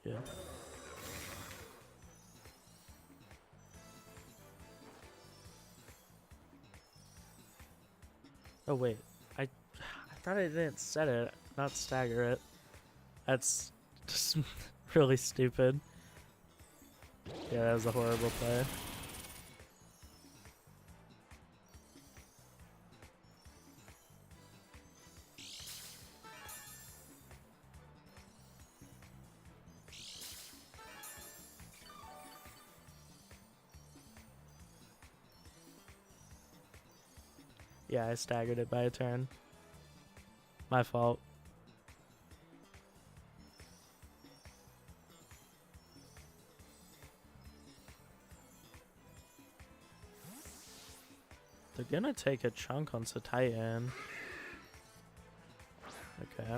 Yeah. Oh wait, I thought I didn't set it, not stagger it. That's just really stupid. Yeah, that was a horrible play. Yeah, I staggered it by a turn. My fault. They're gonna take a chunk on Titan. Okay.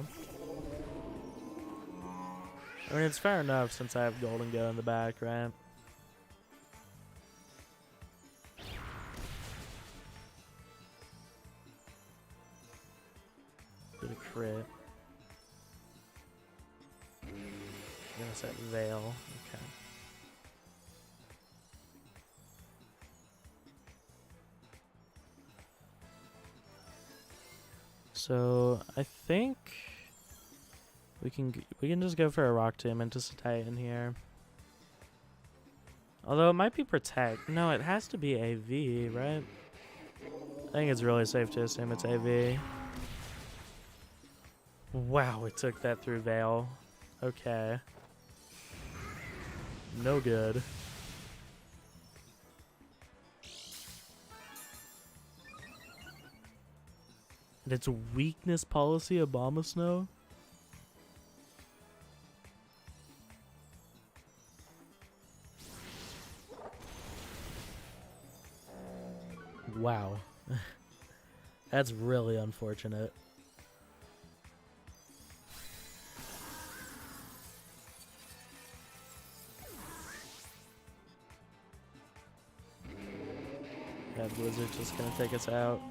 I mean, it's fair enough since I have Golden Go in the back, right? Get a crit. I'm gonna set Veil. Okay. So I think we can just go for a Rock Tomb into Titan here. Although it might be Protect. No, it has to be AV, right? I think it's really safe to assume it's AV. Wow, it took that through Veil. Okay. No good. And it's weakness policy Abomasnow? Wow. That's really unfortunate. Yeah, Blizzard's just gonna take us out.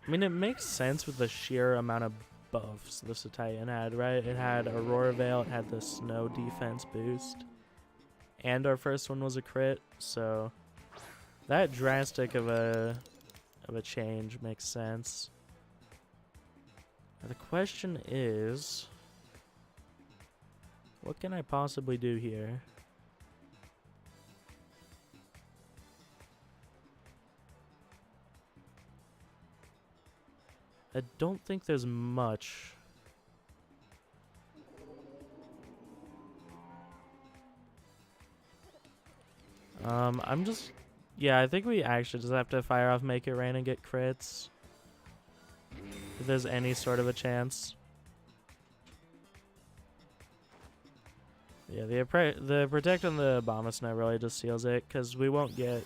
I mean, it makes sense with the sheer amount of buffs this Titan had, right? It had Aurora Veil, it had the snow defense boost, and our first one was a crit, so that drastic of a change makes sense. Now the question is, what can I possibly do here? I don't think there's much. I'm just... Yeah, I think we actually just have to fire off Make It Rain and get crits. If there's any sort of a chance. Yeah, the Protect on the Abomasnow really just seals it, because we won't get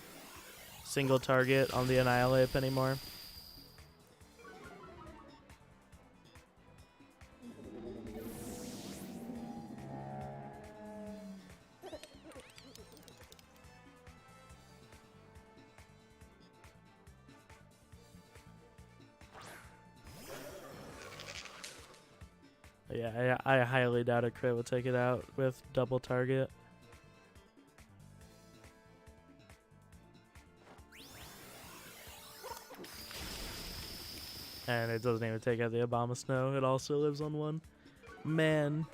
single target on the Annihilate anymore. Yeah, I highly doubt a crit will take it out with double target. And it doesn't even take out the Abomasnow. It also lives on one. Man.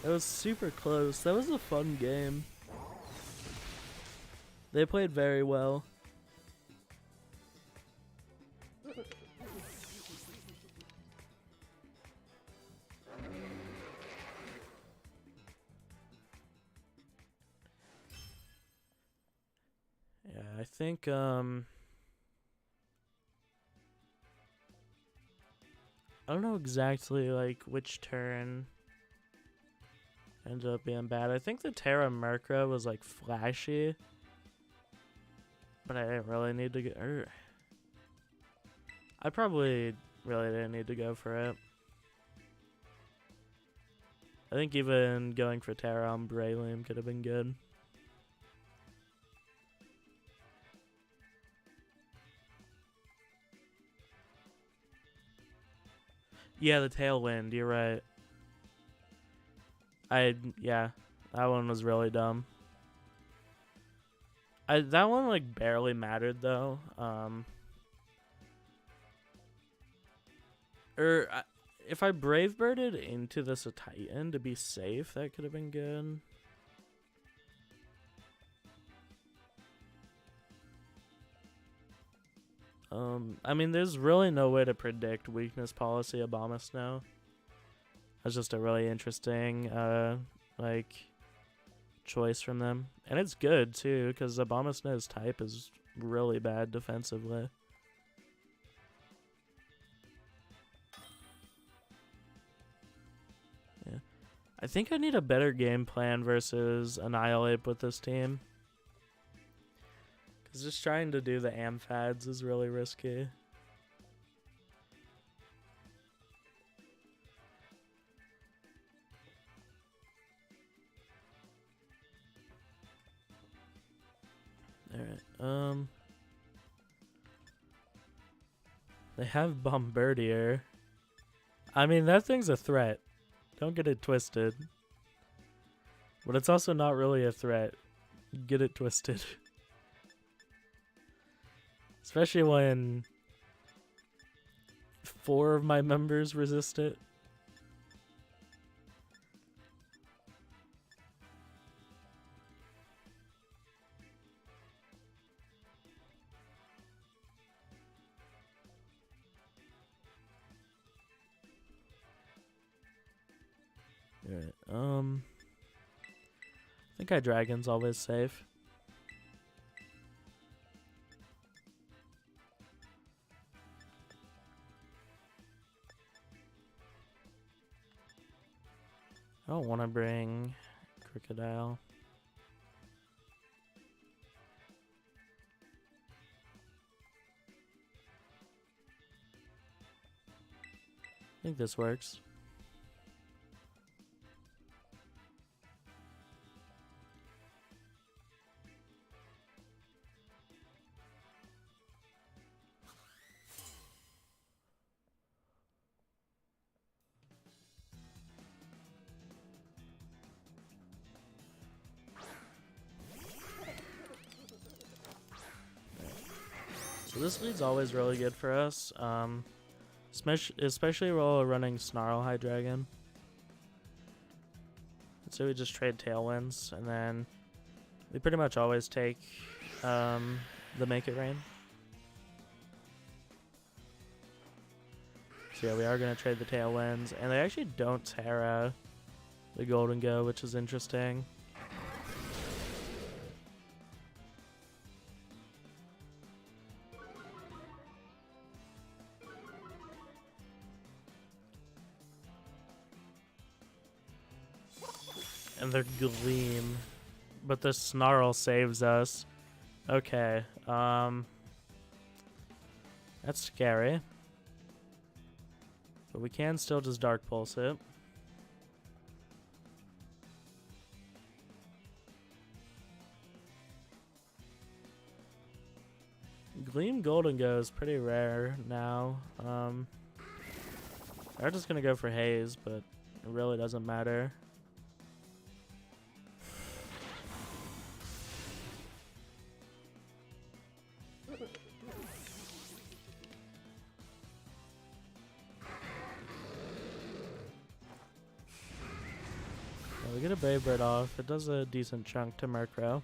That was super close. That was a fun game. They played very well. Yeah, I think I don't know exactly like which turn ended up being bad. I think the Terra Merkra was like flashy, but I didn't really need to go. I probably really didn't need to go for it. I think even going for Terra on Braylon could have been good. Yeah, the Tailwind, you're right. Yeah, that one was really dumb. That one like barely mattered though. If I Brave Birded into this a Titan to be safe, that could have been good. I mean, there's really no way to predict weakness policy Abomasnow. That's just a really interesting, like, choice from them. And it's good, too, because Abomasnow's type is really bad defensively. Yeah. I think I need a better game plan versus Annihilate with this team. Because just trying to do the Amphads is really risky. Alright, they have Bombardier. I mean, that thing's a threat. Don't get it twisted. But it's also not really a threat. Get it twisted. Especially when 4 of my members resist it. Alright, I think Dragon's always safe. I don't want to bring Crocodile. I think this works. So this lead's always really good for us, especially while we're running Snarl High Dragon. So we just trade Tailwinds, and then we pretty much always take the Make It Rain. So yeah, we are going to trade the Tailwinds, and they actually don't Terra the Golden Go, which is interesting. And they're Gleam, but the Snarl saves us. Okay, that's scary. But we can still just Dark Pulse it. Gleam Golden Go is pretty rare now. They're just gonna go for Haze, but it really doesn't matter. We get a Brave Bird off. It does a decent chunk to Murkrow.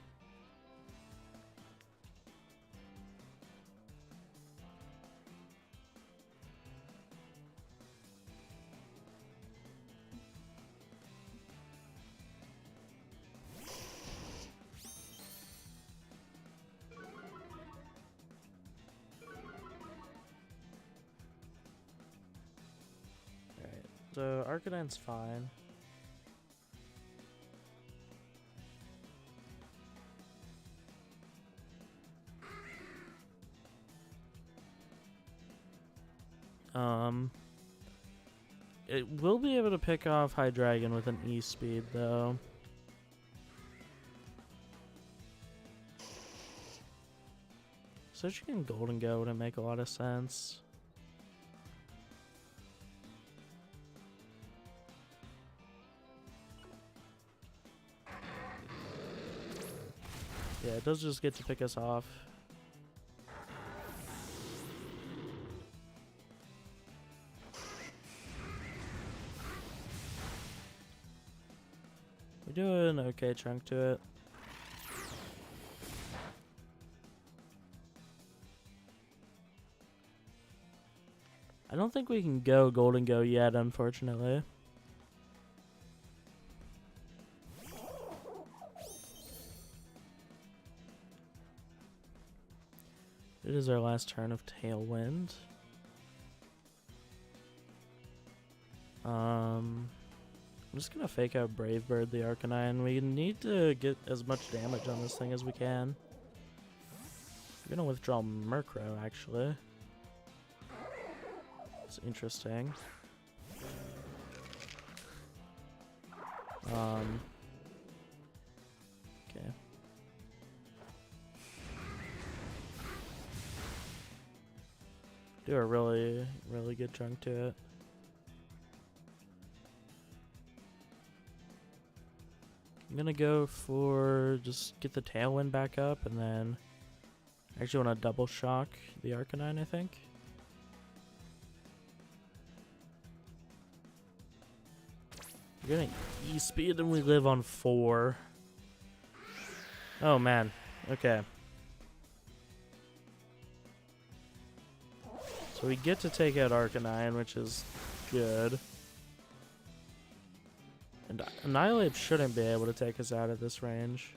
Alright, so Arcanine's fine. It will be able to pick off High Dragon with an E speed though. Searching in Golden Go wouldn't make a lot of sense. Yeah, it does just get to pick us off. We do an okay chunk to it. I don't think we can go Golden Go yet, unfortunately. is our last turn of Tailwind. I'm just gonna fake out Brave Bird the Arcanine. We need to get as much damage on this thing as we can. I'm gonna withdraw Murkrow, actually. It's interesting. Okay. Do a really good chunk to it. I'm gonna go for just get the Tailwind back up, and then I actually want to double shock the Arcanine, I think. We're gonna E-speed and we live on 4. Oh man, okay. So we get to take out Arcanine, which is good. And Annihilate shouldn't be able to take us out at this range.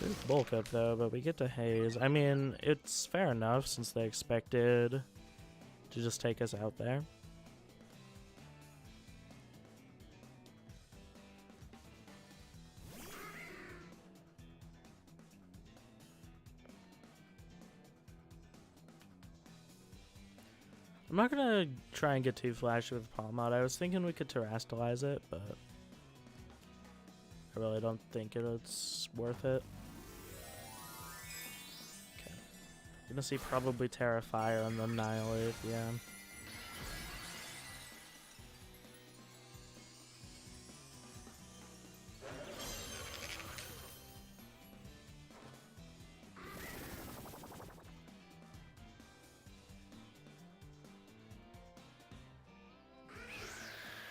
There's Bulk Up though, but we get to Haze. I mean, it's fair enough since they expected to just take us out there. I'm not gonna try and get too flashy with Pawmot. I was thinking we could terrestrialize it, but I really don't think it's worth it. Okay. You're gonna see probably Terra Fire and then Annihilate, yeah.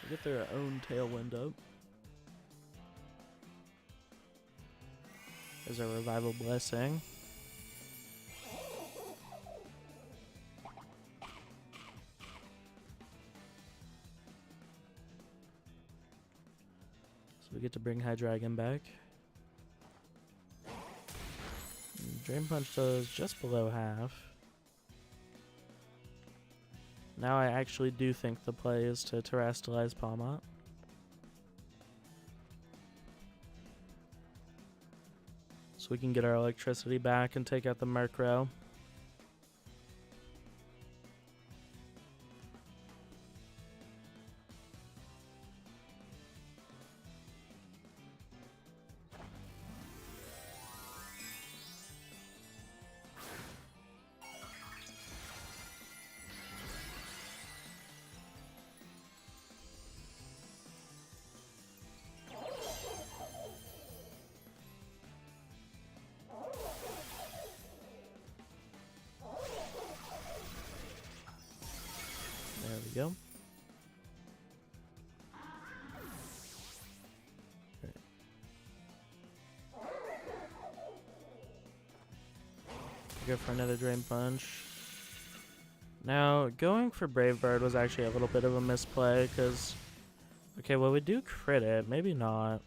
Get their own Tailwind up. There's a Revival Blessing. So we get to bring Hydreigon back. And Drain Punch does just below half. Now I actually do think the play is to terrestrialize Pawmot. So we can get our electricity back and take out the Murkrow. There we go. Right. Go for another Drain Punch. Now, going for Brave Bird was actually a little bit of a misplay, because... Okay, well, we do crit it. Maybe not.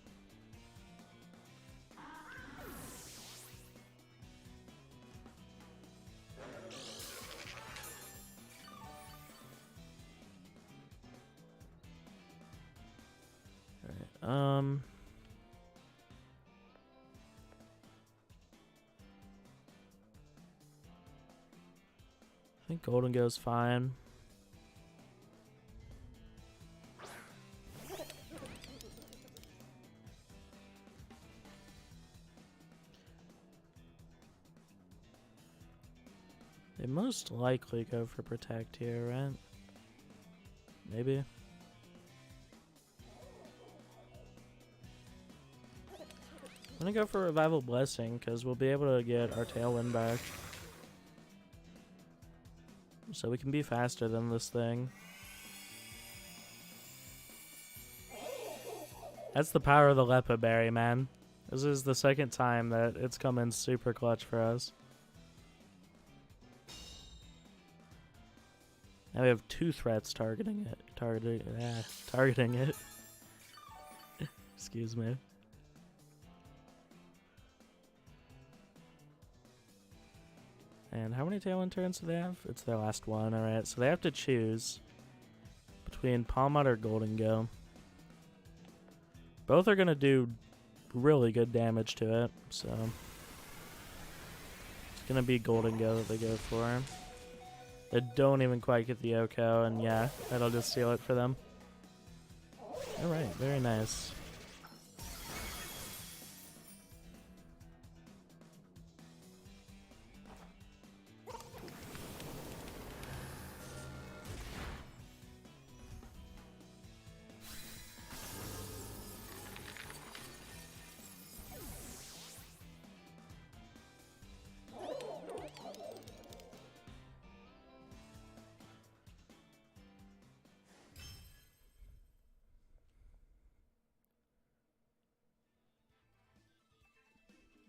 Alright, I think Golden goes fine. They most likely go for Protect here, right? Maybe. I'm gonna go for Revival Blessing, because we'll be able to get our Tailwind back. So we can be faster than this thing. That's the power of the Lepa Berry, man. This is the second time that it's come in super clutch for us. Now we have 2 threats targeting it. Targeting it. Excuse me. And how many Tailwind turns do they have? It's their last one, alright. So they have to choose between Pawmot or Golden Go. Both are going to do really good damage to it, so it's going to be Golden Go that they go for. They don't even quite get the Oko, and yeah, that'll just steal it for them. Alright, very nice.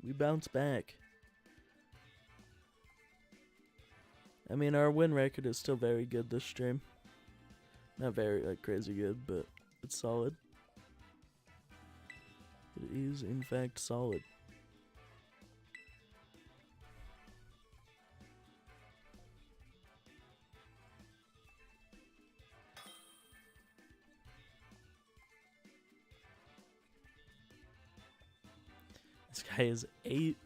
We bounce back. I mean, our win record is still very good this stream. Not very, like, crazy good, but it's solid. It is, in fact, solid. This guy is 8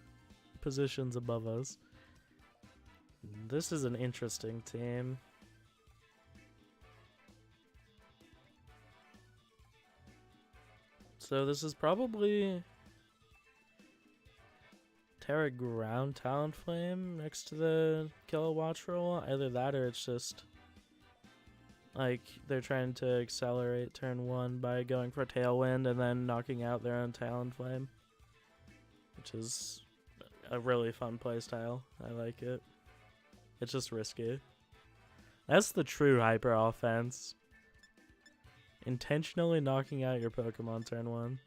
positions above us. This is an interesting team. So this is probably Terra Ground Talonflame next to the Kill Watch roll. Either that or it's just like they're trying to accelerate turn 1 by going for Tailwind and then knocking out their own Talonflame, which is a really fun playstyle. I like it. It's just risky. That's the true hyper offense. Intentionally knocking out your Pokemon turn 1.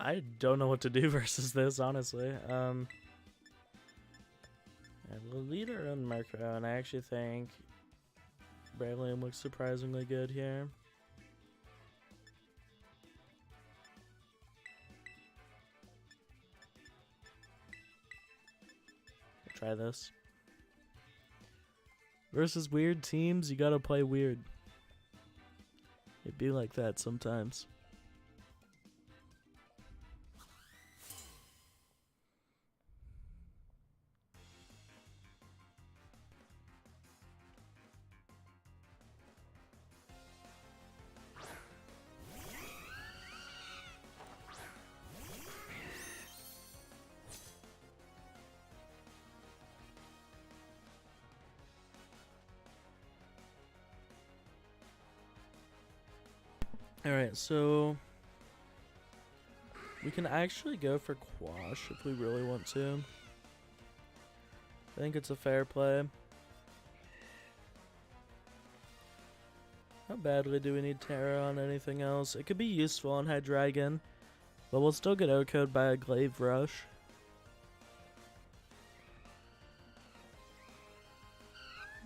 I don't know what to do versus this, honestly. We'll lead our own Murkrow, and I actually think Bravelium looks surprisingly good here. Try this. Versus weird teams, you gotta play weird. It'd be like that sometimes. Alright, so we can actually go for Quash if we really want to. I think it's a fair play. How badly do we need Terra on anything else? It could be useful on Hydreigon, but we'll still get OHKO'd by a Glaive Rush.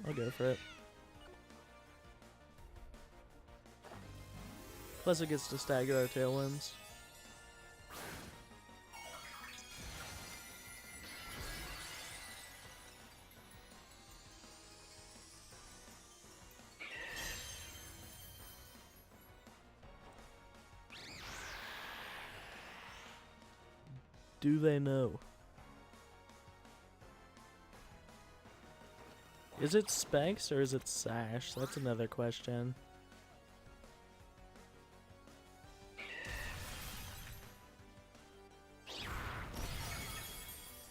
I'll go for it. Plus it gets to stagger our Tailwinds. Do they know? Is it Specs or is it Sash? That's another question.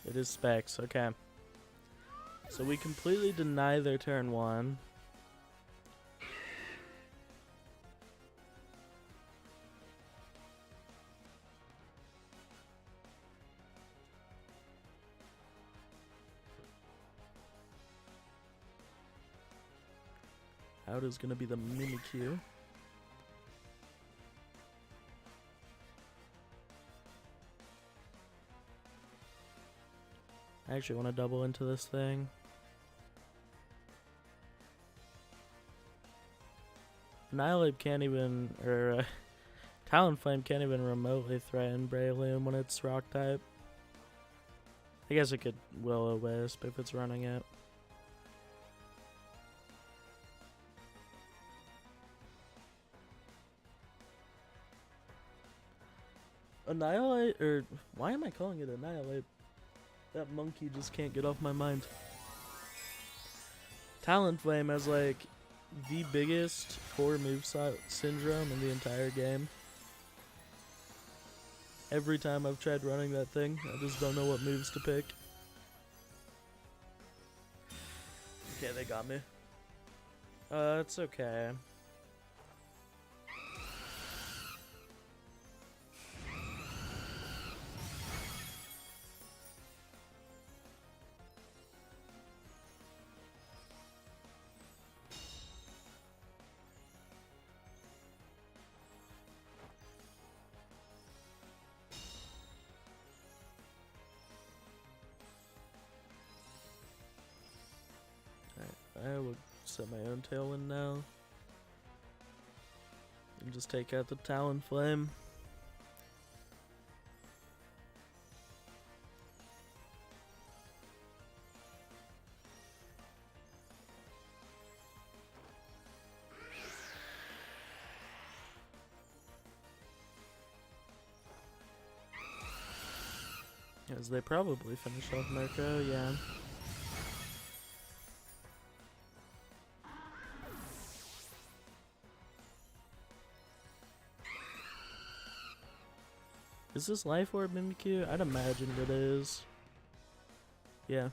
It is Specs, okay. So we completely deny their turn 1. Out is going to be the Mimikyu. I actually want to double into this thing. Annihilate can't even, or Talonflame can't even remotely threaten Breloom when it's rock type. I guess it could Will-O-Wisp if it's running it. Annihilate, or why am I calling it Annihilate? That monkey just can't get off my mind. Talonflame has like the biggest core moveset syndrome in the entire game. Every time I've tried running that thing, I just don't know what moves to pick. Okay, they got me. It's okay. I will set my own Tailwind now. And just take out the Talonflame. As they probably finish off Mirko, yeah. Is this Life Orb Mimikyu? I'd imagine it is. Yeah.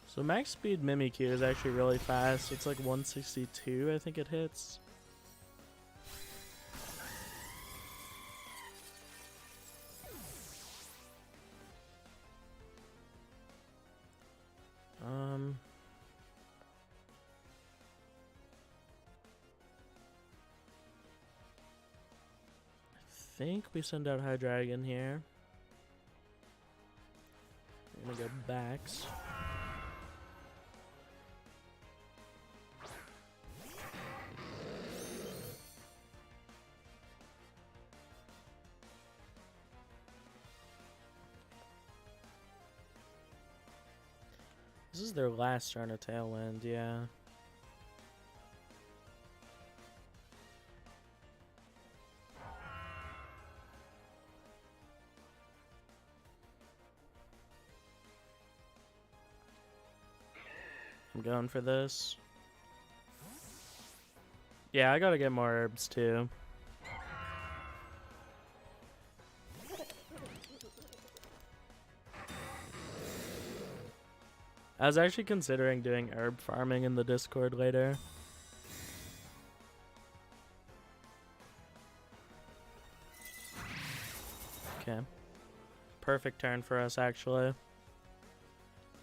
So max speed Mimikyu is actually really fast. It's like 162, I think it hits. I think we send out Hydreigon here. We're gonna go backs. This is their last turn of Tailwind, yeah. I'm going for this. Yeah, I gotta get more herbs too. I was actually considering doing herb farming in the Discord later. Okay. Perfect turn for us, actually.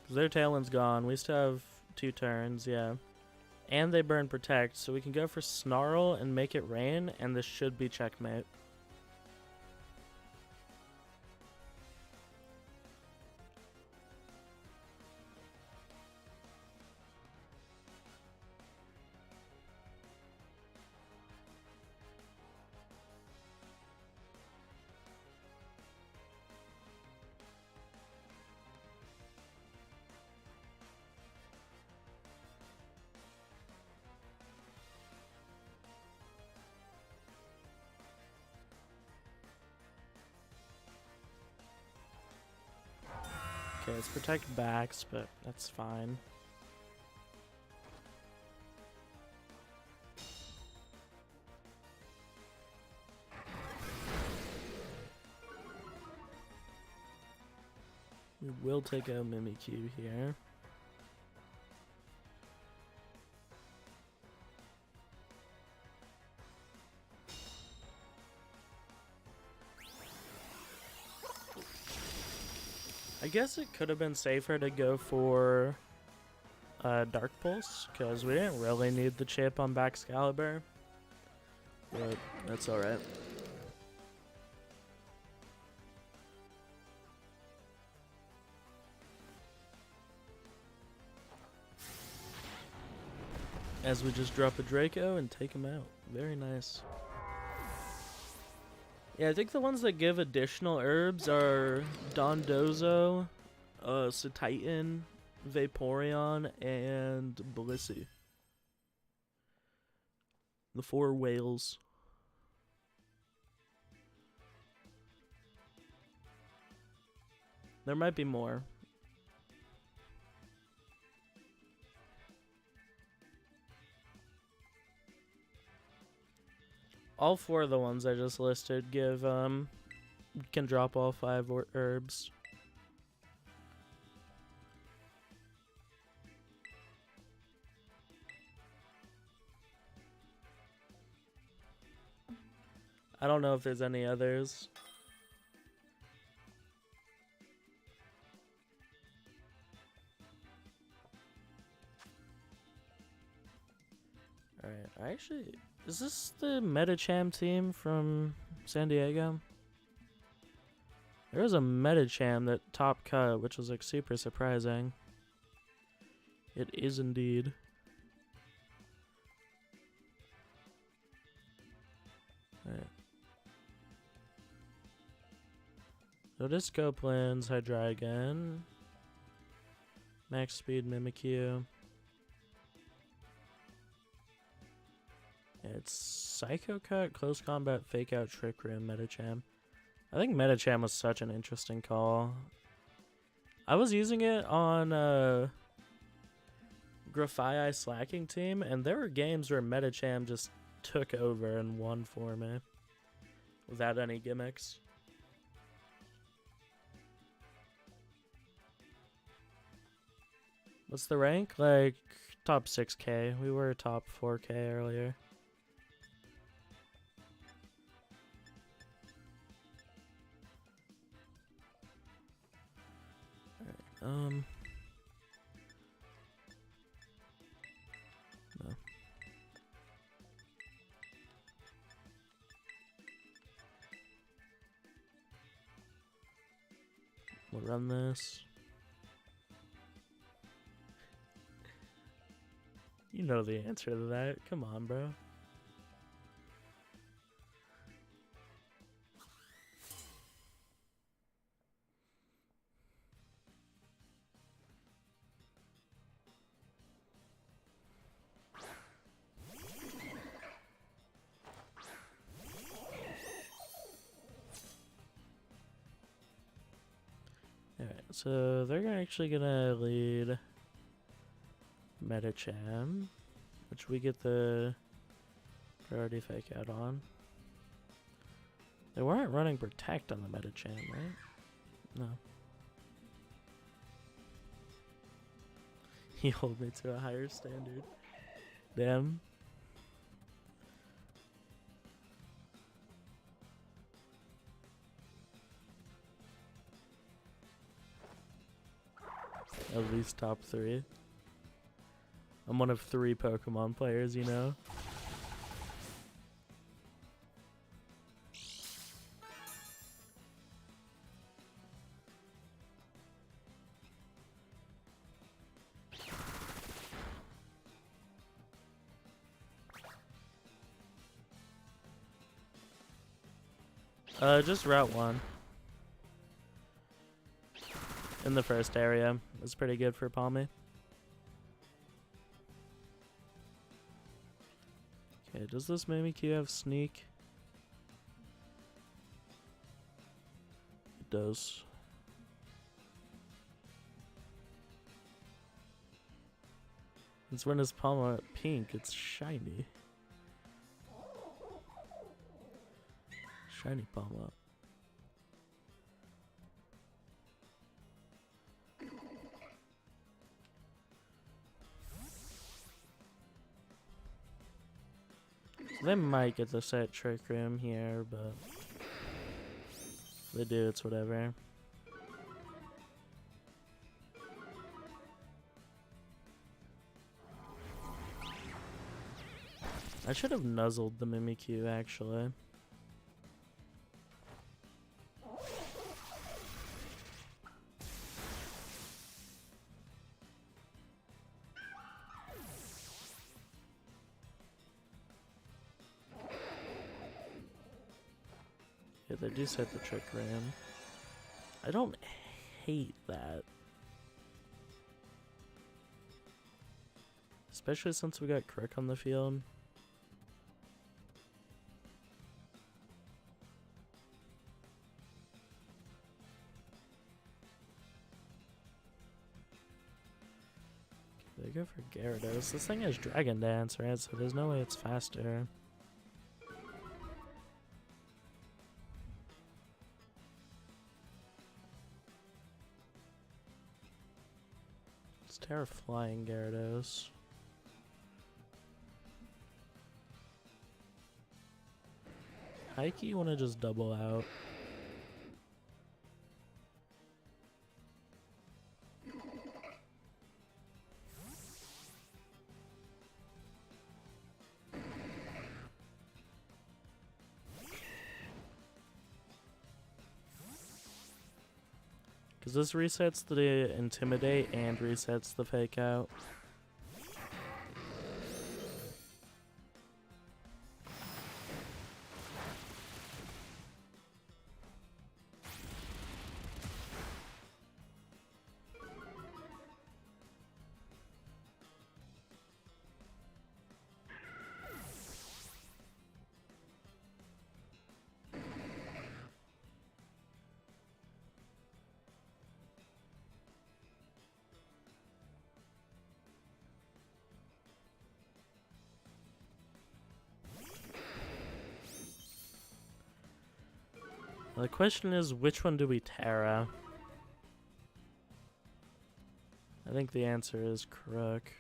Because their Tailwind's gone. We still have 2 turns, yeah. And they burn Protect, so we can go for Snarl and make it rain, and this should be checkmate. Okay, let's protect backs, but that's fine. We will take out Mimikyu here. I guess it could have been safer to go for Dark Pulse, because we didn't really need the chip on Baxcalibur, but that's alright. As we just drop a Draco and take him out. Very nice. Yeah, I think the ones that give additional herbs are Dondozo, Cetitan, Vaporeon, and Blissey. The 4 whales. There might be more. All 4 of the ones I just listed give, can drop all 5 herbs. I don't know if there's any others. Alright, I actually... Is this the Metacham team from San Diego? There was a Metacham that top cut, which was like super surprising. It is indeed. Alright. So Disco Plans, Hydreigon, Max Speed Mimikyu. It's Psycho Cut, Close Combat, Fake Out, Trick Room, Metacham. I think Metacham was such an interesting call. I was using it on Grafai Slacking team, and there were games where Metacham just took over and won for me without any gimmicks. What's the rank? Like top 6K. We were top 4K earlier. No. We'll run this. You know the answer to that. Come on, bro. Alright, so they're actually gonna lead Metacham, which we get the priority fake out on. They weren't running Protect on the Metacham, right? No. He hold me to a higher standard. Damn. At least top 3. I'm one of 3 Pokemon players, you know? Just Route 1. In the first area. It's pretty good for Pawmot. Okay, does this Mimikyu have Sneak? It does. It's when his Pawmot pink, it's shiny. Shiny Pawmot. So they might get the set Trick Room here, but if they do, it's whatever. I should have nuzzled the Mimikyu, actually. Okay, they do set the Trick Room. I don't hate that. Especially since we got Crook on the field. They go for Gyarados. This thing has Dragon Dance, right? So there's no way it's faster. It's Terra Flying Gyarados. Heike, you want to just double out? Because this resets the Intimidate and resets the Fake Out. The question is, which one do we Terra? I think the answer is Crook.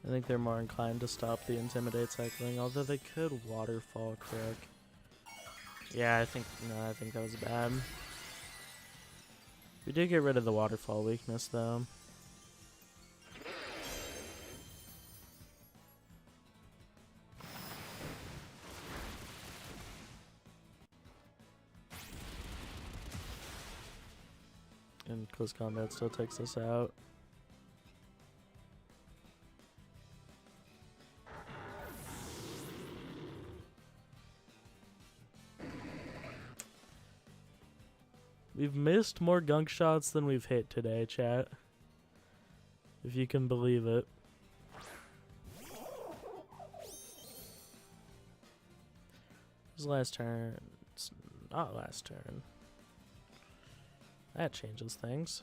I think they're more inclined to stop the Intimidate cycling, although they could Waterfall Crook. Yeah, I think that was bad. We did get rid of the Waterfall weakness, though. And close combat still takes us out. We've missed more gunk shots than we've hit today, chat. If you can believe it. This is last turn. It's not last turn. That changes things.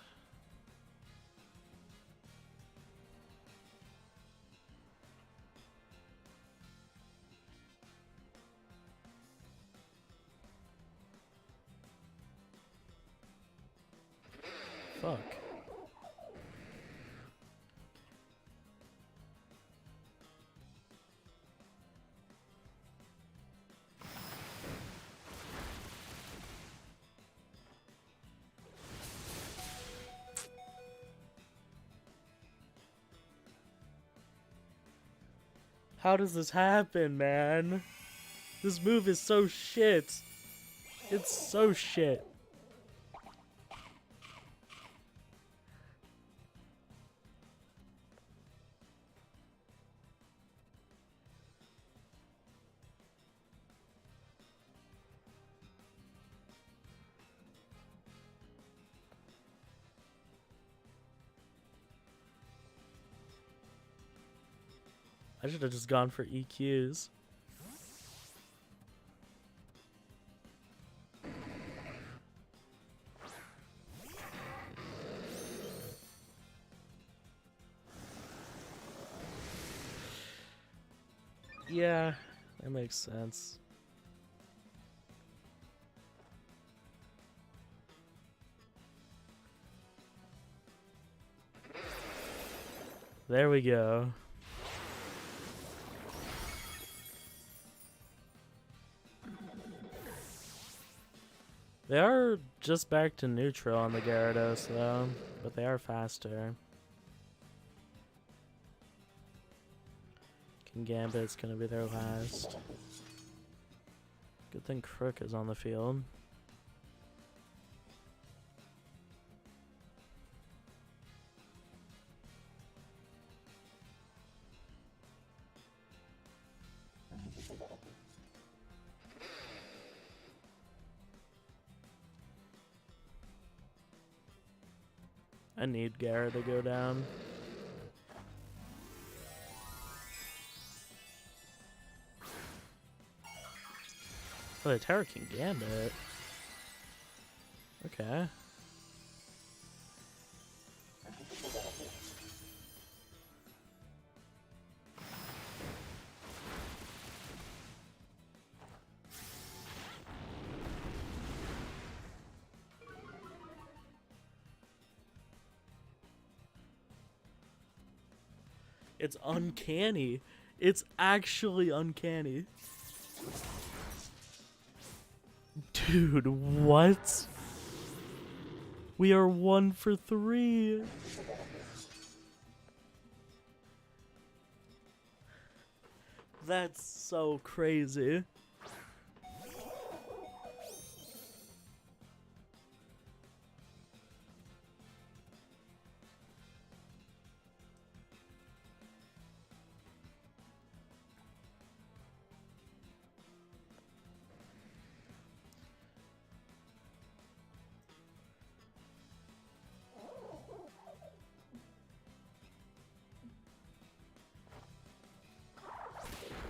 Fuck. How does this happen, man? This move is so shit. It's so shit. I should have just gone for EQs. Yeah, that makes sense. There we go. They are just back to neutral on the Gyarados, though, but they are faster. Gambit's gonna be their last. Good thing Crook is on the field. I need Gara to go down. Oh, the tower can gambit. Okay. It's uncanny. It's actually uncanny. Dude, what? We are 1 for 3. That's so crazy.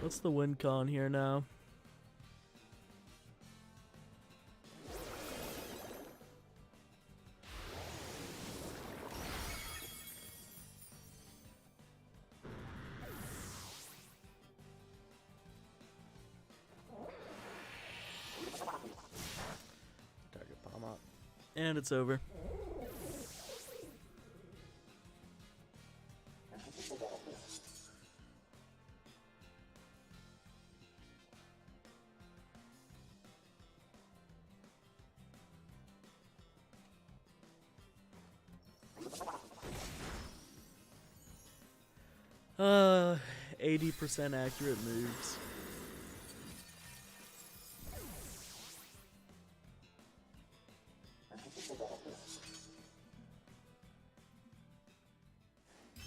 What's the win con here now? Target Pawmot. And it's over. Uh, 80% accurate moves.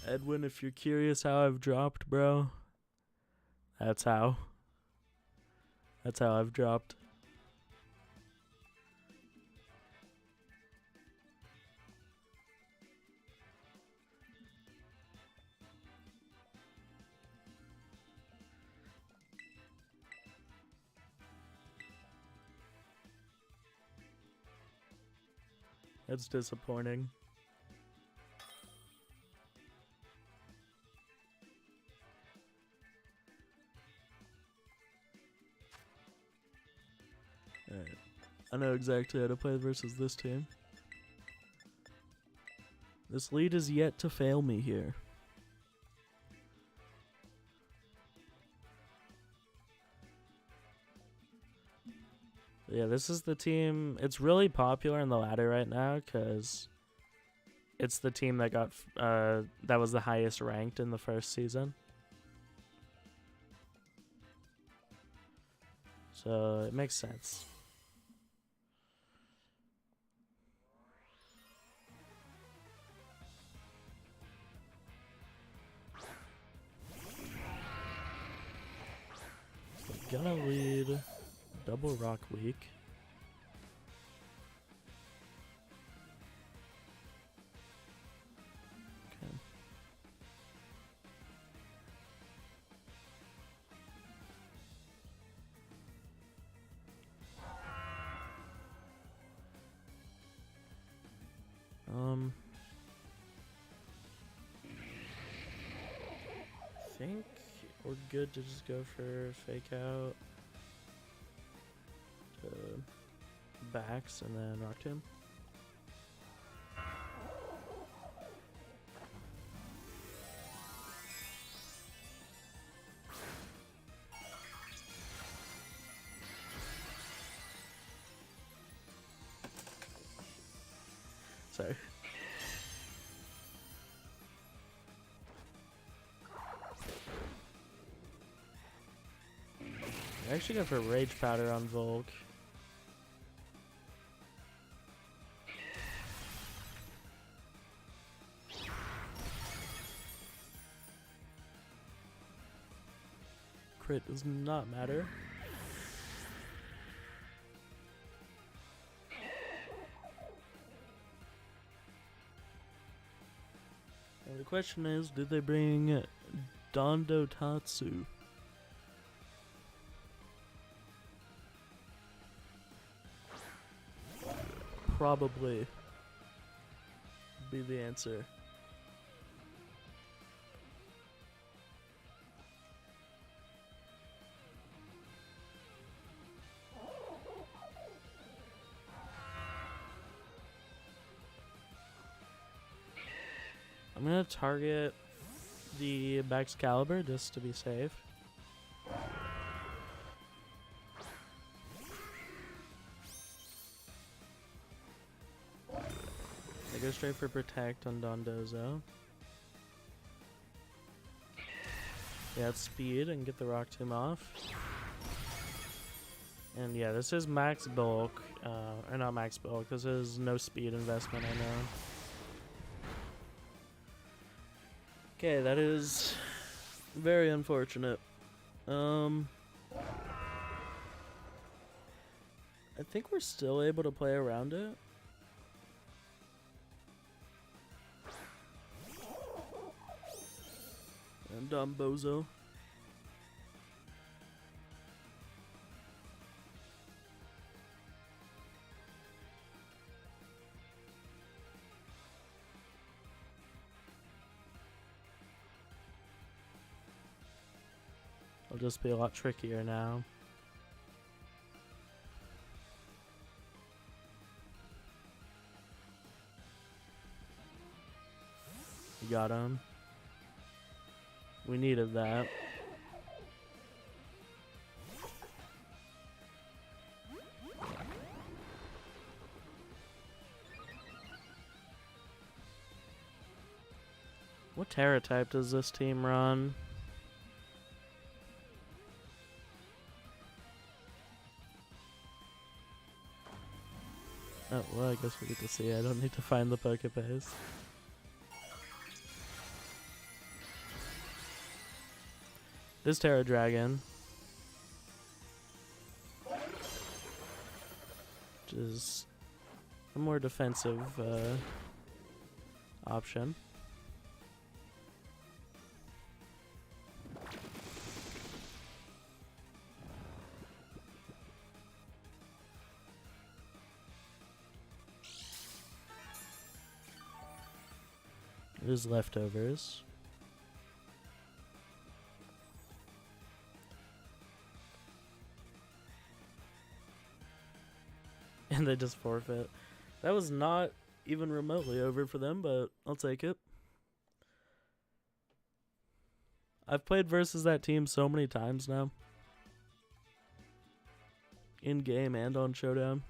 Edwin, if you're curious how I've dropped, bro, that's how. That's how I've dropped. That's disappointing. Alright. I know exactly how to play versus this team. This lead is yet to fail me here. Yeah, this is the team. It's really popular in the ladder right now because it's the team that got that was the highest ranked in the first season. So it makes sense. So gonna lead double rock week. Okay. I think we're good to just go for fake out to backs and then rock tomb. Sorry. I actually go for Rage Powder on Volk. Crit does not matter. Question is, did they bring Dondo Tatsu? Probably be the answer. I'm gonna target the Baxcalibur just to be safe. I go straight for Protect on Dondozo. Yeah, it's speed and get the Rock Tomb off. And yeah, this is max bulk, or not max bulk, this is no speed investment, I know. Okay, that is very unfortunate. I think we're still able to play around it. And Bozo. It'll just be a lot trickier now. You got him. We needed that. What Terra type does this team run? Oh, well, I guess we get to see. I don't need to find the Pokebase. This Terra Dragon. Which is a more defensive option. There's leftovers. And they just forfeit. That was not even remotely over for them, but I'll take it. I've played versus that team so many times now. In game and on Showdown.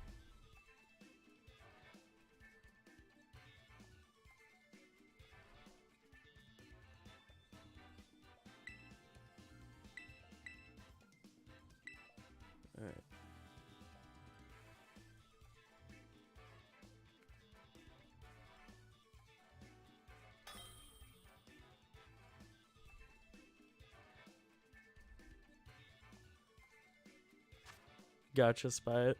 Alright. Gotcha, Spite.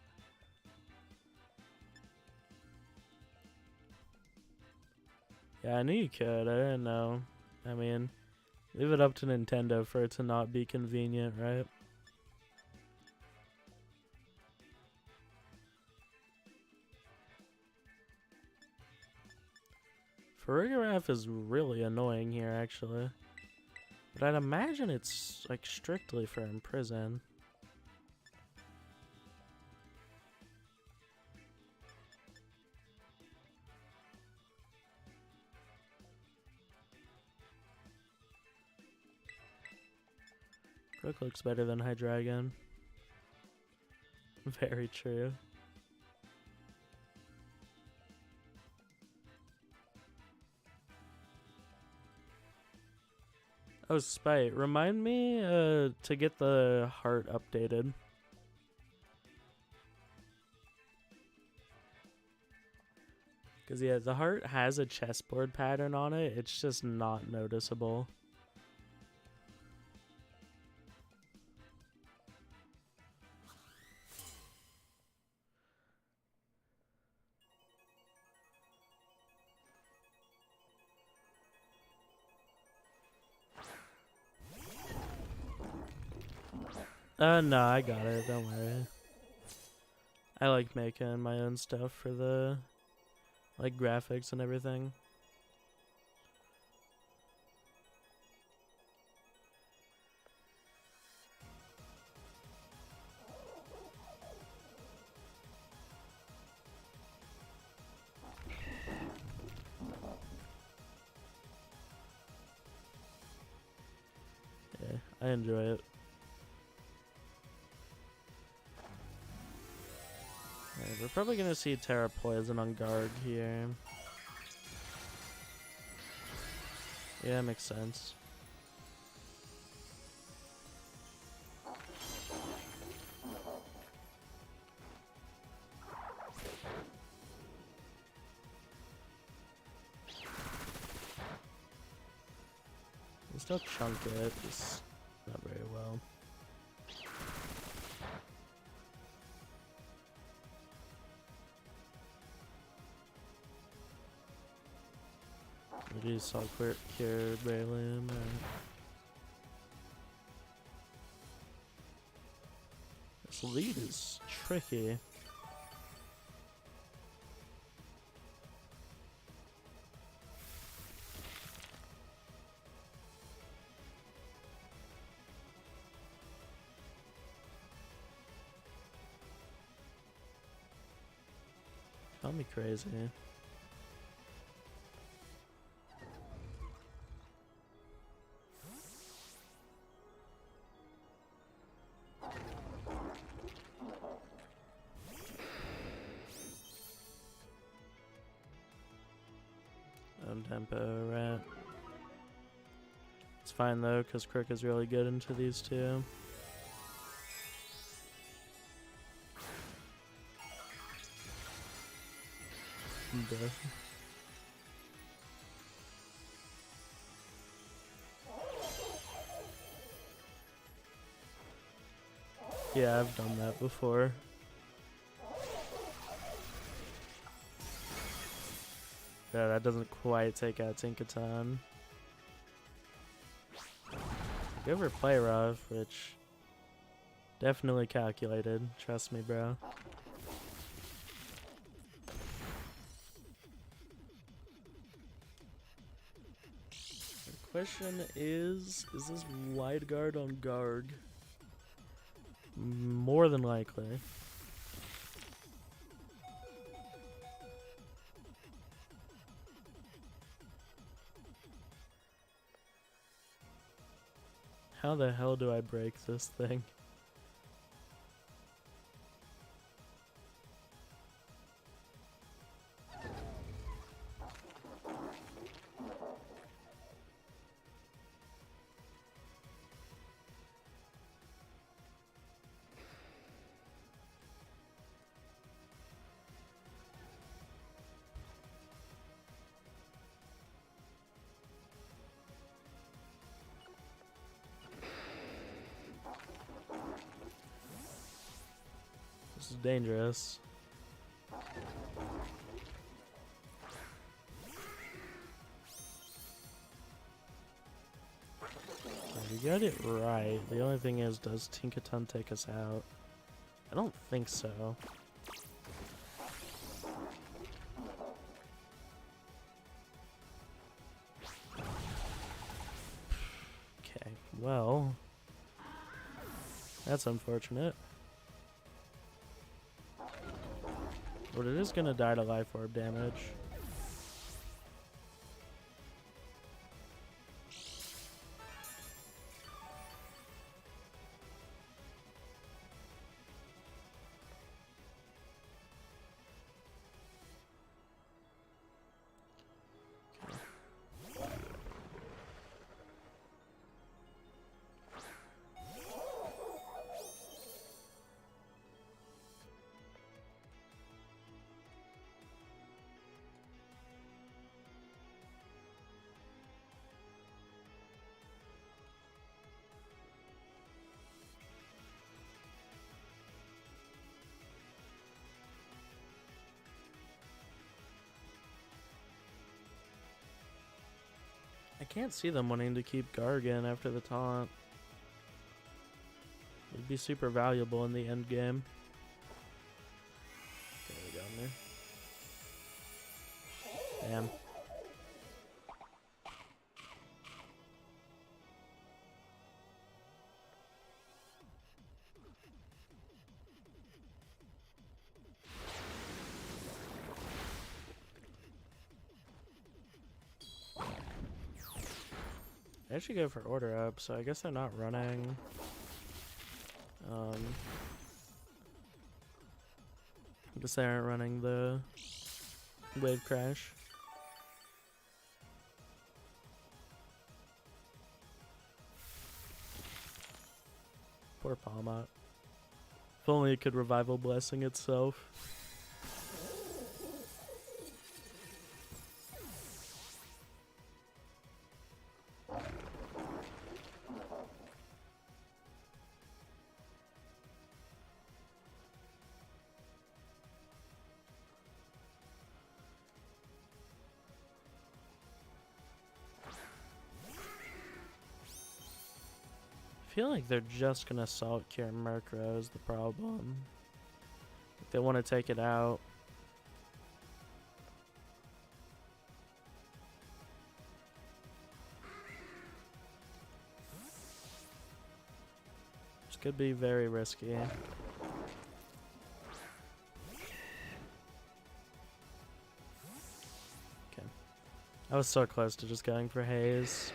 Yeah, I knew you could. I didn't know. I mean, leave it up to Nintendo for it to not be convenient, right? Farigiraf is really annoying here, actually. But I'd imagine it's, like, strictly for Imprison. Brook looks better than Hydreigon. Very true. Oh, Spite, remind me to get the heart updated. Because, yeah, the heart has a chessboard pattern on it. It's just not noticeable. No, I got it. Don't worry. I like making my own stuff for the, like, graphics and everything. Yeah, I enjoy it. Alright, we're probably gonna see Terra Poison on guard here. Yeah, makes sense. We still chunk it, just not very well. We do Salt Cured Breloom. This lead is tricky. Call me crazy. Tempo rat. It's fine though, because Crook is really good into these two. Yeah, I've done that before. Yeah, that doesn't quite take out Tinkaton. Go for Play Rough, which definitely calculated. Trust me, bro. The question is this wide guard on Garg? More than likely. How the hell do I break this thing? This is dangerous. We got it right. The only thing is, does Tinkaton take us out? I don't think so. Okay, well, that's unfortunate. But it is gonna die to Life Orb damage. I can't see them wanting to keep Gargan after the taunt. It'd be super valuable in the end game. There we go, man. Damn. I should go for order up, so I guess they're not running. I guess they aren't running the wave crash. Poor Pawmot. If only it could revival blessing itself. I feel like they're just gonna Salt Cure Murkrow is the problem. If they want to take it out. This could be very risky. Okay. I was so close to just going for Haze.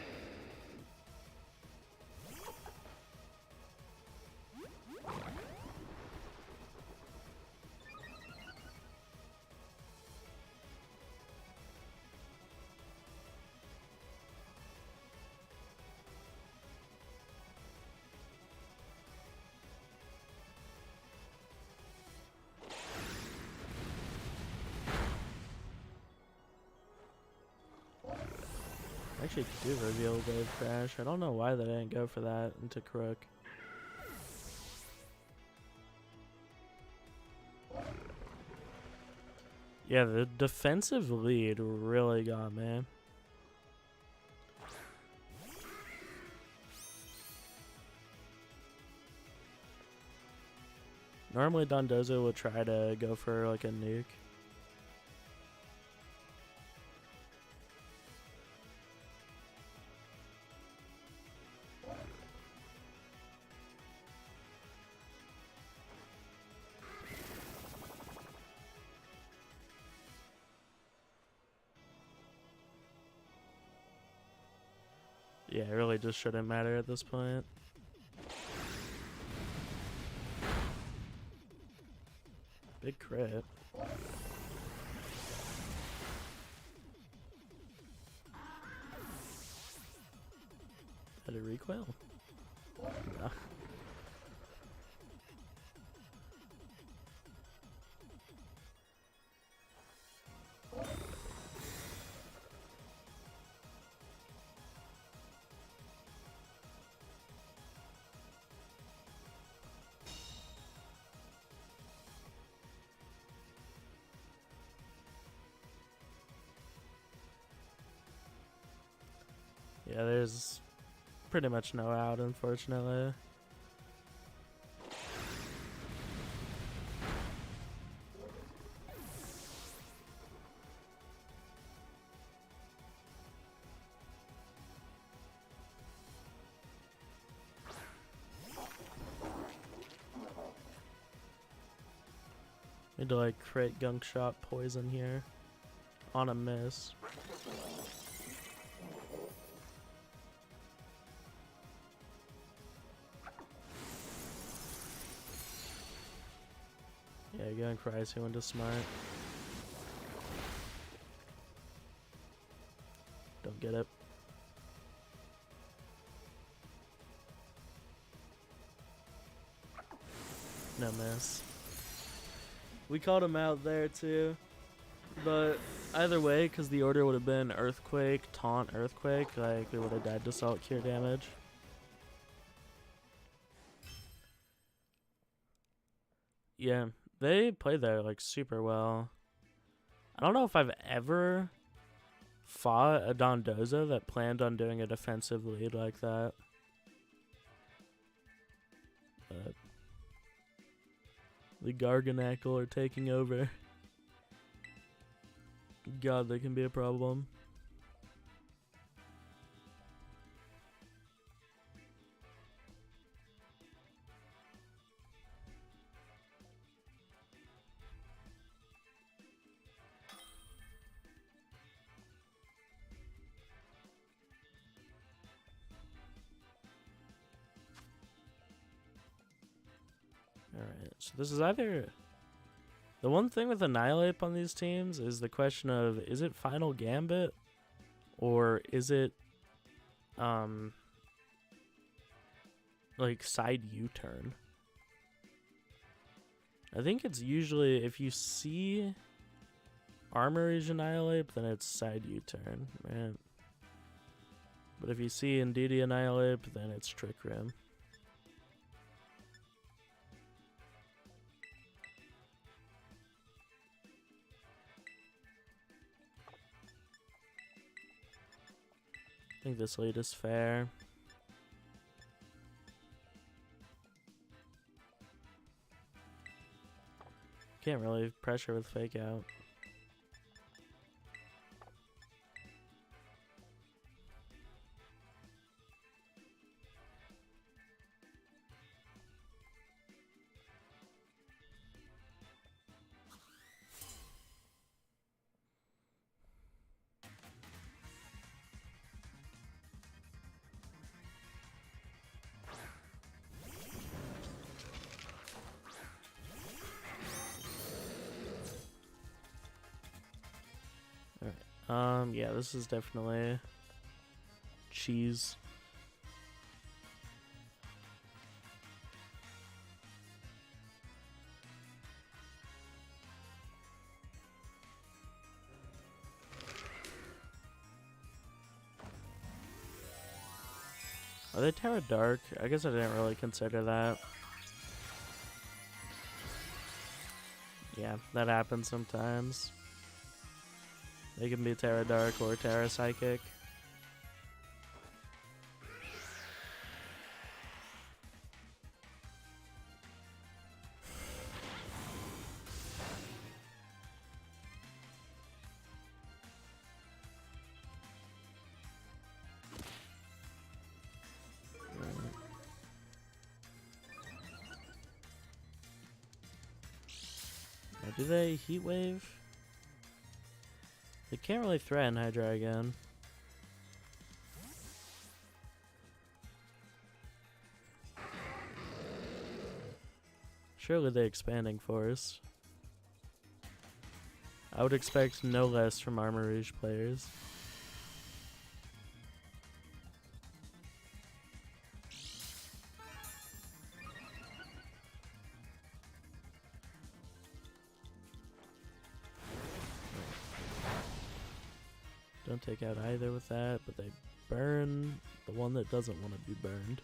Actually do reveal Wave Crash. I don't know why they didn't go for that into Crook. Yeah, the defensive lead really got me. Normally Dondozo would try to go for like a nuke. Yeah, it really just shouldn't matter at this point. Big crit. Had a recoil? No. Yeah, there's pretty much no out, unfortunately. Need to like crit gunk shot poison here on a miss. Yeah, going for icy one to smart. Don't get it. No miss. We called him out there too. But either way, because the order would have been Earthquake, Taunt, Earthquake, like we would have died to Salt Cure damage. Yeah, they played there like super well. I don't know if I've ever fought a Dondozo that planned on doing a defensive lead like that. But the Garganackle are taking over. God, that can be a problem. Alright, so this is either... The one thing with Annihilate on these teams is the question of, is it Final Gambit? Or is it, like, side U-turn? I think it's usually, if you see Armory's Annihilate, then it's side U-turn, right? But if you see Indeedee Annihilate, then it's Trick Room. I think this lead is fair. Can't really pressure with Fake Out. Yeah, this is definitely cheese. Are they Terra Dark? I guess I didn't really consider that. Yeah, that happens sometimes. They can be Terra Dark or Terra Psychic. Now, do they Heat Wave? They can't really threaten Hydreigon. Surely they Expanding Force. I would expect no less from Armor Rouge players. Don't take out either with that, but they burn the one that doesn't want to be burned.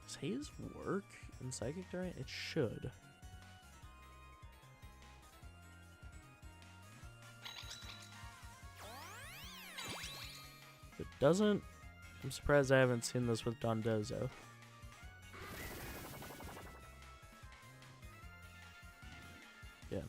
Does Haze work in Psychic Terrain? It should. If it doesn't, I'm surprised I haven't seen this with Dondozo. Yeah.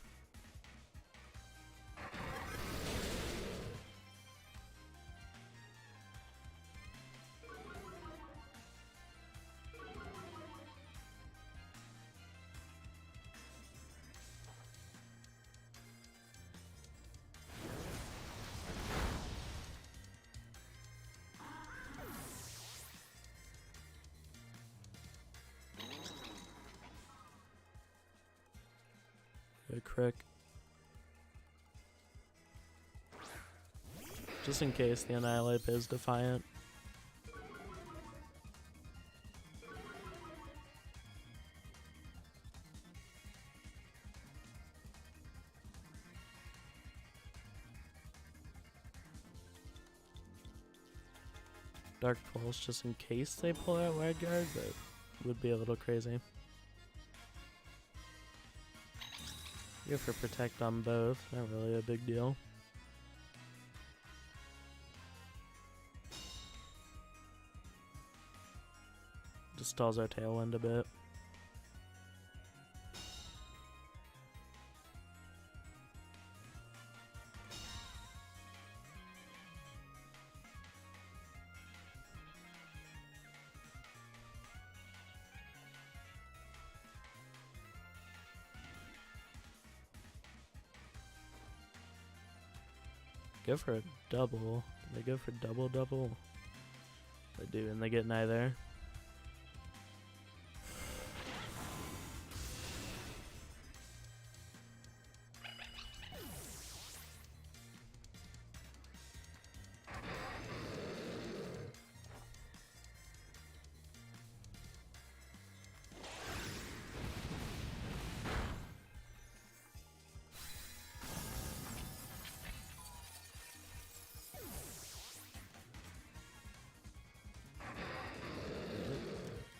Good crick. Just in case the Annihilate is Defiant. Dark Pulse just in case they pull out Wide Guard, but would be a little crazy. Go for Protect on both, not really a big deal. just stalls our tailwind a bit. Go for a double. They go for double. They do, and they get neither.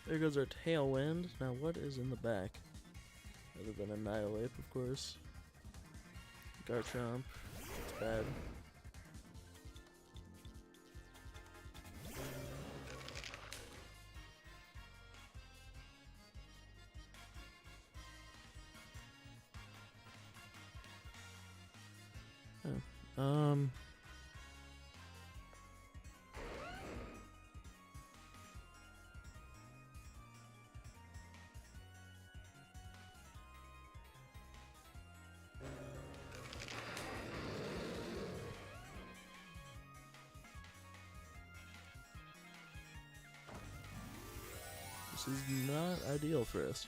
There goes our tailwind. Now what is in the back? Other than Annihilate, of course. Garchomp. It's bad. Oh. This is not ideal for us.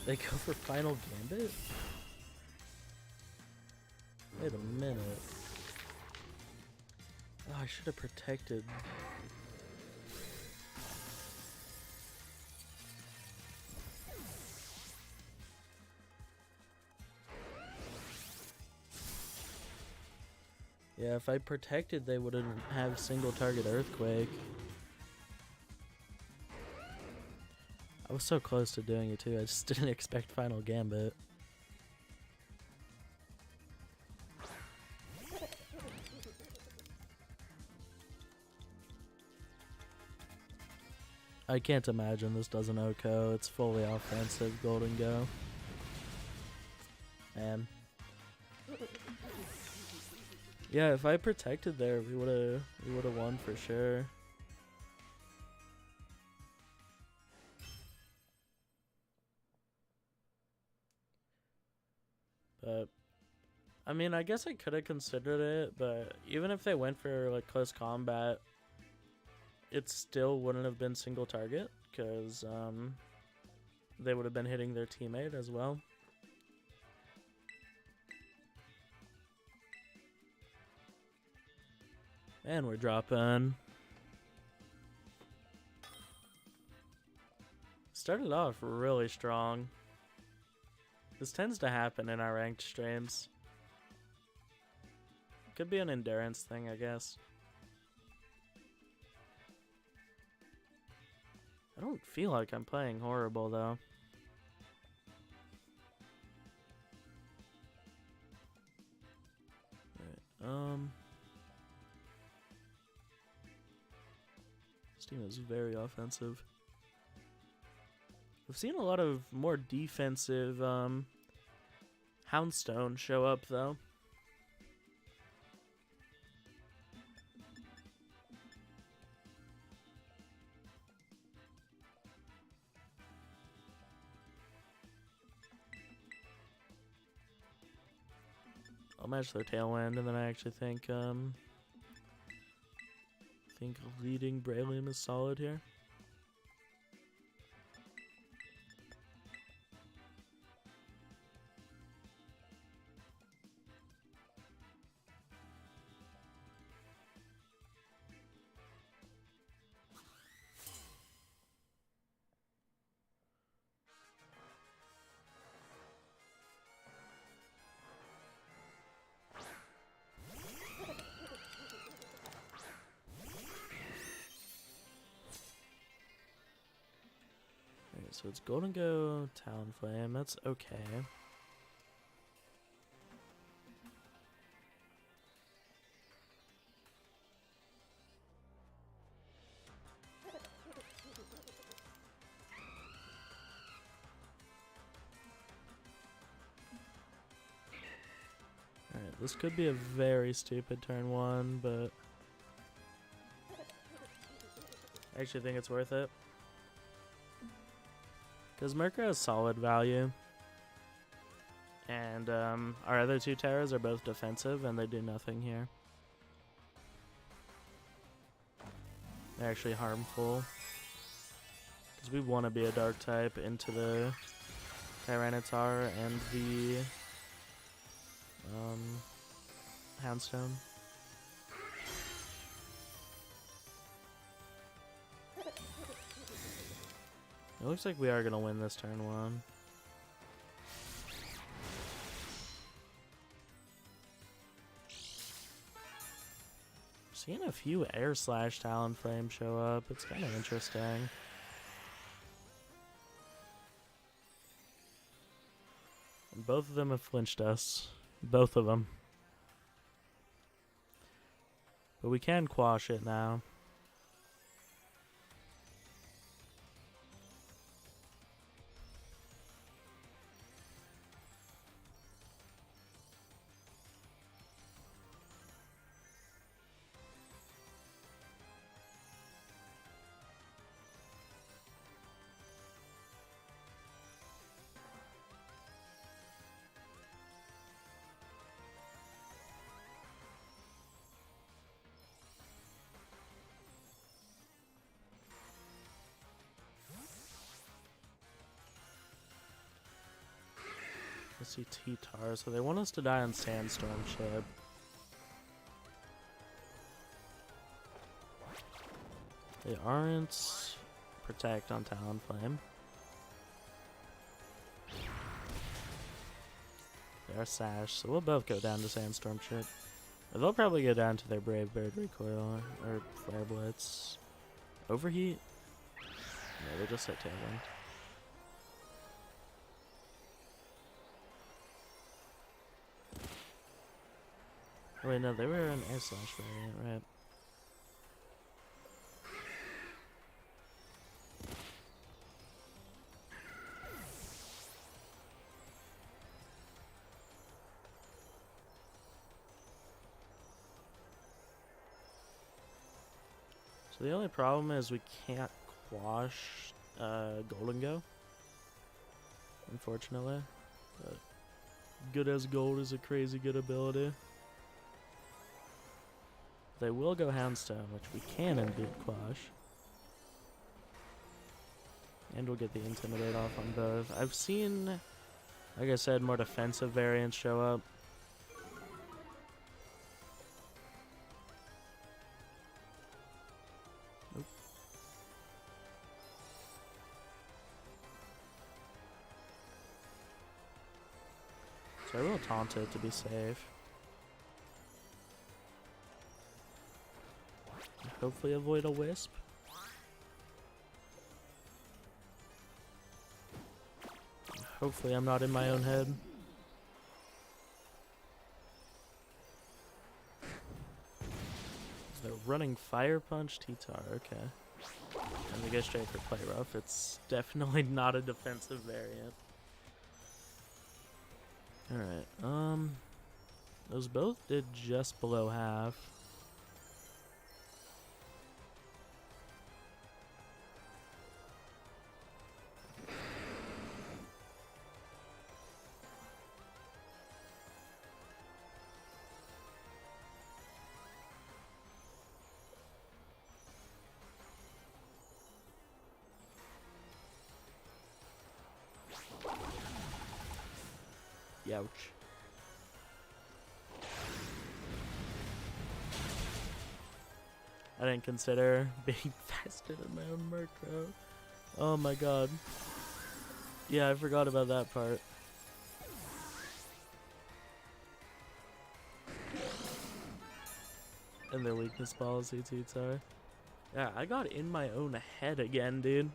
They go for Final Gambit? Wait a minute. Oh, I should have protected. Yeah, if I protected, they wouldn't have single target Earthquake. I was so close to doing it too, I just didn't expect Final Gambit. I can't imagine this doesn't OHKO, it's fully offensive Golden Go. Man. Yeah, if I protected there, we would've won for sure. But I mean, I guess I could have considered it, but even if they went for like close combat, it still wouldn't have been single target because they would have been hitting their teammate as well. And we're dropping. Started off really strong. This tends to happen in our ranked streams. Could be an endurance thing, I guess. I don't feel like I'm playing horrible, though. Alright, this team is very offensive. We've seen a lot of more defensive Houndstone show up, though. I'll match their Tailwind, and then I actually think leading Braylon is solid here. so it's Golden Go, Talonflame. That's okay. Alright, this could be a very stupid turn 1, but I actually think it's worth it. Because Murkrow has solid value. And our other 2 Terras are both defensive, and they do nothing here. They're actually harmful. Because we want to be a Dark type into the Tyranitar and the Houndstone. It looks like we are going to win this turn 1. Seeing a few Air Slash Talonflame show up. It's kind of interesting. And both of them have flinched us. Both of them. But we can quash it now. Let's see T-Tar, so they want us to die on Sandstorm Chip. They aren't Protect on Talonflame. They are Sash, so we'll both go down to Sandstorm Chip. Or they'll probably go down to their Brave Bird Recoil or Flare Blitz. Overheat? No, they just hit Tailwind. Oh, wait, no, they were an Air Slash variant, right? So the only problem is we can't quash Golden Go, unfortunately. But good as gold is a crazy good ability. They will go Houndstone, which we can indeed quash. And we'll get the Intimidate off on both. I've seen, like I said, more defensive variants show up. Oop. So I will taunt it to be safe. Hopefully avoid a Wisp. Hopefully I'm not in my own head. They're running Fire Punch T-Tar, okay. And they go straight for Play Rough. It's definitely not a defensive variant. Alright, those both did just below half. Ouch. I didn't consider being faster than my own Murkrow. Oh my god. Yeah, I forgot about that part. And their weakness policy, T-Tar. Yeah, I got in my own head again, dude.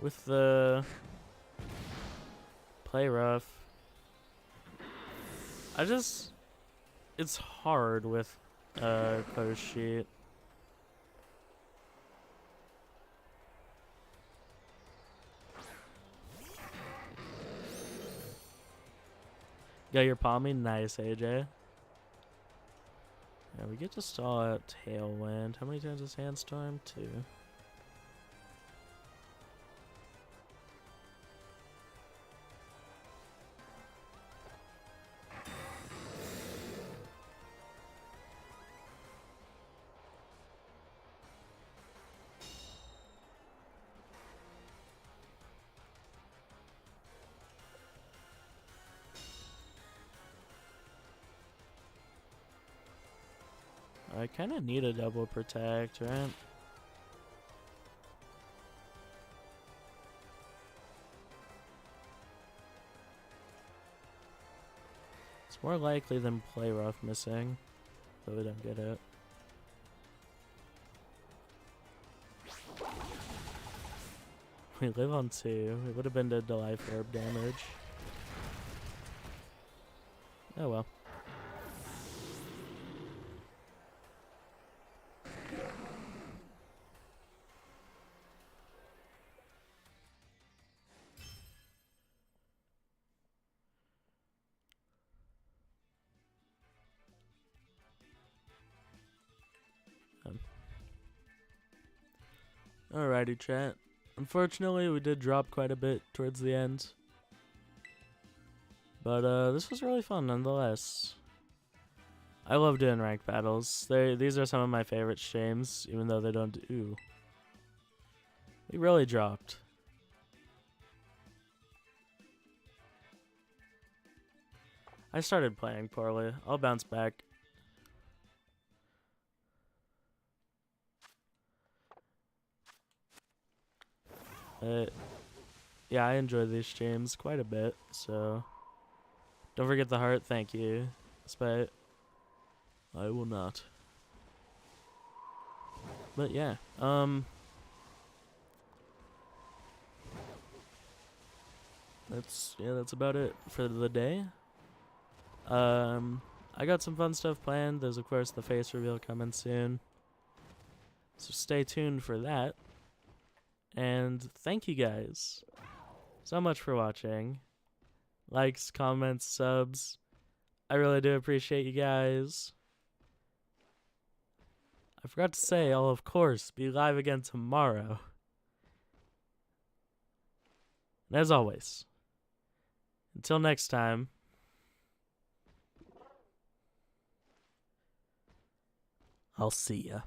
with the play rough. It's hard with close sheet. Got your palmy? Nice, AJ. Yeah, we get to stall out Tailwind. How many times is Sandstorm? 2. I kind of need a double protect, right? It's more likely than play rough missing, but we don't get it. We live on 2. It would have been to Life Orb damage. Oh well. Alrighty, chat. Unfortunately, we did drop quite a bit towards the end. But this was really fun nonetheless. I love doing ranked battles. These are some of my favorite streams, even though they don't do... We really dropped. I started playing poorly. I'll bounce back. Yeah, I enjoy these streams quite a bit, so... Don't forget the heart, thank you. Despite... I will not. But yeah, that's about it for the day. I got some fun stuff planned. There's of course the face reveal coming soon. So stay tuned for that. And thank you guys so much for watching. Likes, comments, subs. I really do appreciate you guys. I forgot to say, I'll of course be live again tomorrow. And as always, until next time, I'll see ya.